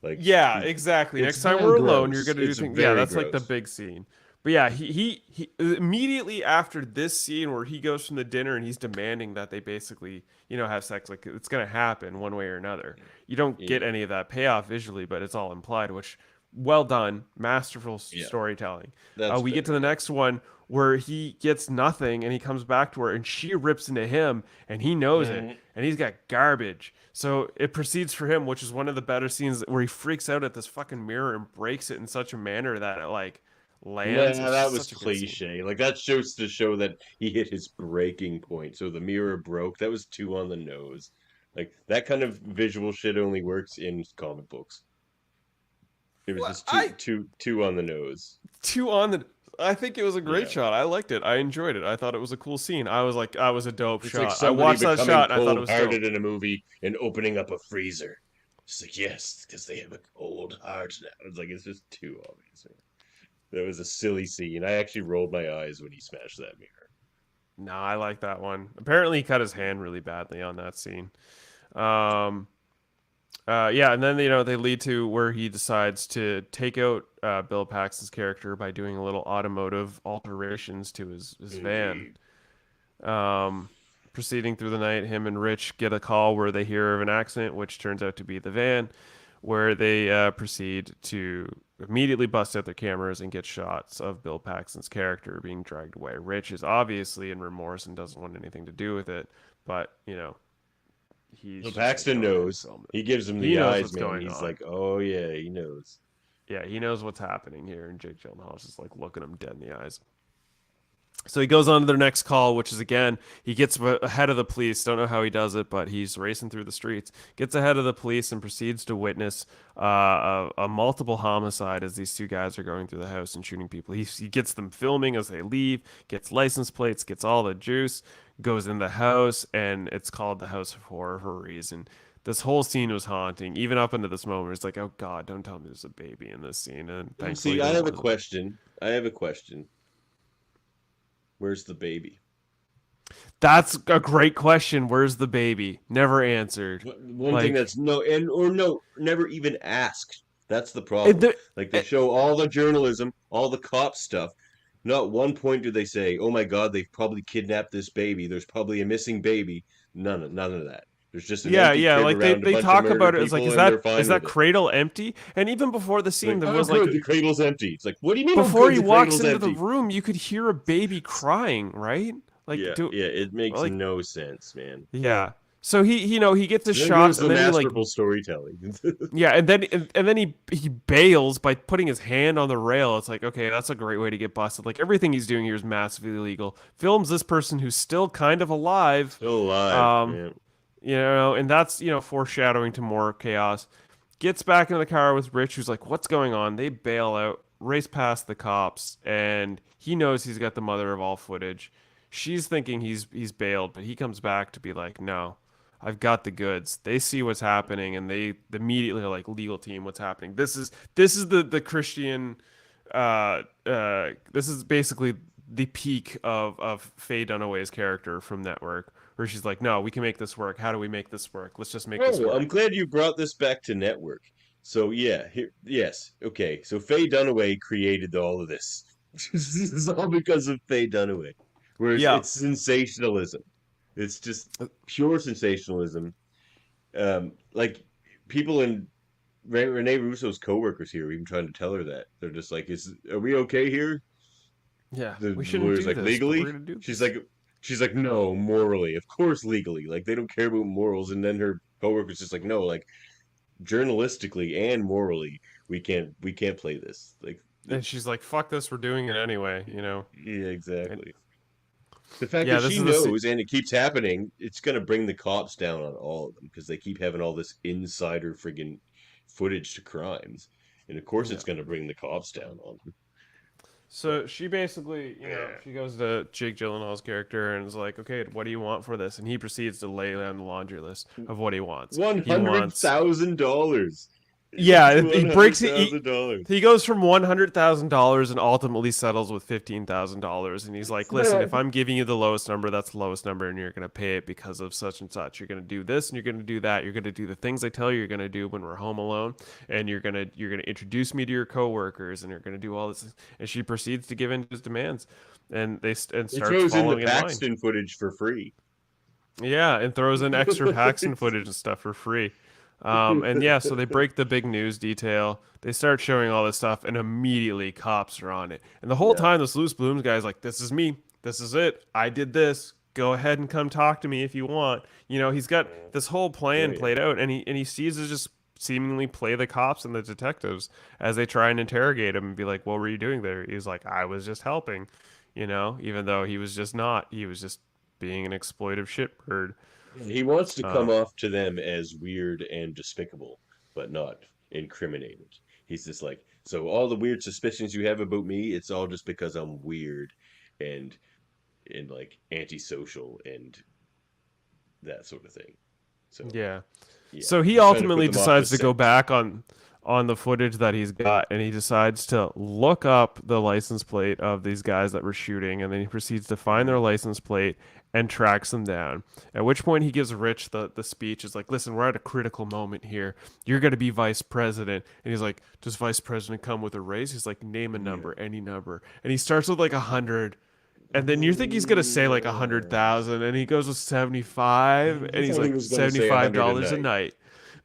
Like, yeah, exactly. Next time we're alone, you're gonna do things. Yeah, that's gross. like the big scene. But yeah, he immediately after this scene where he goes from the dinner and he's demanding that they basically, have sex, like it's gonna happen one way or another. You don't get any of that payoff visually, but it's all implied, which well done, masterful storytelling. We get to the next one where he gets nothing and he comes back to her and she rips into him and he knows it and he's got garbage. So it proceeds for him, which is one of the better scenes where he freaks out at this fucking mirror and breaks it in such a manner that it like lands. Yeah, that was cliche. Like, that shows to show that he hit his breaking point. So the mirror broke. That was too on the nose. Like, that kind of visual shit only works in comic books. It was just too on the nose. I think it was a great shot. I liked it. I enjoyed it. I thought it was a cool scene. I was like, that was a dope shot. Like I watched that shot and I thought it was dope. in a movie and opening up a freezer. It's like, yes, because they have a cold heart now. It's like, it's just too obvious. That was a silly scene. I actually rolled my eyes when he smashed that mirror. No, I like that one. Apparently he cut his hand really badly on that scene. Yeah, and then they lead to where he decides to take out Bill Paxton's character by doing a little automotive alterations to his van. Proceeding through the night, him and Rich get a call where they hear of an accident, which turns out to be the van, where they proceed to immediately bust out their cameras and get shots of Bill Paxton's character being dragged away. Rich is obviously in remorse and doesn't want anything to do with it, but Bill Paxton knows. He gives him the eyes, man. He's like, oh yeah, he knows. Yeah, he knows what's happening here, and Jake Gyllenhaal's just like looking him dead in the eyes. So he goes on to their next call, which is, again, he gets ahead of the police. Don't know how he does it, but he's racing through the streets. Gets ahead of the police and proceeds to witness a multiple homicide as these two guys are going through the house and shooting people. He gets them filming as they leave, gets license plates, gets all the juice, goes in the house, and it's called the House of Horror for a reason. This whole scene was haunting, even up into this moment. It's like, oh God, don't tell me there's a baby in this scene. And see, I have a question. Where's the baby? That's a great question. Where's the baby? Never answered. One thing that's never even asked. That's the problem. They show all the journalism, all the cop stuff. Not one point do they say, "Oh my God, they've probably kidnapped this baby. There's probably a missing baby." None of that. There's just an empty crib like around they talk about it. It's like, is that it. cradle empty? And even before the scene, there was like the cradle's empty. It's like, what do you mean? Before he walks into the room, you could hear a baby crying, right? Like, it makes no sense, man. Yeah. So he gets a shot, and then masterful storytelling. Yeah, and then he bails by putting his hand on the rail. It's like, okay, that's a great way to get busted. Like, everything he's doing here is massively illegal. Films this person who's still kind of alive. And that's foreshadowing to more chaos. Gets back into the car with Rich, who's like, what's going on? They bail out, race past the cops, and he knows he's got the mother of all footage. She's thinking he's bailed, but he comes back to be like, no, I've got the goods. They see what's happening, and they immediately are like, legal team, what's happening? This is the Christian. This is basically the peak of Faye Dunaway's character from Network, where she's like, no, we can make this work. How do we make this work? Let's just make this work. I'm glad you brought this back to Network. So okay. So Faye Dunaway created all of this. This is all because of Faye Dunaway. Whereas it's sensationalism. It's just pure sensationalism. Like, people in Renee Russo's coworkers here are even trying to tell her that. They're just like, are we okay here? Yeah, The we shouldn't lawyer's do like, this, but legally? we're gonna do this. She's like, no, morally. Of course legally. Like, they don't care about morals. And then her coworker's just like, no, like, journalistically and morally, we can't play this. Like, and she's like, fuck this, we're doing it anyway, you know? yeah, exactly. The fact Yeah, that this she is knows and it keeps happening, it's going to bring the cops down on all of them because they keep having all this insider friggin' footage to crimes. And of course, it's going to bring the cops down on them. So she basically, you know, she goes to Jake Gyllenhaal's character and is like, okay, what do you want for this? And he proceeds to lay down the laundry list of what he wants. $100,000. Yeah, he breaks it. $100,000. He goes from $100,000 and ultimately settles with $15,000. And he's like, listen, if I'm giving you the lowest number, that's the lowest number, and you're going to pay it because of such and such. You're going to do this and you're going to do that. You're going to do the things I tell you you're going to do when we're home alone, and you're going to introduce me to your coworkers, and you're going to do all this. And she proceeds to give in to his demands, and starts throws in following the in line. Paxton footage for free. Yeah, and throws in extra Paxton footage and stuff for free. And yeah, so they break the big news detail. They start showing all this stuff, and immediately cops are on it. And the whole time, this Loose Blooms guy's like, "This is me. This is it. I did this. Go ahead and come talk to me if you want." You know, he's got this whole plan played out, and he sees to just seemingly play the cops and the detectives as they try and interrogate him and be like, "What were you doing there?" He's like, "I was just helping," you know, even though he was just not. He was just being an exploitive shitbird. He wants to come off to them as weird and despicable, but not incriminated. He's just like, so all the weird suspicions you have about me, it's all just because I'm weird and like antisocial and that sort of thing. So yeah. So he ultimately decides to go back on the footage that he's got, and he decides to look up the license plate of these guys that were shooting, and then he proceeds to find their license plate and tracks them down. At which point he gives Rich the speech. Is like, listen, we're at a critical moment here. You're going to be vice president. And he's like, does vice president come with a raise? He's like, name a number, any number. And he starts with like 100. And then you think he's going to say like 100,000, and he goes with 75, and he's like $75 a night.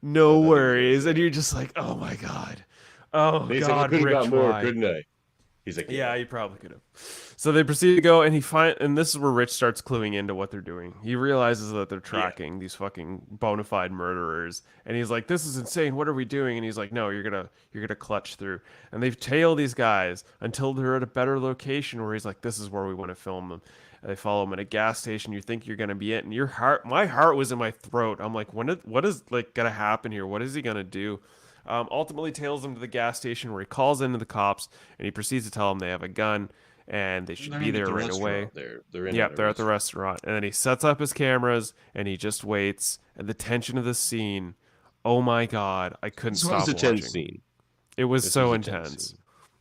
No worries. And you're just like, oh my God. Oh He's God, like, I Rich, got more, why? couldn't I? He's like, yeah, he probably could have. So they proceed to go, and and this is where Rich starts cluing into what they're doing. He realizes that they're tracking these fucking bona fide murderers, and he's like, "This is insane. What are we doing?" And he's like, "No, you're gonna clutch through." And they've tailed these guys until they're at a better location where he's like, "This is where we want to film them." And they follow him at a gas station. You think you're gonna be it, and my heart was in my throat. I'm like, what is like gonna happen here? What is he gonna do? Ultimately tails them to the gas station where he calls into the cops, and he proceeds to tell them they have a gun and they should be there right away. They're at the restaurant. And then he sets up his cameras and he just waits. And the tension of the scene, oh my God, I couldn't stop watching. It was a tense scene. It was so intense.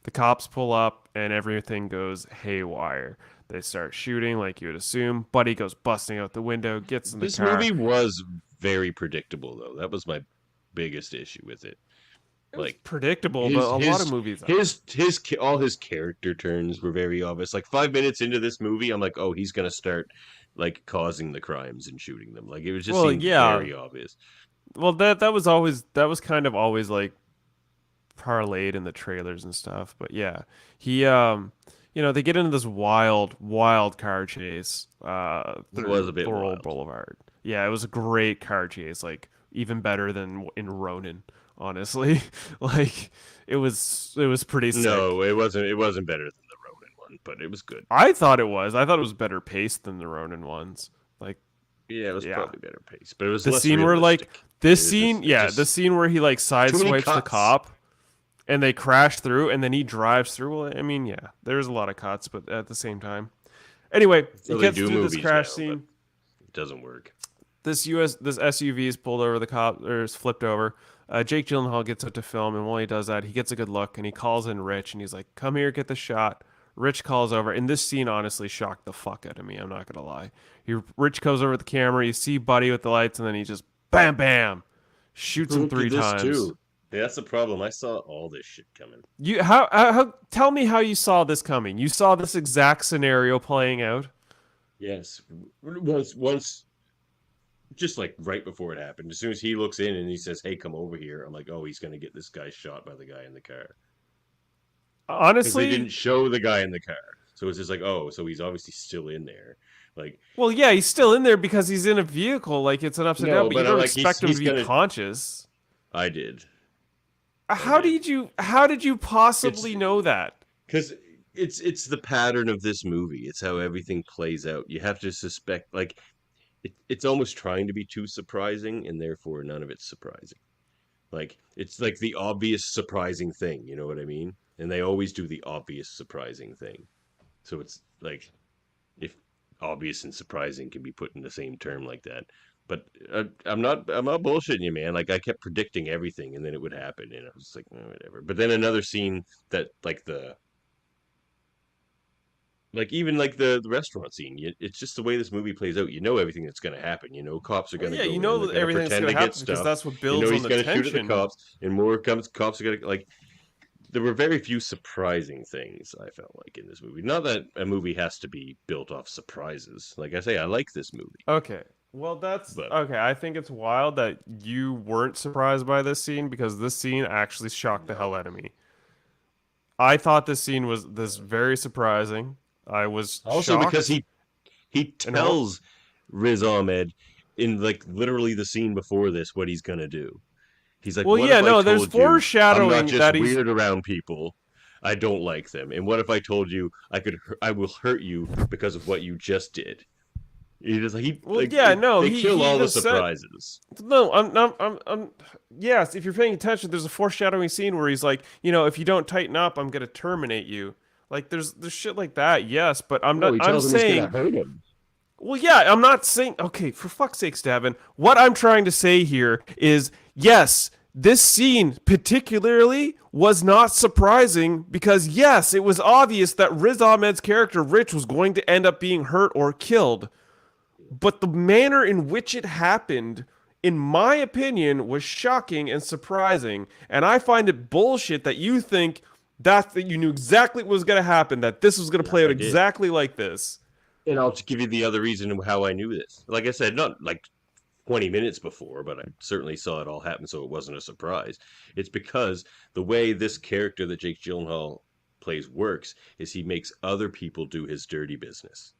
The cops pull up and everything goes haywire. They start shooting like you would assume. Buddy goes busting out the window, gets in the car. This movie was very predictable, though. That was my biggest issue with it. Like predictable, but a lot of movies. All his character turns were very obvious. Like 5 minutes into this movie, I'm like, oh, he's gonna start like causing the crimes and shooting them. Like it was just very obvious. Well, that was kind of always like parlayed in the trailers and stuff. But yeah, he they get into this wild car chase through Laurel Boulevard. Yeah, it was a great car chase, like even better than in Ronin. Honestly, like it was pretty sick. No, it wasn't better than the Ronin one, but it was good. I thought it was better paced than the Ronin ones. Like, yeah, it was probably better paced, but it was the less scene realistic. Where like the scene where he like sideswipes the cop and they crash through and then he drives through. Well, I mean, yeah, there's a lot of cuts, but at the same time, anyway, it gets through this crash scene. It doesn't work. This SUV is pulled over the cop, or is flipped over. Jake Gyllenhaal gets out to film, and while he does that, he gets a good look, and he calls in Rich, and he's like, come here, get the shot. Rich calls over, and this scene honestly shocked the fuck out of me, I'm not going to lie. Rich goes over with the camera, you see Buddy with the lights, and then he just, bam, bam, shoots him 3 times. Too. Yeah, that's the problem. I saw all this shit coming. Tell me how you saw this coming. You saw this exact scenario playing out? Yes. Once just like right before it happened. As soon as he looks in and he says, "Hey, come over here," I'm like, "Oh, he's gonna get this guy shot by the guy in the car." Because they Honestly, didn't show the guy in the car, so it's just like, oh, so he's obviously still in there. Like, well, yeah, he's still in there because he's in a vehicle, like it's an upside down. no, But you but I'm don't like, expect him he's to be gonna. conscious. I did. How did you possibly know that? Because it's the pattern of this movie. It's how everything plays out. You have to suspect, like, it's almost trying to be too surprising, and therefore none of it's surprising. Like, it's like the obvious surprising thing, you know what I mean? And they always do the obvious surprising thing. So it's like, if obvious and surprising can be put in the same term like that. But I'm not bullshitting you, man. Like, I kept predicting everything, and then it would happen, and I was like, whatever. But then another scene that, like even like the restaurant scene, it's just the way this movie plays out. You know everything that's going to happen. You know cops are going to Yeah, go you in, know they're that going to everything's pretend going to to get happen because stuff. that's what You builds know on he's the going to shoot at tension. the cops, and more cops are going to, like, there were very few surprising things, I felt like, in this movie. Not that a movie has to be built off surprises. Like I say, I like this movie. Okay. Well, okay. I think it's wild that you weren't surprised by this scene because this scene actually shocked the hell out of me. I thought this scene was very surprising. I was Also shocked. because he tells Riz Ahmed in, like, literally the scene before this what he's going to do. He's like, well, what yeah, if I no, told there's you foreshadowing I'm not just that he's weird around people, I don't like them. And what if I told you I will hurt you because of what you just did? He just they kill all the surprises. No, I'm yes, if you're paying attention, there's a foreshadowing scene where he's like, if you don't tighten up, I'm gonna terminate you. Like there's shit like that, yes, but I'm No, not. he I'm tells him saying, he's gonna hurt him. well, yeah, I'm not saying. Okay, for fuck's sakes, Davan. What I'm trying to say here is, yes, this scene particularly was not surprising because, yes, it was obvious that Riz Ahmed's character Rich was going to end up being hurt or killed. But the manner in which it happened, in my opinion, was shocking and surprising. And I find it bullshit that you think that you knew exactly what was going to happen, that this was going to play out exactly like this. And I'll just give you the other reason of how I knew this. Like I said, not like 20 minutes before, but I certainly saw it all happen, so it wasn't a surprise. It's because the way this character that Jake Gyllenhaal plays works is he makes other people do his dirty business.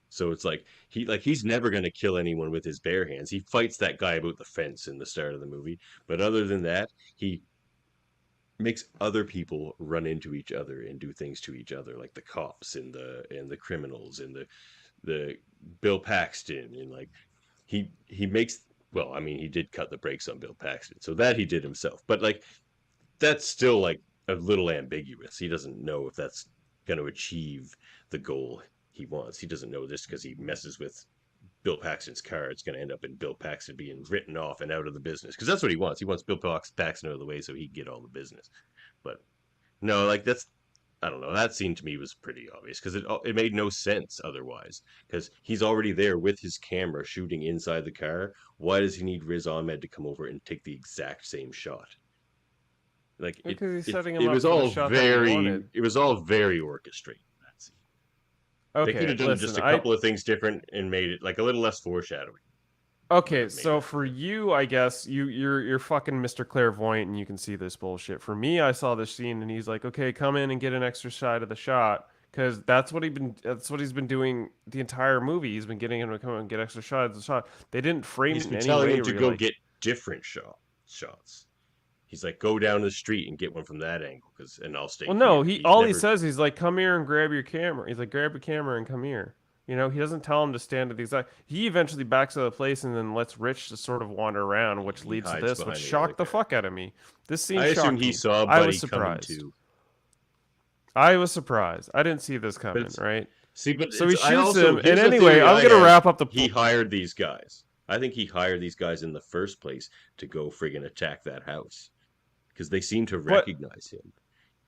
So it's like he's never going to kill anyone with his bare hands. He fights that guy about the fence in the start of the movie, but other than that, he makes other people run into each other and do things to each other, like the cops and the criminals and the Bill Paxton, and like he makes, well, I mean, he did cut the brakes on Bill Paxton, so that he did himself, but like that's still like a little ambiguous. He doesn't know if that's going to achieve the goal he wants. He doesn't know this because he messes with Bill Paxton's car. It's going to end up in Bill Paxton being written off and out of the business because that's what he wants. He wants Bill Paxton out of the way so he can get all the business. But no, like I don't know. That scene to me was pretty obvious because it made no sense otherwise. Because he's already there with his camera shooting inside the car. Why does he need Riz Ahmed to come over and take the exact same shot? Like it was all very orchestrated. Okay, they could have done just a couple of things different and made it like a little less foreshadowing. Okay, so for you, I guess you're fucking Mr. Clairvoyant and you can see this bullshit. For me, I saw this scene and he's like, "Okay, come in and get an extra shot of the shot," because that's what he's been doing the entire movie. He's been getting him to come and get extra shots of the shot. They didn't frame it in any way. He's been telling him to go get different shots. He's like, go down the street and get one from that angle, and I'll stay. Well, no, he says, he's like, come here and grab your camera. He's like, grab your camera and come here. He doesn't tell him to stand at the exact. He eventually backs out of the place and then lets Rich just sort of wander around, which leads to this, which shocked the fuck out of me. This scene shocked me. I assume he saw Buddy coming too. I was surprised. I didn't see this coming, right? See, but so he shoots him, and anyway, I'm gonna wrap up the. He hired these guys. I think he hired these guys in the first place to go friggin' attack that house. Because they seem to recognize him.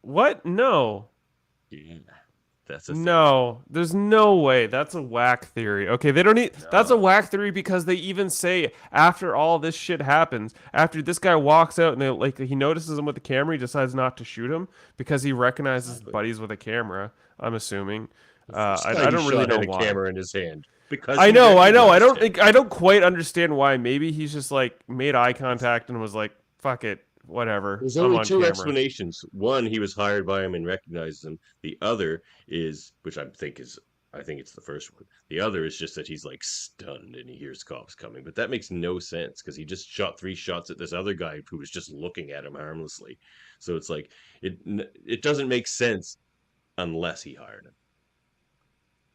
What? No. Yeah, no. There's no way. That's a whack theory. Okay, they don't need. No. That's a whack theory because they even say after all this shit happens, after this guy walks out and he notices him with the camera, he decides not to shoot him because he recognizes buddies with a camera. I'm assuming. I don't really know why. A camera in his hand. Because I know. I don't him. think I don't quite understand why. Maybe he's just like made eye contact and was like, "Fuck it, whatever." There's I'm only on two camera. explanations. One, he was hired by him and recognizes him. The other is, which I think it's the first one. The other is just that he's like stunned and he hears cops coming. But that makes no sense because he just shot 3 shots at this other guy who was just looking at him harmlessly. So it's like it doesn't make sense unless he hired him.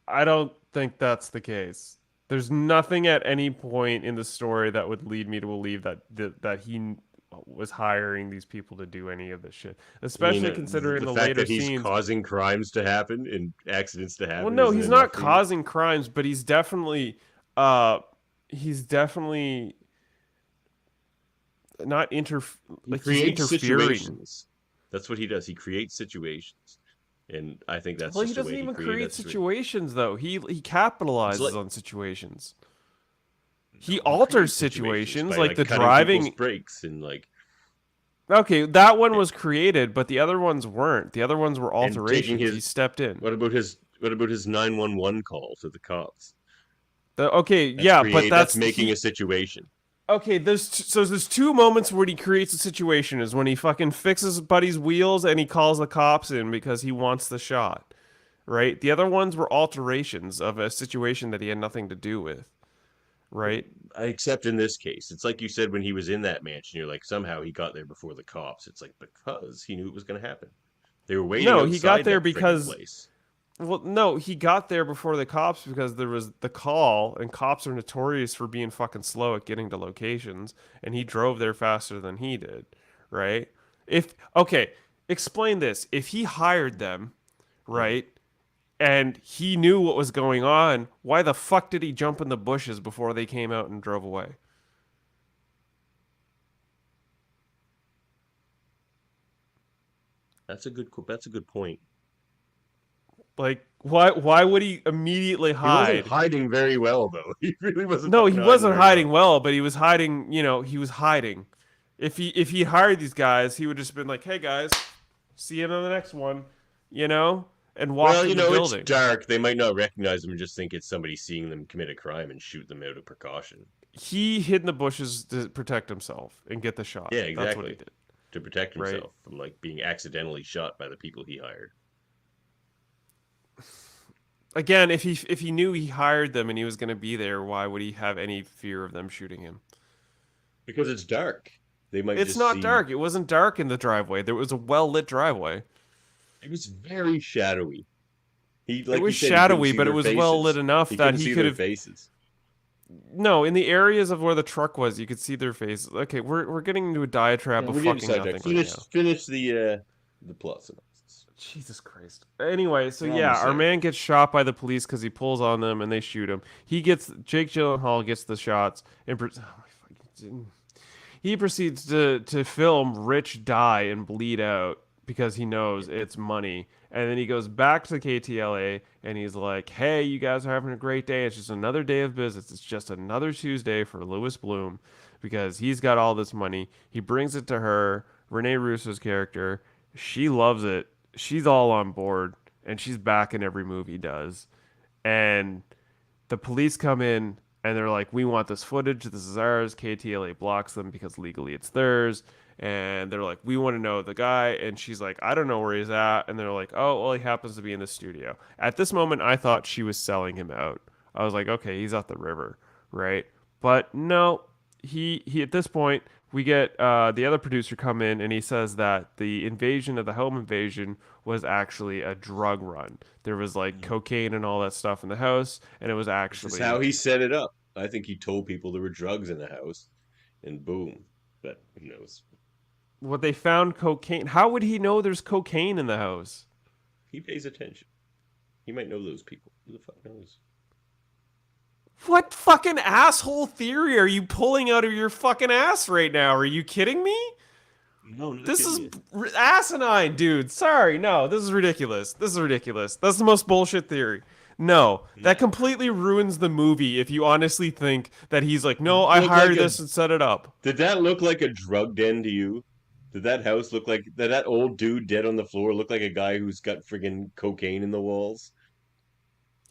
I don't think that's the case. There's nothing at any point in the story that would lead me to believe that he was hiring these people to do any of this shit. Especially considering the fact later that he's scenes. causing crimes to happen and accidents to happen. Well, no, he's not enough causing crimes, but he's definitely not he he's creates interfering. situations. That's what he does. He creates situations. And I think that's Well, just he doesn't the way even he created create that situations though. He capitalizes on situations. He No, alters creates situations by, like the cutting driving people's brakes and like. Okay, that one was created, but the other ones weren't. The other ones were and taking alterations. He stepped in. What about his 911 call to the cops? That's making a situation. Okay, there's 2 moments where he creates a situation. Is when he fucking fixes Buddy's wheels and he calls the cops in because he wants the shot, right? The other ones were alterations of a situation that he had nothing to do with, right? Except in this case, it's like you said when he was in that mansion. You're like, somehow he got there before the cops. It's like because he knew it was going to happen. They were waiting. No, he got there that because. place. Well, no, he got there before the cops because there was the call, and cops are notorious for being fucking slow at getting to locations, and he drove there faster than he did, right? Explain this. If he hired them, right, and he knew what was going on, why the fuck did he jump in the bushes before they came out and drove away? That's a good point. Like, why would he immediately hide? He wasn't hiding very well, though. He really wasn't. No, he wasn't hiding well, but he was hiding. He was hiding. If he hired these guys, he would just been like, "Hey guys, see you on the next one," and walk through the building. It's dark. They might not recognize him and just think it's somebody seeing them commit a crime and shoot them out of precaution. He hid in the bushes to protect himself and get the shot. Yeah, exactly. That's what he did. To protect himself from like being accidentally shot by the people he hired. Again, if he knew he hired them and he was going to be there, why would he have any fear of them shooting him? Because it's dark. They might. It's not dark. It wasn't dark in the driveway. There was a well-lit driveway. It was very shadowy. It was shadowy, but it was well lit enough that he could have. Faces. No, in the areas of where the truck was, you could see their faces. Okay, we're getting into a diatribe of fucking nothing. Finish the plot synopsis. Jesus Christ. Anyway, so our man gets shot by the police because he pulls on them and they shoot him. Jake Gyllenhaal gets the shots and he proceeds to film Rich die and bleed out because he knows it's money. And then he goes back to KTLA and he's like, "Hey, you guys are having a great day. It's just another day of business. It's just another Tuesday for Louis Bloom because he's got all this money." He brings it to her, Renee Russo's character. She loves it. She's all on board and she's back in every movie he does. And the police come in and they're like, "We want this footage. This is ours." KTLA blocks them because legally it's theirs. And they're like, "We want to know the guy." And she's like, "I don't know where he's at." And they're like, "Oh, well, he happens to be in the studio." At this moment, I thought she was selling him out. I was like, okay, he's at the river, right? But no, he at this point, we get the other producer come in and he says that the invasion of the home invasion was actually a drug run. There was like cocaine and all that stuff in the house, and it was actually... This is how he set it up. I think he told people there were drugs in the house, and boom. But who knows? What they found cocaine. How would he know there's cocaine in the house? He pays attention. He might know those people. Who the fuck knows? What fucking asshole theory are you pulling out of your fucking ass right now? Are you kidding me? No, this is asinine, dude. Sorry, no, this is ridiculous. This is ridiculous. That's the most bullshit theory. No, that completely ruins the movie if you honestly think that he's like, "No, I hired this and set it up." Did that look like a drug den to you? Did that house look like that old dude dead on the floor look like a guy who's got friggin' cocaine in the walls?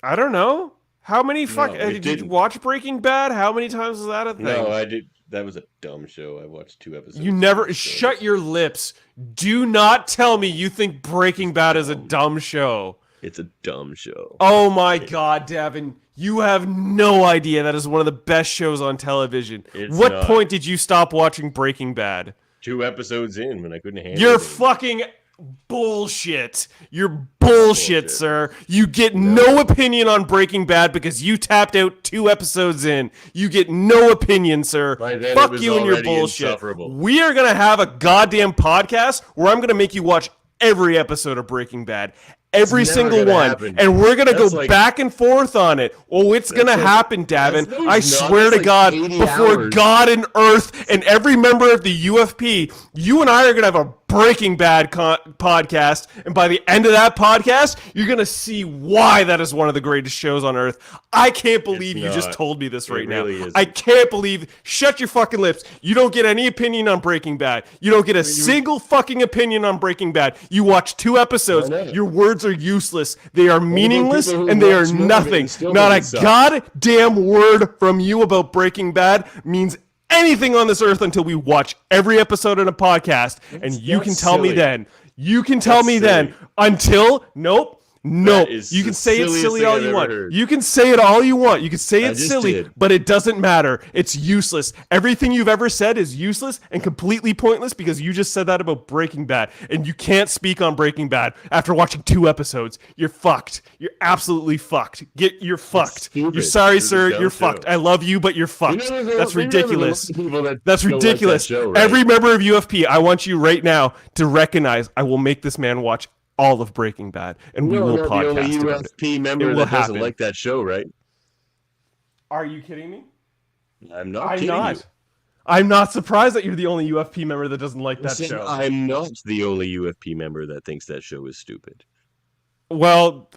I don't know. How many did you watch Breaking Bad? How many times was that a thing? No, I did. That was a dumb show. I watched 2 episodes. You never shut your lips. Do not tell me you think Breaking Bad is a dumb show. It's a dumb show. Oh my God, Davan. You have no idea that is one of the best shows on television. What point did you stop watching Breaking Bad? 2 episodes in when I couldn't handle it. You're fucking bullshit. You're bullshit, sir. You get no opinion on Breaking Bad because you tapped out 2 episodes in. You get no opinion, sir. Fuck you and your bullshit. We are going to have a goddamn podcast where I'm going to make you watch every episode of Breaking Bad. Every single one. And we're going to go back and forth on it. Oh, it's going to happen, Davan. I swear to God, before God and earth and every member of the UFP, you and I are going to have a Breaking Bad podcast. And by the end of that podcast, you're going to see why that is one of the greatest shows on earth. I can't believe you just told me this right now. I can't believe. Shut your fucking lips. You don't get any opinion on Breaking Bad. You don't get a single fucking opinion on Breaking Bad. You watch 2 episodes. Your words are useless. They are meaningless and they are nothing. Not a goddamn word from you about Breaking Bad means anything on this earth until we watch every episode in a podcast. And you can tell me then. You can tell me then. Until, nope. No, you can say it's silly all you want. You can say it all you want. You can say it's silly, but it doesn't matter. It's useless. Everything you've ever said is useless and completely pointless because you just said that about Breaking Bad. And you can't speak on Breaking Bad after watching 2 episodes. You're fucked. You're absolutely fucked. You're fucked. You're sorry, sir. You're fucked. I love you, but you're fucked. That's ridiculous. That's ridiculous. Every member of UFP, I want you right now to recognize I will make this man watch all of Breaking Bad, and we will podcast the only about UFP it. member that doesn't like that show, right? Are you kidding me? I'm not kidding you. I'm not surprised that you're the only UFP member that doesn't like that show. I'm not the only UFP member that thinks that show is stupid. Well,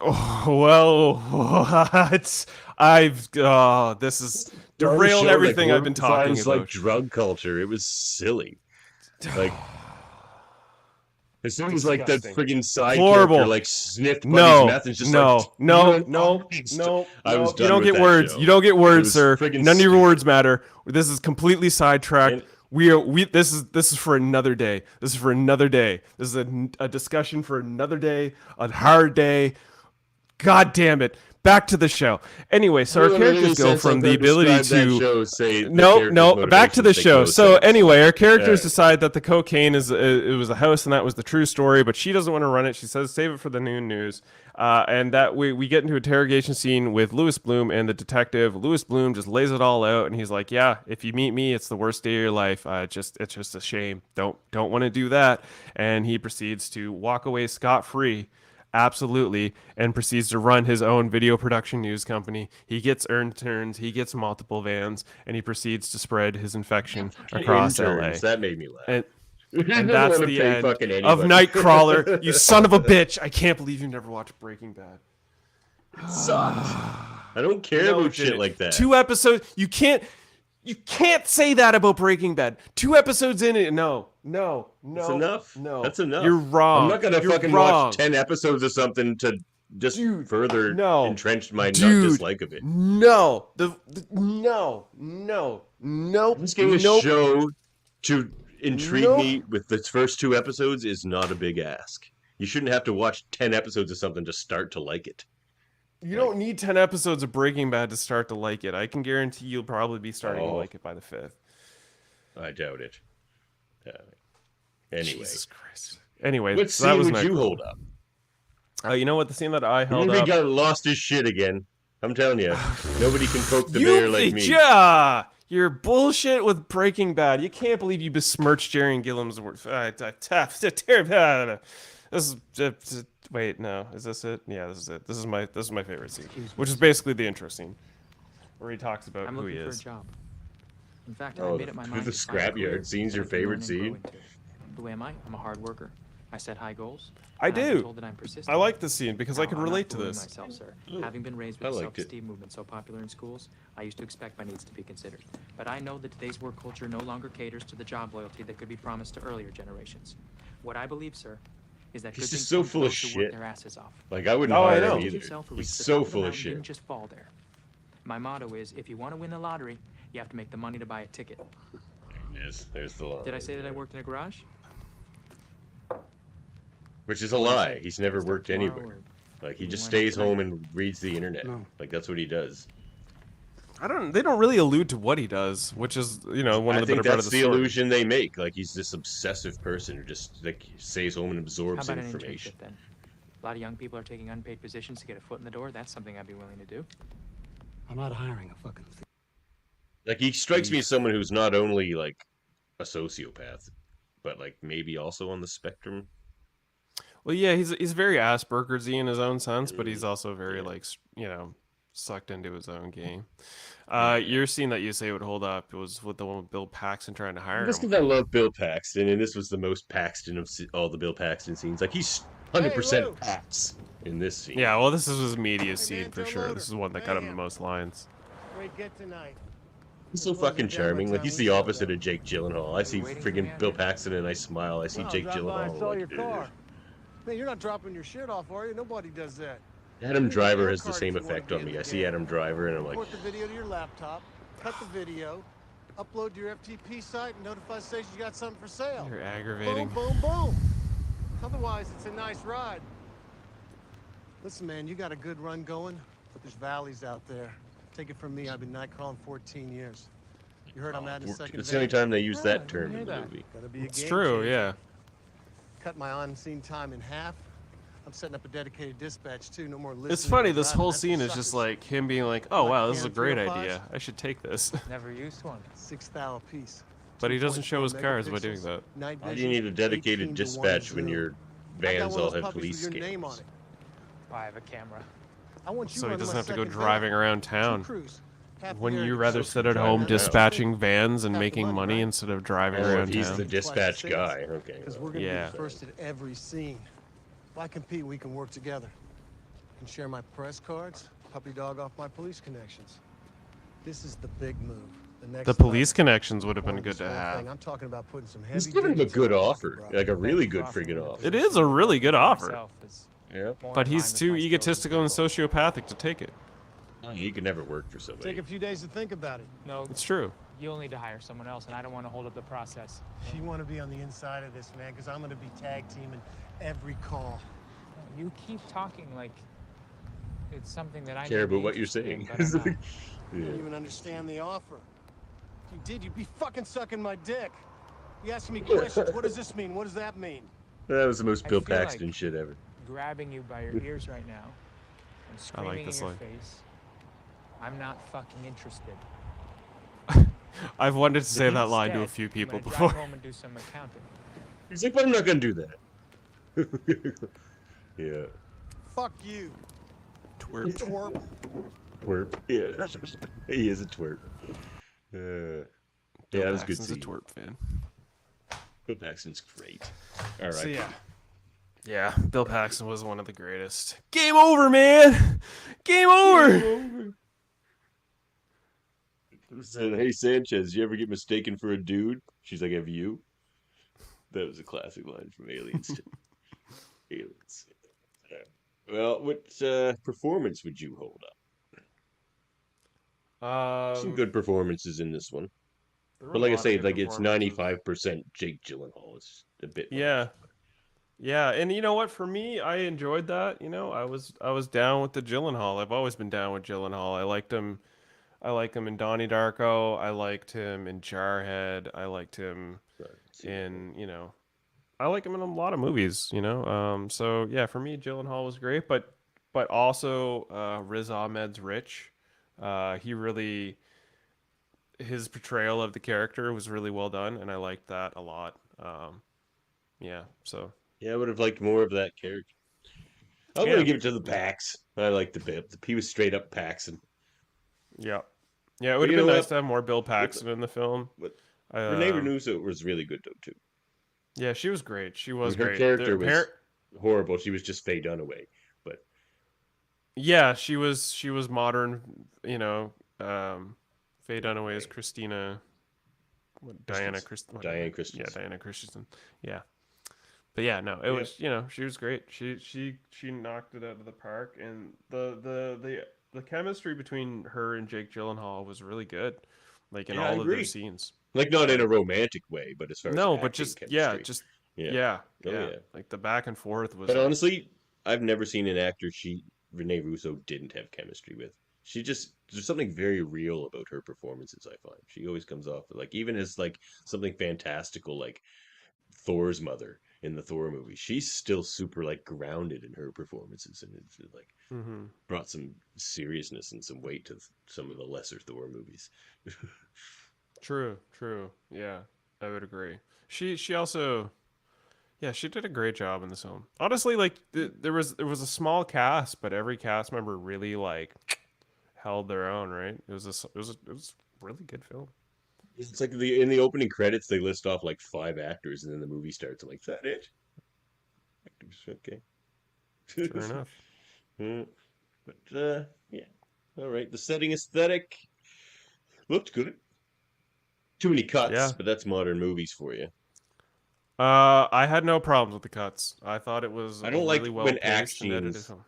this is derailed everything I've been talking about. It was like drug culture. It was silly. Like, as soon as like that friggin' side character like sniffed Buddy's meth and just no. I was done you don't with get that words. show. You don't get words, sir. None of your stupid. words matter. This is completely sidetracked. This is for another day. This is for another day. This is a discussion for another day, a hard day. God damn it. Back to the show. Anyway, so our characters go from the ability to back to the show. So anyway, our characters decide that the cocaine it was a house and that was the true story, but she doesn't want to run it. She says save it for the noon news. And that we get into an interrogation scene with Louis Bloom and the detective. Louis Bloom just lays it all out, and he's like, "Yeah, if you meet me, it's the worst day of your life. It's just a shame. Don't want to do that." And he proceeds to walk away scot-free. Absolutely, and proceeds to run his own video production news company. He gets interns, he gets multiple vans, and he proceeds to spread his infection across LA. That made me laugh. And that's the end of Nightcrawler. You son of a bitch! I can't believe you never watched Breaking Bad. It sucks. I don't care about shit like that. 2 episodes. You can't say that about Breaking Bad. 2 episodes in it. No. That's enough. No. That's enough. You're wrong. I'm not gonna watch 10 episodes of something to just further entrench my dislike of it. No. No. Just getting a show to intrigue me with the first 2 episodes is not a big ask. You shouldn't have to watch 10 episodes of something to start to like it. You don't need 10 episodes of Breaking Bad to start to like it. I can guarantee you'll probably be starting to like it by the 5th. I doubt it. Anyway. Jesus Christ. Anyway, what scene would you hold up? You know what? The scene that I held up... He got lost his shit again. I'm telling you. Nobody can poke the bear like me. You're bullshit with Breaking Bad. You can't believe you besmirched Jerry and Gilliam's work. Wait, no. Is this it? Yeah, this is it. This is my favorite scene, which is basically the intro scene, where he talks about who he is. For a job. In fact, I made up my mind. The scrapyard scene's your favorite scene. Who am I? I'm a hard worker. I set high goals. I do. I like this scene because I can relate to this. Myself, sir. Having been raised with the self-esteem movement so popular in schools, I used to expect my needs to be considered. But I know that today's work culture no longer caters to the job loyalty that could be promised to earlier generations. What I believe, sir, is that he's just so full of shit. Their asses off. Like I wouldn't hire him either. He's so full of shit. Didn't just fall there. My motto is, if you want to win the lottery, you have to make the money to buy a ticket. Yes, there's the line. Did I say that I worked in a garage? Which is a lie. He's never worked anywhere. Like, he just stays home and reads the internet. Like, that's what he does. They don't really allude to what he does, which is, one of the better part of the the story. illusion they make. Like, he's this obsessive person who just, like, stays home and absorbs How about information. an internship, then? A lot of young people are taking unpaid positions to get a foot in the door. That's something I'd be willing to do. I'm not hiring a fucking... Like, he strikes me as someone who's not only, like, a sociopath, but, like, maybe also on the spectrum. Well, yeah, he's very Asperger's-y in his own sense, but he's also very, like, sucked into his own game. Your scene that you say would hold up was with the one with Bill Paxton trying to hire Just him. because I love Bill Paxton, and this was the most Paxton of all the Bill Paxton scenes. Like, he's 100% Pax in this scene. Yeah, well, this is his media scene for sure. This is one that got him the most lines. Great get tonight. He's so fucking charming. Like, he's the opposite of Jake Gyllenhaal. I see friggin' Bill Paxton and I smile. I see Jake Gyllenhaal. I saw like, your car. Man, you're not dropping your shit off, are you? Nobody does that. Adam Driver has the same effect on me. I see Adam Driver and I'm like... Import the video to your laptop, cut the video, upload to your FTP site, and notify stations you got something for sale. You're aggravating. Boom, boom, boom. Otherwise, it's a nice ride. Listen, man, you got a good run going, but there's valleys out there. Take it from me, I've been Nightcrawling 14 years. You heard I'm adding a second It's the only time they use that term in the movie. It's true, yeah. Cut my on-scene time in half. I'm setting up a dedicated dispatch too. No more listening. It's funny, this driving. whole That's scene the is just suckers. like him being like, oh wow, this is a great 305s? idea. I should take this. Never used one. 6,000 a piece. But he doesn't show his 2.4 cars by doing megapixels, that. night Why do vision, you need a 18 dedicated to 1 dispatch when zoom. your I got vans one all of those have puppies police with your name on scanners? it. I have a camera. I want you So he running doesn't my have to go second driving van. around Two town. crews. Half Wouldn't the you area rather goes sit to at driving home around. dispatching vans and Half the making money, money right? instead of driving Oh, around if he's town? the dispatch guy. Okay. Because we're gonna Yeah. be first at every scene. If I compete, we can work together. I can share my press cards, puppy dog off my police connections. This is the big move. The next The police level. connections would have been More than good to just one have. thing. I'm talking about putting some heavy He's giving him a digits good on the offer. pocket, Like a bro. really good friggin' offer. It is a really good offer. Myself is Yeah. more But in he's line with too my skills egotistical and as well. sociopathic to take it. He could never work for somebody. Take a few days to think about it. No, It's true. you'll need to hire someone else, and I don't want to hold up the process. You want to be on the inside of this, man, because I'm going to be tag teaming every call. You keep talking like it's something that I Care may be about what you're interested in, saying. but I'm not. You don't even understand the offer. If you did, you'd be fucking sucking my dick. You asking me questions. What does this mean? What does that mean? That was the most I Bill feel Paxton like- shit ever. Grabbing you by your ears right now and I like screaming this in your line. face. I'm not fucking interested. I've wanted to say that line to a Instead, few people I'm gonna before. drive home and do some accounting. He's like, but I'm not gonna do that. Yeah. Fuck you. Twerp. Twerp. Twerp. Yeah. He is a twerp. Yeah, that was a good Paxton's a scene. twerp fan. Bill Paxton's great. All right. So yeah. Yeah, Bill Paxton was one of the greatest. Game over, man! Game over! Said, hey Sanchez, you ever get mistaken for a dude? She's like, have you? That was a classic line from Aliens. Too. Aliens. Well, what performance would you hold up? Some good performances in this one. But like I say, like it's 95% Jake Gyllenhaal. It's a bit. Yeah. Yeah, and you know what? For me, I enjoyed that. You know, I was down with the Gyllenhaal. I've always been down with Gyllenhaal. I liked him in Donnie Darko. I liked him in Jarhead. I liked him in, I like him in a lot of movies, So yeah, for me, Gyllenhaal was great, but also Riz Ahmed's Rich. His portrayal of the character was really well done, and I liked that a lot. Yeah, so. Yeah, I would have liked more of that character. I'm gonna give it to the Pax. I like the bit. He was straight up Paxton. Yeah. Yeah, it would have been nice to have more Bill Paxton in the film. Renee Renuso was really good, though, too. Yeah, she was great. She was Her great. character was horrible. She was just Faye Dunaway. But yeah, she was modern, Faye Dunaway is Christina... Diana Christensen. Yeah, Diana Christensen. Yeah. But yeah, no, it was, she was great. She knocked it out of the park, and the the chemistry between her and Jake Gyllenhaal was really good, like in Yeah, I all of their agree. scenes. Like not in a romantic way, but as far as No, acting but just chemistry. yeah, Oh, yeah. like the back and forth was. But Like, honestly, I've never seen an actor Renee Russo didn't have chemistry with. There's something very real about her performances, I find. She always comes off like, even as like something fantastical like Thor's mother in the Thor movie, she's still super like grounded in her performances, and it's like brought some seriousness and some weight to some of the lesser Thor movies. true, yeah, I would agree. She also, yeah, she did a great job in this film. Honestly, like there was a small cast, but every cast member really like held their own. Right? It was a really good film. It's like in the opening credits they list off like 5 actors, and then the movie starts. I'm like, is that it? Actors, okay. Fair enough. But yeah, all right. The setting aesthetic looked good. Too many cuts, but that's modern movies for you. I had no problems with the cuts. I thought it was. I don't really like well when paced and edited actions film.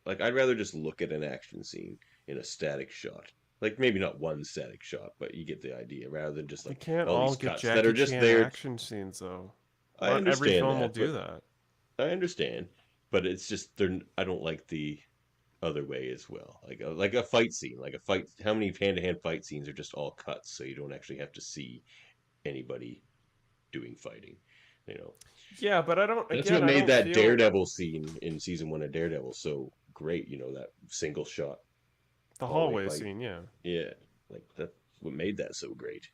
like I'd rather just look at an action scene in a static shot. Like maybe not one static shot, but you get the idea. Rather than just like You can't all all these get cuts Jackie that are just Chan there. action scenes though. I Not understand every film that, will do but that. I understand, but it's just I don't like the other way as well. Like a fight scene, How many hand-to-hand fight scenes are just all cuts, so you don't actually have to see anybody doing fighting? You know. Yeah, but I don't. That's again, what I made don't that feel... Daredevil scene in season 1 of Daredevil so great. You know, that single shot. The hallway scene, yeah. Yeah, like that's what made that so great.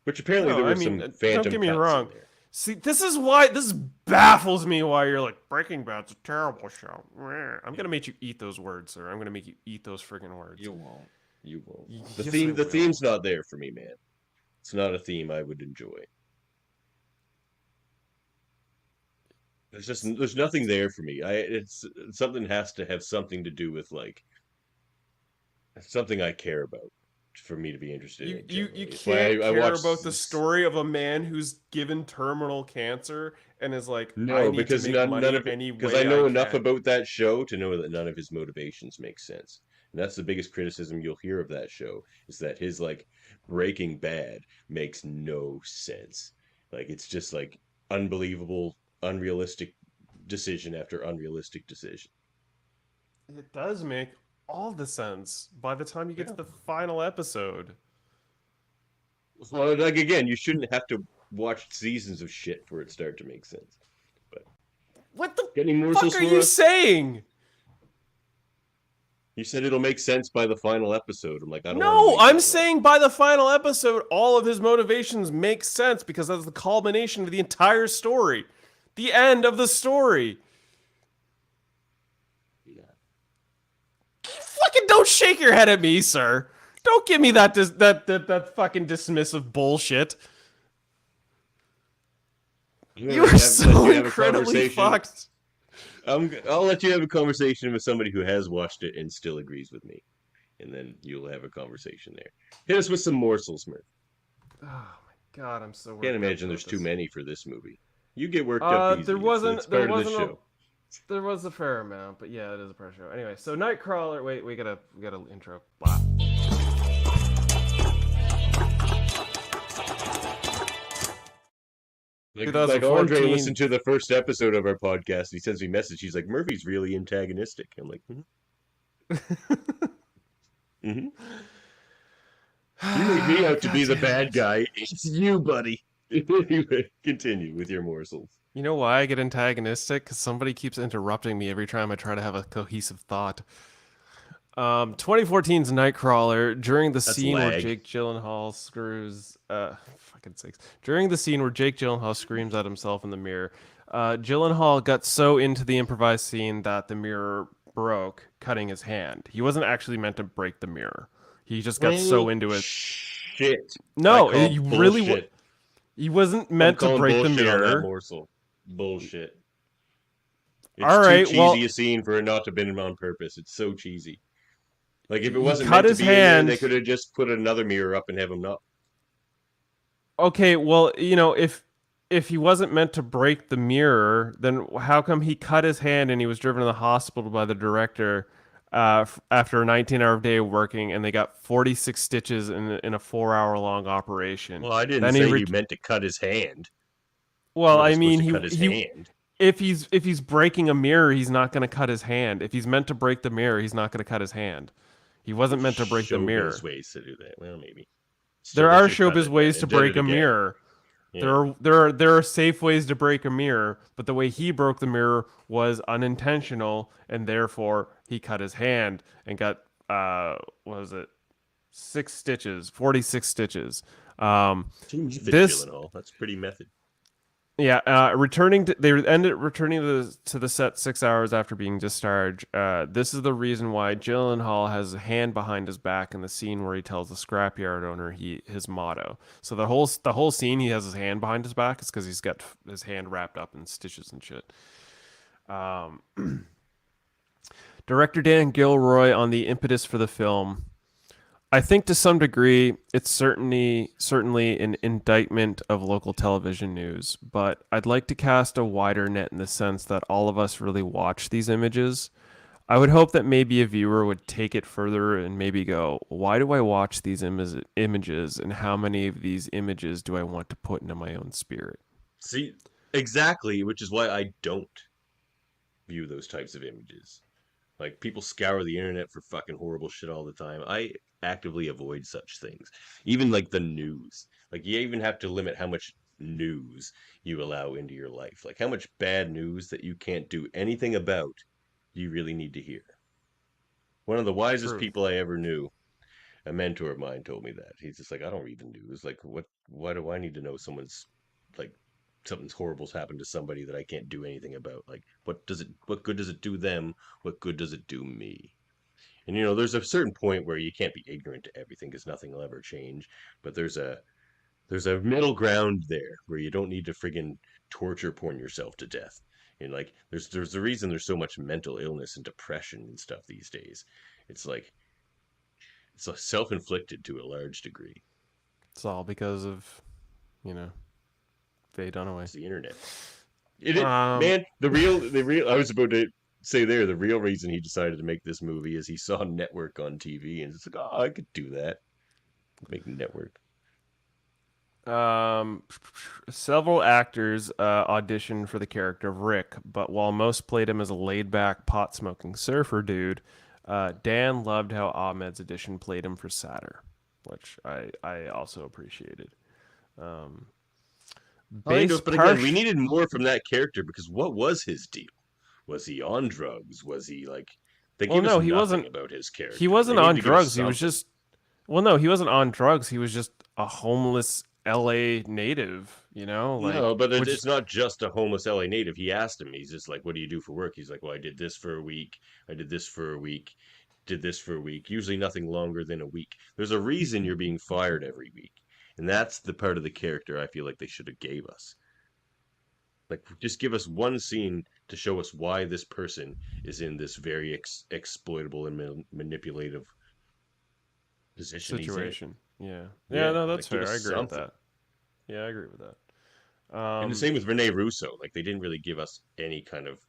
Which apparently there were some phantom don't get me cuts wrong. in there. See, this baffles me why you're like, Breaking Bad's a terrible show. I'm gonna make you eat those words, sir. I'm gonna make you eat those friggin' words. You won't. You won't. Yes, The theme's not there for me, man. It's not a theme I would enjoy. There's nothing there for me. It's something has to have something to do with like something I care about for me to be interested in. You can't care about the story of a man who's given terminal cancer and is like, I need to make money any way because I know enough can. about that show to know that none of his motivations make sense. And that's the biggest criticism you'll hear of that show, is that his like Breaking Bad makes no sense. Like it's just like unbelievable, unrealistic decision after unrealistic decision. It does make all the sense by the time you get to the final episode. Well, like again, you shouldn't have to watch seasons of shit for it to start to make sense. But what the fuck are you saying? You said it'll make sense by the final episode. I'm like, I don't. No, I'm saying by the final episode, all of his motivations make sense because that's the culmination of the entire story, the end of the story. Fucking don't shake your head at me, sir. Don't give me that fucking dismissive bullshit. You are so incredibly fucked. I'll let you have a conversation with somebody who has watched it and still agrees with me, and then you'll have a conversation there. Hit us with some morsels, Murph. Oh my god, I'm so. Can't imagine there's too many for this movie. You get worked up easily. There wasn't. There was a fair amount, but yeah, it is a fair show. Anyway, so Nightcrawler. Wait, we gotta intro. Blah. Like Andre listened to the first episode of our podcast. He sends me a message. He's like, Murphy's really antagonistic. I'm like, You make me out to be the bad guy. It's you, buddy. Anyway, continue with your morsels. You know why I get antagonistic? Because somebody keeps interrupting me every time I try to have a cohesive thought. 2014's Nightcrawler, during the scene where Jake Gyllenhaal during the scene where Jake Gyllenhaal screams at himself in the mirror, Gyllenhaal got so into the improvised scene that the mirror broke, cutting his hand. He wasn't actually meant to break the mirror. He just got so into it. Shit. No, he really he wasn't meant to break the mirror. Morsel. Bullshit. It's all right, too cheesy a scene for it not to have been on purpose. It's so cheesy. Like if it wasn't cut meant his to be hand, in there, they could have just put another mirror up and have him not. Okay, well, you know, if he wasn't meant to break the mirror, then how come he cut his hand and he was driven to the hospital by the director after a 19-hour day of working, and they got 46 stitches in a 4-hour-long operation. Well, I didn't Then say he meant to cut his hand. Well, I He wasn't supposed mean, to cut his hand. if he's breaking a mirror, he's not going to cut his hand. If he's meant to break the mirror, he's not going to cut his hand. He wasn't meant to break the mirror. Showbiz ways to do that. Well, maybe. There are showbiz ways to break a mirror. Yeah. There are safe ways to break a mirror, but the way he broke the mirror was unintentional, and therefore he cut his hand and got what was it, 46 stitches. This Gyllenhaal. That's pretty method. Yeah, they ended returning to the set 6 hours after being discharged. This is the reason why Gyllenhaal has a hand behind his back in the scene where he tells the scrapyard owner his motto. So the whole scene, he has his hand behind his back is because he's got his hand wrapped up in stitches and shit. Director Dan Gilroy on the impetus for the film. I think to some degree it's certainly an indictment of local television news, but I'd like to cast a wider net in the sense that all of us really watch these images. I would hope that maybe a viewer would take it further and maybe go, why do I watch these images, and how many of these images do I want to put into my own spirit? See, exactly, which is why I don't view those types of images. Like, people scour the internet for fucking horrible shit all the time. I actively avoid such things. Even like the news. Like, you even have to limit how much news you allow into your life. Like, how much bad news that you can't do anything about you really need to hear. One of the wisest people I ever knew, a mentor of mine, told me that. He's just like, I don't read the news. Like, why do I need to know something's horrible's happened to somebody that I can't do anything about? Like, what good does it do them? What good does it do me? And there's a certain point where you can't be ignorant to everything because nothing will ever change. But there's a middle ground there where you don't need to friggin' torture porn yourself to death. And like, there's a reason there's so much mental illness and depression and stuff these days. It's like, it's self-inflicted to a large degree. It's all because of, Faye Dunaway. It's the internet. Man, the real. I was about to say the real reason he decided to make this movie is he saw Network on TV and it's like, oh, I could do that. Make Network. Several actors auditioned for the character of Rick, but while most played him as a laid-back, pot-smoking surfer dude, Dan loved how Ahmed's audition played him for Satter, which I also appreciated. But again, we needed more from that character because what was his deal? Was he on drugs? Was he like? He wasn't about his character. He wasn't on drugs. He was just. Well, no, he wasn't on drugs. He was just a homeless LA native. No, but it's not just a homeless LA native. He asked him. He's just like, "What do you do for work?" He's like, "Well, I did this for a week. I did this for a week. Did this for a week. Usually nothing longer than a week." There's a reason you're being fired every week. And that's the part of the character I feel like they should have gave us. Like, just give us one scene to show us why this person is in this very exploitable and manipulative situation. Yeah, no, that's fair. I agree with that. Yeah, I agree with that. And the same with Renee Russo. Like, they didn't really give us any kind of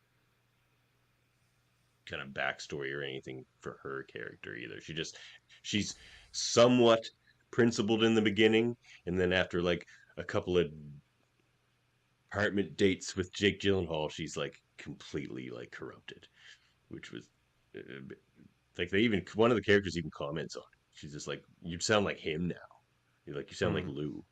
backstory or anything for her character either. She's somewhat principled in the beginning, and then after like a couple of apartment dates with Jake Gyllenhaal, she's like completely like corrupted, which was like one of the characters even comments on it. She's just like, you sound like him now. You sound like Lou.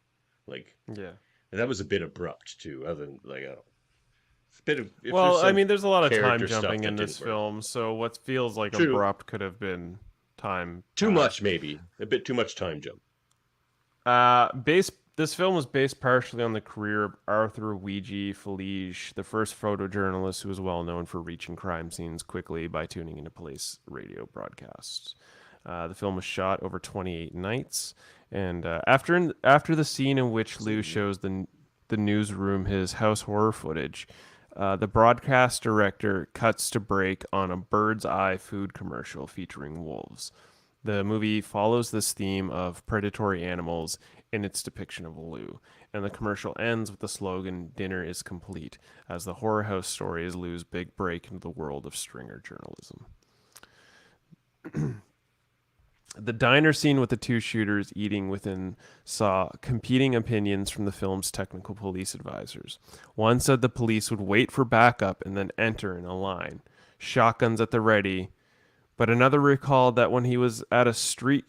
Like, yeah. And that was a bit abrupt too. Other than like, it's a bit of. Well, I mean, there's a lot of time jumping in this film, so what feels like abrupt could have been time. Too much, maybe a bit too much time jump. This film was based partially on the career of Arthur Weegee Felige, the first photojournalist who was well known for reaching crime scenes quickly by tuning into police radio broadcasts. The film was shot over 28 nights, and after the scene in which Lou shows the newsroom his house horror footage, the broadcast director cuts to break on a Bird's Eye food commercial featuring wolves. The movie follows this theme of predatory animals in its depiction of Lou, and the commercial ends with the slogan, "Dinner is complete," as the horror house story is Lou's big break into the world of stringer journalism. The diner scene with the two shooters eating within saw competing opinions from the film's technical police advisors. One said the police would wait for backup and then enter in a line, shotguns at the ready. But another recalled that when he was a street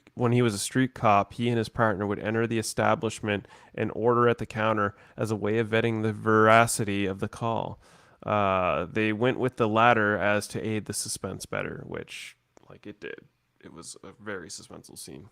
cop, he and his partner would enter the establishment and order at the counter as a way of vetting the veracity of the call. They went with the latter as to aid the suspense better, which, like, it did. It was a very suspenseful scene.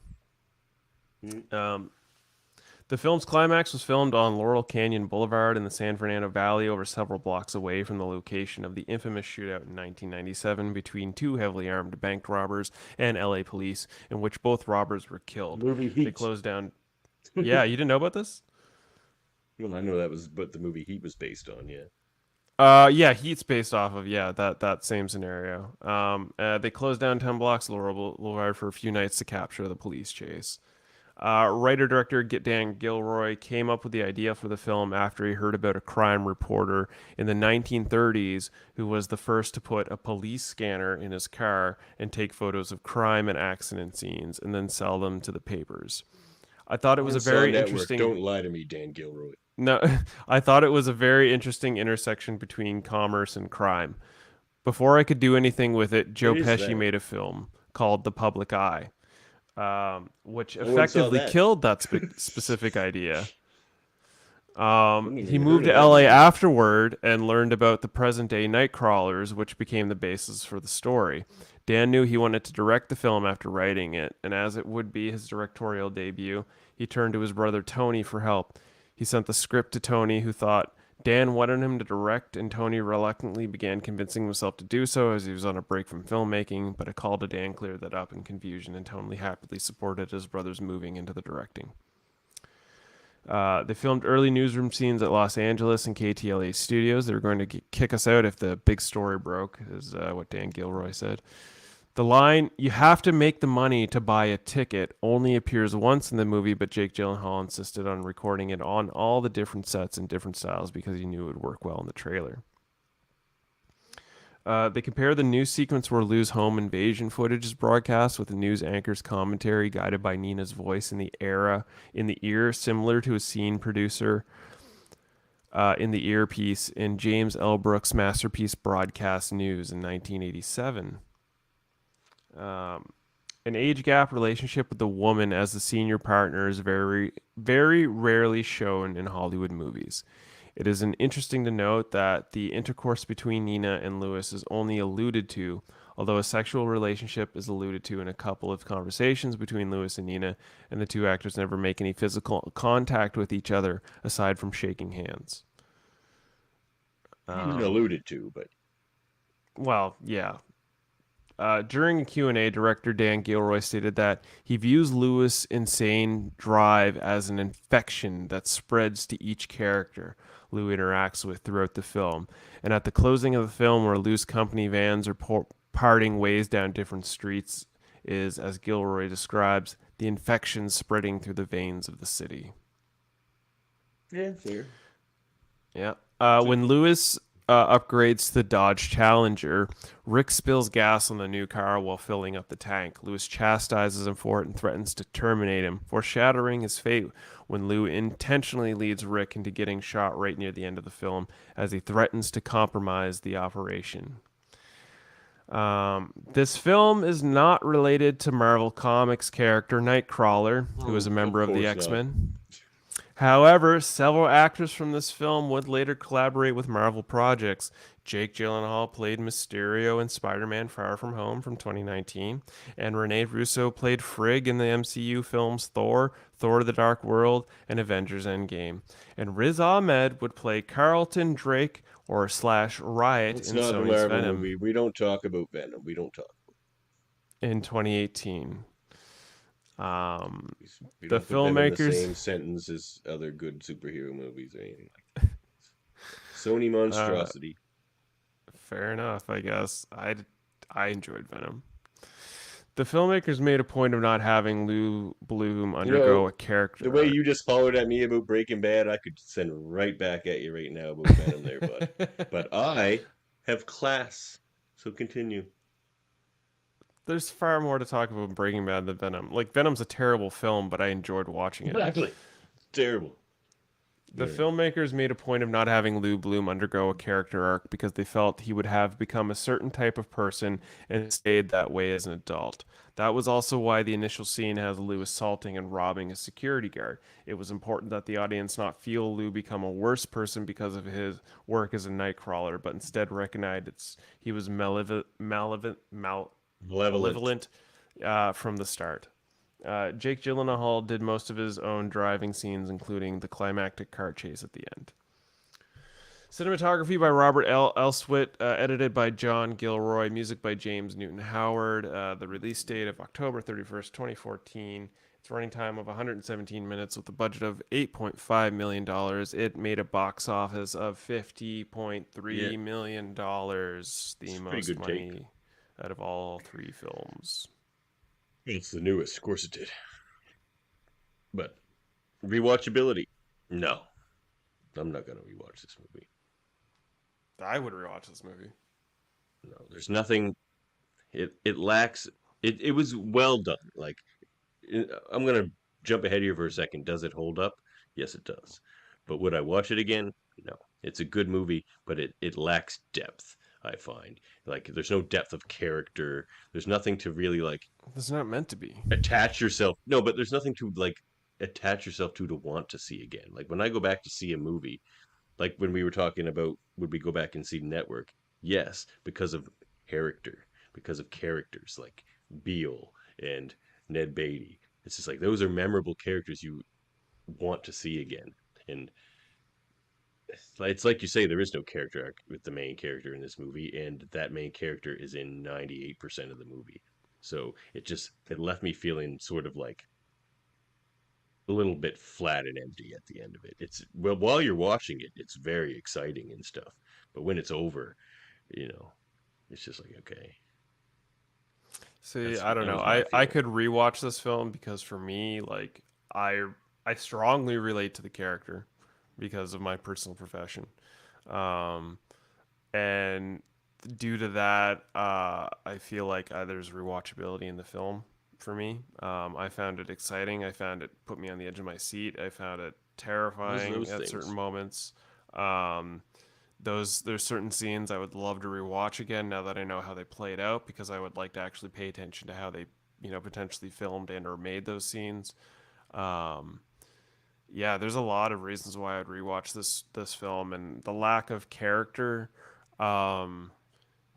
The film's climax was filmed on Laurel Canyon Boulevard in the San Fernando Valley, over several blocks away from the location of the infamous shootout in 1997 between two heavily armed bank robbers and LA police, in which both robbers were killed. Movie Heat. They closed down. Yeah, you didn't know about this? Well, I know that was what the movie Heat was based on. Yeah. Yeah, Heat's based off of that same scenario. They closed down 10 blocks of Laurel Boulevard for a few nights to capture the police chase. Writer-director Dan Gilroy came up with the idea for the film after he heard about a crime reporter in the 1930s who was the first to put a police scanner in his car and take photos of crime and accident scenes and then sell them to the papers. I thought it was a very interesting... Don't lie to me, Dan Gilroy. No, I thought it was a very interesting intersection between commerce and crime. Before I could do anything with it, Joe Pesci made a film called The Public Eye, which effectively killed that specific idea. He moved to LA afterward and learned about the present-day Nightcrawlers, which became the basis for the story. Dan knew he wanted to direct the film after writing it, and as it would be his directorial debut, he turned to his brother Tony for help. He sent the script to Tony, who thought Dan wanted him to direct, and Tony reluctantly began convincing himself to do so as he was on a break from filmmaking, but a call to Dan cleared that up in confusion, and Tony happily supported his brother's moving into the directing. They filmed early newsroom scenes at Los Angeles and KTLA studios. They were going to kick us out if the big story broke, is what Dan Gilroy said. The line, "You have to make the money to buy a ticket," only appears once in the movie, but Jake Gyllenhaal insisted on recording it on all the different sets and different styles because he knew it would work well in the trailer. They compare the news sequence where Lou's home invasion footage is broadcast with the news anchor's commentary guided by Nina's voice in the ear, similar to a scene producer in the earpiece in James L. Brooks' masterpiece Broadcast News in 1987. An age gap relationship with the woman as the senior partner is very, very rarely shown in Hollywood movies. It is interesting to note that the intercourse between Nina and Louis is only alluded to, although a sexual relationship is alluded to in a couple of conversations between Louis and Nina, and the two actors never make any physical contact with each other aside from shaking hands. Alluded to, but... Well, yeah. During a Q&A, director Dan Gilroy stated that he views Louis' insane drive as an infection that spreads to each character Lou interacts with throughout the film. And at the closing of the film, where Lou's company vans are parting ways down different streets, is, as Gilroy describes, the infection spreading through the veins of the city. Yeah, fair. Yeah. When Louis upgrades to the Dodge Challenger, Rick spills gas on the new car while filling up the tank. Louis chastises him for it and threatens to terminate him, foreshadowing his fate when Lou intentionally leads Rick into getting shot right near the end of the film as he threatens to compromise the operation. This film is not related to Marvel Comics character Nightcrawler, who is a member of the X-Men. However, several actors from this film would later collaborate with Marvel projects. Jake Gyllenhaal played Mysterio in Spider-Man Far From Home from 2019, and Rene Russo played Frigg in the MCU films Thor, Thor the Dark World, and Avengers Endgame. And Riz Ahmed would play Carlton Drake or / Riot in Sony's Venom. Movie. We don't talk about Venom. We don't talk. In 2018. We the don't filmmakers put them in the same sentence as other good superhero movies or anything like that. Sony monstrosity. Fair enough, I guess. I enjoyed Venom. The filmmakers made a point of not having Lou Bloom undergo a character. The way you just hollered at me about Breaking Bad, I could send right back at you right now about Venom there, bud. But I have class, so continue. there's far more to talk about Breaking Bad than Venom. Like, Venom's a terrible film, but I enjoyed watching it. Exactly. Terrible. The filmmakers made a point of not having Lou Bloom undergo a character arc because they felt he would have become a certain type of person and stayed that way as an adult. That was also why the initial scene has Lou assaulting and robbing a security guard. It was important that the audience not feel Lou become a worse person because of his work as a Nightcrawler, but instead recognize he was malevolent from the start. Jake Gyllenhaal did most of his own driving scenes, including the climactic car chase at the end. Cinematography by Robert Elswit, edited by John Gilroy, music by James Newton Howard. The release date of October 31st, 2014. Its running time of 117 minutes with a budget of $8.5 million. It made a box office of $50.3 million, the most money out of all three films. It's the newest, of course it did. But rewatchability, no. I'm not going to rewatch this movie. I would rewatch this movie. No, there's nothing. It lacks. It was well done. Like, I'm going to jump ahead here for a second. Does it hold up? Yes, it does. But would I watch it again? No. It's a good movie, but it lacks depth, I find. Like, there's no depth of character. There's nothing to really, like... It's not meant to be. Attach yourself... No, but there's nothing to, like, attach yourself to want to see again. Like, when I go back to see a movie, like when we were talking about, would we go back and see Network? Yes, because of character. Because of characters like Beale and Ned Beatty. It's just like, those are memorable characters you want to see again. And it's like you say, there is no character arc with the main character in this movie, and that main character is in 98% of the movie. So it left me feeling sort of like a little bit flat and empty at the end of it. Well, while you're watching it, it's very exciting and stuff. But when it's over, it's just like, okay. See, I don't know. I could rewatch this film because for me, like, I strongly relate to the character because of my personal profession. And due to that, I feel like there's rewatchability in the film for me. I found it exciting. I found it put me on the edge of my seat. I found it terrifying at certain moments. There's certain scenes I would love to rewatch again now that I know how they played out, because I would like to actually pay attention to how they, potentially filmed and or made those scenes. Yeah, there's a lot of reasons why I'd rewatch this film, and the lack of character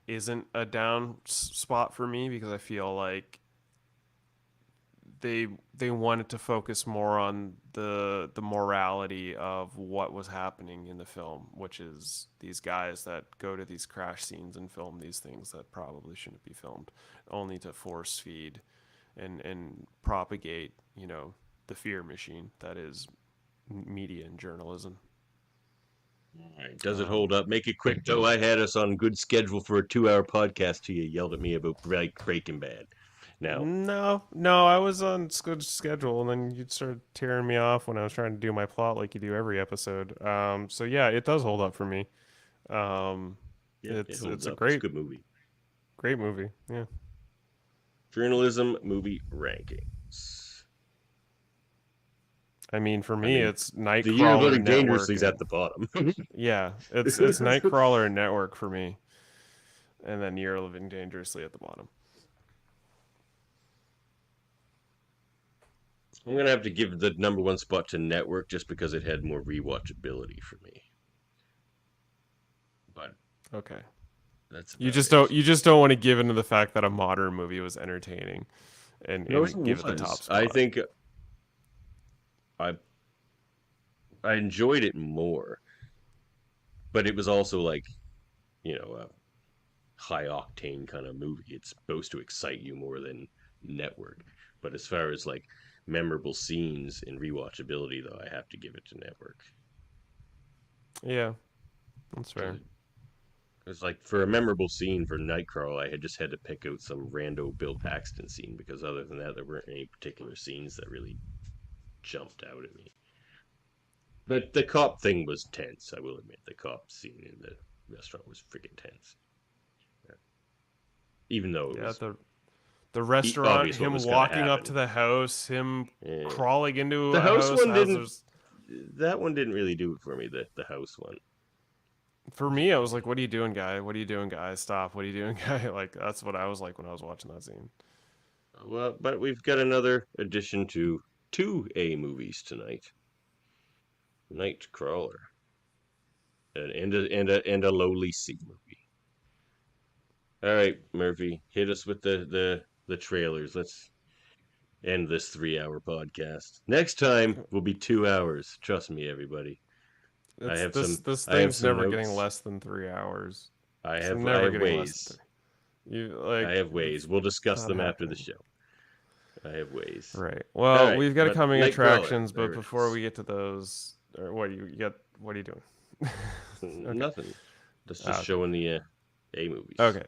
isn't a down spot for me, because I feel like they wanted to focus more on the morality of what was happening in the film, which is these guys that go to these crash scenes and film these things that probably shouldn't be filmed, only to force feed and propagate, the fear machine that is media and journalism. All right. Does it hold up? Make it quick, though. I had us on good schedule for a 2-hour podcast till you yelled at me about Breaking Bad. No, I was on good schedule, and then you started tearing me off when I was trying to do my plot like you do every episode. So yeah, it does hold up for me. It's a good movie. Great movie, yeah. Journalism movie rankings. I mean, for me, it's Nightcrawler. The Year of Living Dangerously is at the bottom. Yeah, it's Nightcrawler and Network for me, and then Year of Living Dangerously at the bottom. I'm gonna have to give the number one spot to Network just because it had more rewatchability for me. But okay, that's you just don't want to give into the fact that a modern movie was entertaining, and give it the top spot. I think I enjoyed it more, but it was also like, a high octane kind of movie. It's supposed to excite you more than Network. But as far as like memorable scenes and rewatchability, though, I have to give it to Network. Yeah, that's fair. It's like, for a memorable scene for Nightcrawler, I had to pick out some rando Bill Paxton scene, because other than that, there weren't any particular scenes that really jumped out at me. But the cop thing was tense, I will admit. The cop scene in the restaurant was freaking tense. Yeah. Even though it was The restaurant, obvious what him was gonna walking up happen. to the house, him crawling into The a house one didn't. there's- That one didn't really do it for me. The house one. For me, I was like, "What are you doing, guy? What are you doing, guy? Stop! What are you doing, guy?" Like that's what I was like when I was watching that scene. Well, but we've got another addition to 2A movies tonight. Nightcrawler, and a Lowly C movie. All right, Murphy, hit us with the trailers. Let's end this 3-hour podcast. Next time will be 2 hours. Trust me, everybody. This thing's never getting less than 3 hours. I It's have never getting less ways. than three. I have ways. We'll discuss not them after the happening. show. I have ways. Right. Well, All right, we've got but coming Nightcrawler, attractions, there but it before is. we get to those, or what you got? What are you doing? Okay. Nothing. Just Okay. showing the A movies. Okay.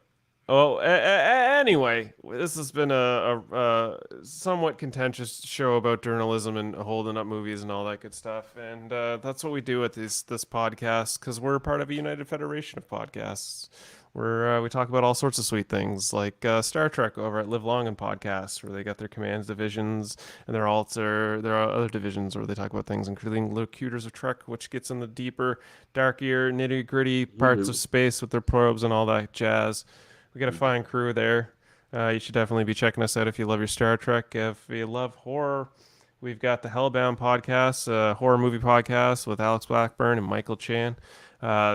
Well, anyway, this has been a somewhat contentious show about journalism and holding up movies and all that good stuff, and that's what we do with this podcast because we're part of a united federation of podcasts. Where we talk about all sorts of sweet things like Star Trek over at Live Long and Podcasts, where they got their commands divisions and their alts are there are other divisions where they talk about things, including Locutors of Trek, which gets in the deeper, darker, nitty gritty parts of space with their probes and all that jazz. We got a fine crew there. You should definitely be checking us out if you love your Star Trek. If you love horror, we've got the Hellbound podcast, horror movie podcast with Alex Blackburn and Michael Chan.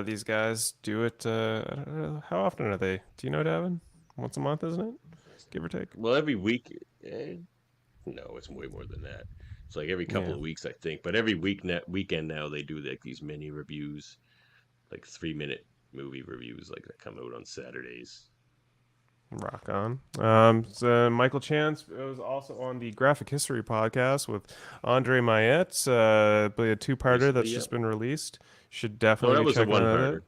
These guys do it. I don't know, how often are they? Do you know, Davan? Once a month, isn't it? Give or take. Well, every week. No, it's way more than that. It's like every couple of weeks, I think. But every weekend now, they do like these mini reviews, like 3-minute movie reviews, like that come out on Saturdays. Rock on. So Michael Chance was also on the Graphic History podcast with Andre Mayette, a 2-parter that's just been released. Should definitely be checking that out.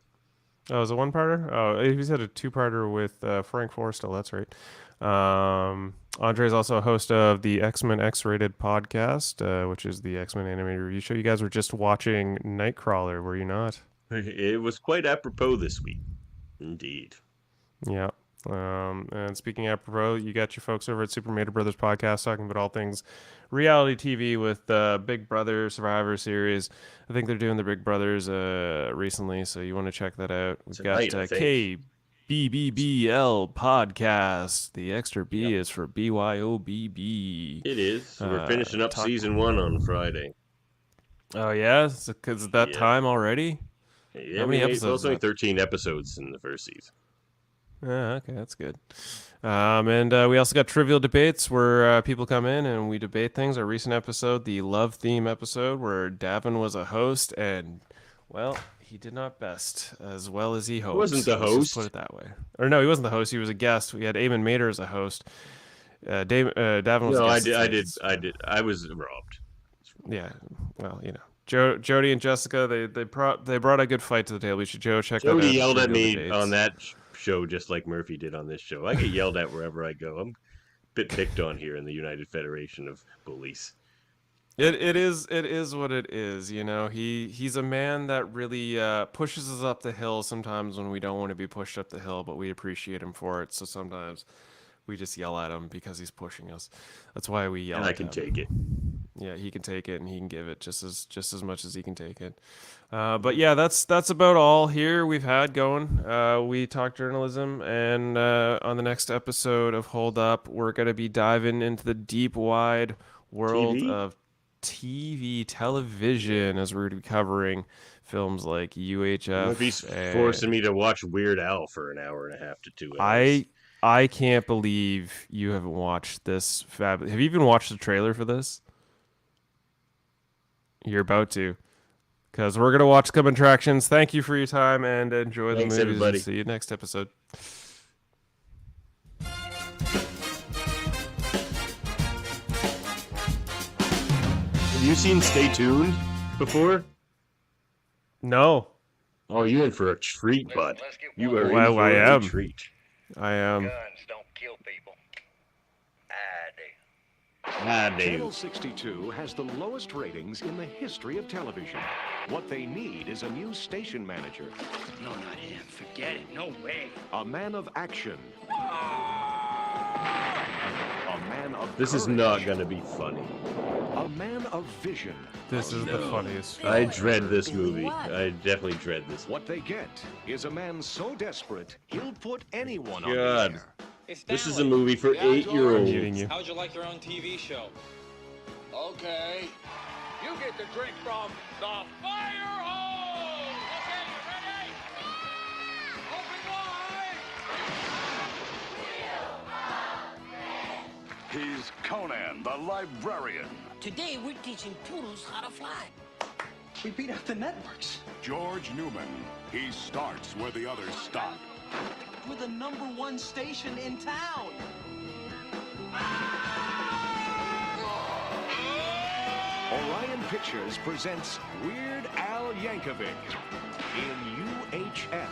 Oh, it was a 1-parter? Oh, he's had a 2-parter with Frank Forrestal. That's right. Andre is also a host of the X-Men X-Rated podcast, which is the X-Men animated review show. You guys were just watching Nightcrawler, were you not? It was quite apropos this week. Indeed. Yeah. And speaking apropos, you got your folks over at Super Mario Brothers podcast talking about all things reality TV with Big Brother Survivor Series. I think they're doing the Big Brothers recently, so you want to check that out. We've got KBBBL podcast. The extra B is for BYOBB. It is. We're finishing up season 1 on Friday. Oh yeah, because it's that time already. Yeah, How many episodes? It's only 13 episodes in the first season. Okay, that's good. And we also got trivial debates where people come in and we debate things. Our recent episode, the love theme episode, where Davan was a host, and well, he did not best as well as he hoped. He wasn't the Let's just host. put it that way. Or no, he wasn't the host. He was a guest. We had Eamon Mater as a host. Davan was. No, a guest. I did. I was robbed. Yeah. Well, you know. Jody and Jessica, they brought a good fight to the table. You should check that out. Jody yelled at me on that show just like Murphy did on this show. I get yelled at wherever I go. I'm a bit picked on here in the United Federation of Bullies. It is what it is, you know. He's a man that really pushes us up the hill sometimes when we don't want to be pushed up the hill, but we appreciate him for it. So sometimes we just yell at him because he's pushing us. That's why we yell. And at I can him. take it. Yeah, he can take it and he can give it just as much as he can take it. But yeah, that's about all here we've had going. We talk journalism, and on the next episode of Hold Up, we're gonna be diving into the deep, wide world of television, as we're gonna be covering films like UHF. Murphy's forcing me to watch Weird Al for an hour and a half to 2 hours. I can't believe you haven't watched this. Have you even watched the trailer for this? You're about to, because we're going to watch some attractions. Thank you for your time and enjoy the movies. Everybody. See you next episode. Have you seen Stay Tuned before? No. Oh, you're in for a treat, bud. You are Well, in for I a am. treat. I am. Guns don't kill people. Channel 62 has the lowest ratings in the history of television. What they need is a new station manager. No, not him. Forget it. No way. A man of action. A man of This is not gonna be funny. A man of vision. This is the funniest film. I dread this movie. I definitely dread this. What they get is a man so desperate he'll put anyone on the God. air. This is a movie for 8-year-olds. How'd you like your own TV show? Okay. You get to drink from the fire hose! Okay, you ready? Open wide! He's Conan, the librarian. Today, we're teaching poodles how to fly. We beat out the networks. George Newman. He starts where the others stop. We're the #1 station in town. Orion Pictures presents Weird Al Yankovic in UHF,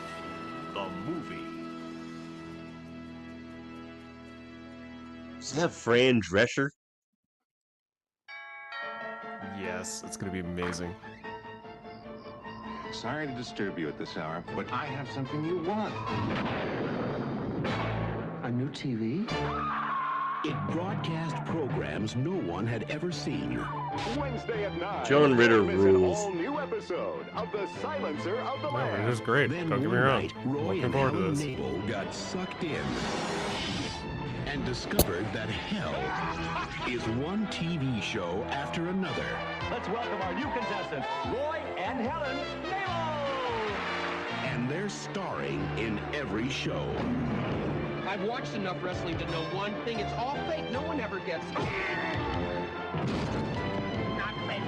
the movie. Does that have Fran Drescher? Yes, it's gonna be amazing. Sorry to disturb you at this hour, but I have something you want. A new TV? It broadcast programs no one had ever seen. Wednesday at 9. John Ritter don't miss rules. An all-new episode of The Silencer of the No, it Lambs. is great. Then Don't get me one wrong. night, Roy Looking and forward to Helen this. Nabel got sucked in and discovered that hell is one TV show after another. Let's welcome our new contestants, Roy and Helen Nabel! And they're starring in every show. I've watched enough wrestling to know one thing. It's all fake. No one ever gets... Not fake.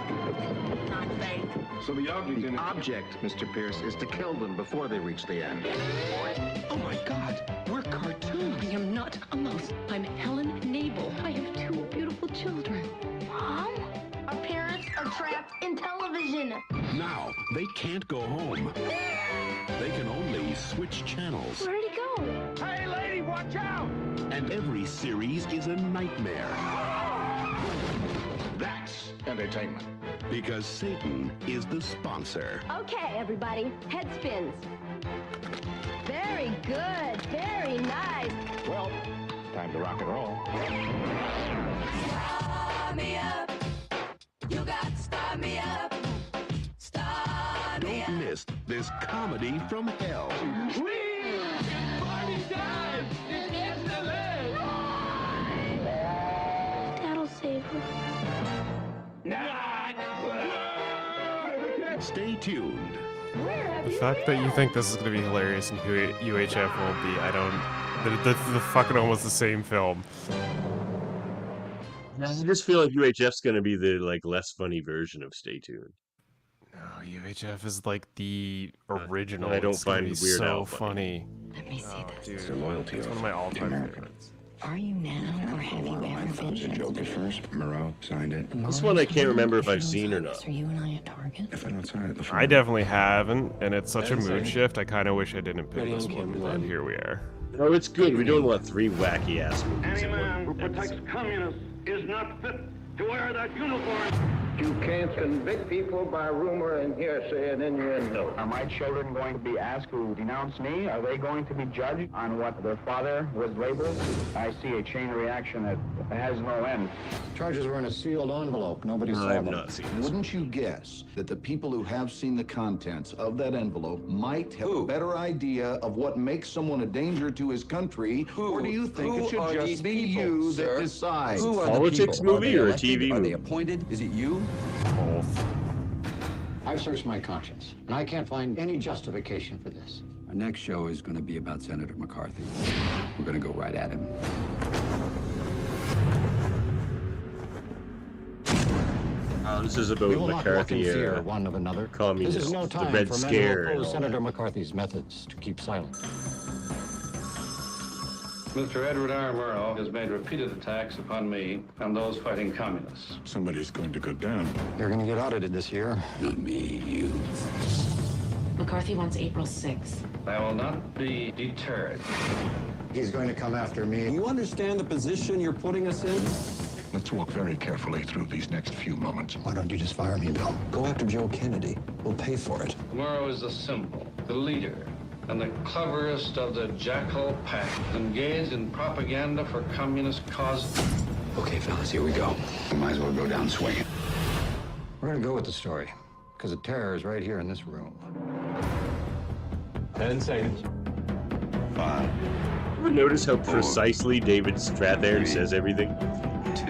Not fake. So the object, Mr. Pierce, is to kill them before they reach the end. Oh my God, we're cartoons. I am not a mouse. I'm Helen Nabel. I have 2 beautiful children. Mom? Our parents are trapped in television. Now, they can't go home. They can only switch channels. Where'd he go? Hey, lady, watch out! And every series is a nightmare. That's entertainment. Because Satan is the sponsor. Okay, everybody, head spins. Very good, very nice. Well, time to rock and roll. Start me up. You got to start me up. Start me Don't miss this comedy from hell. Party time! It's excellent! That'll save her. Stay tuned. The fact that you think this is gonna be hilarious and UHF won't be, I don't. They're fucking almost the same film. I just feel like UHF's gonna be the less funny version of Stay Tuned. No, UHF is like the original. I don't It's gonna find be Weird so Al funny. Let me see this. Dude, It's a loyalty it's one of my all-time favorites. Are you now, or have you ever been? Joker first. Moreau signed it. This one I can't remember if I've seen or not. Are you and I a target? If I don't sign it, I definitely haven't, and it's such a mood shift. I kind of wish I didn't pick this one, but here we are. No, it's good. We don't want 3 wacky ass movies. Any man who protects communists is not fit to wear that uniform. You can't convict people by rumor and hearsay and innuendo. Are my children going to be asked to denounce me? Are they going to be judged on what their father was labeled? I see a chain reaction that has no end. Charges were in a sealed envelope. Nobody saw I've them. not seen this. Wouldn't you guess that the people who have seen the contents of that envelope might have a better idea of what makes someone a danger to his country? Or do you think it should just be you that decides? Who are politics movie or a TV Are movie? they appointed? Is it you? Both. I've searched my conscience, and I can't find any justification for this. Our next show is going to be about Senator McCarthy. We're going to go right at him. This is about We will not walk in McCarthy fear era. one of another. Communists, This is no the time Red for men Scare who and oppose all Senator that. McCarthy's methods to keep silent. Mr. Edward R. Murrow has made repeated attacks upon me and those fighting communists. Somebody's going to go down. You're going to get audited this year. Not me, you. McCarthy wants April 6th. I will not be deterred. He's going to come after me. You understand the position you're putting us in? Let's walk very carefully through these next few moments. Why don't you just fire me, Bill? Go after Joe Kennedy. We'll pay for it. Murrow is the symbol, the leader, and the cleverest of the jackal pack, engaged in propaganda for communist causes. Okay, fellas, here we go. We might as well go down swinging. We're gonna go with the story, because the terror is right here in this room. 10 seconds. 5. Ever notice how precisely David Strathairn says everything? 2.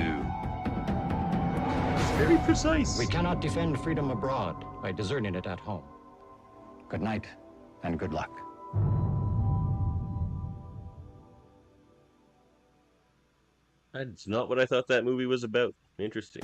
It's very precise. We cannot defend freedom abroad by deserting it at home. Good night, and good luck. That's not what I thought that movie was about. Interesting.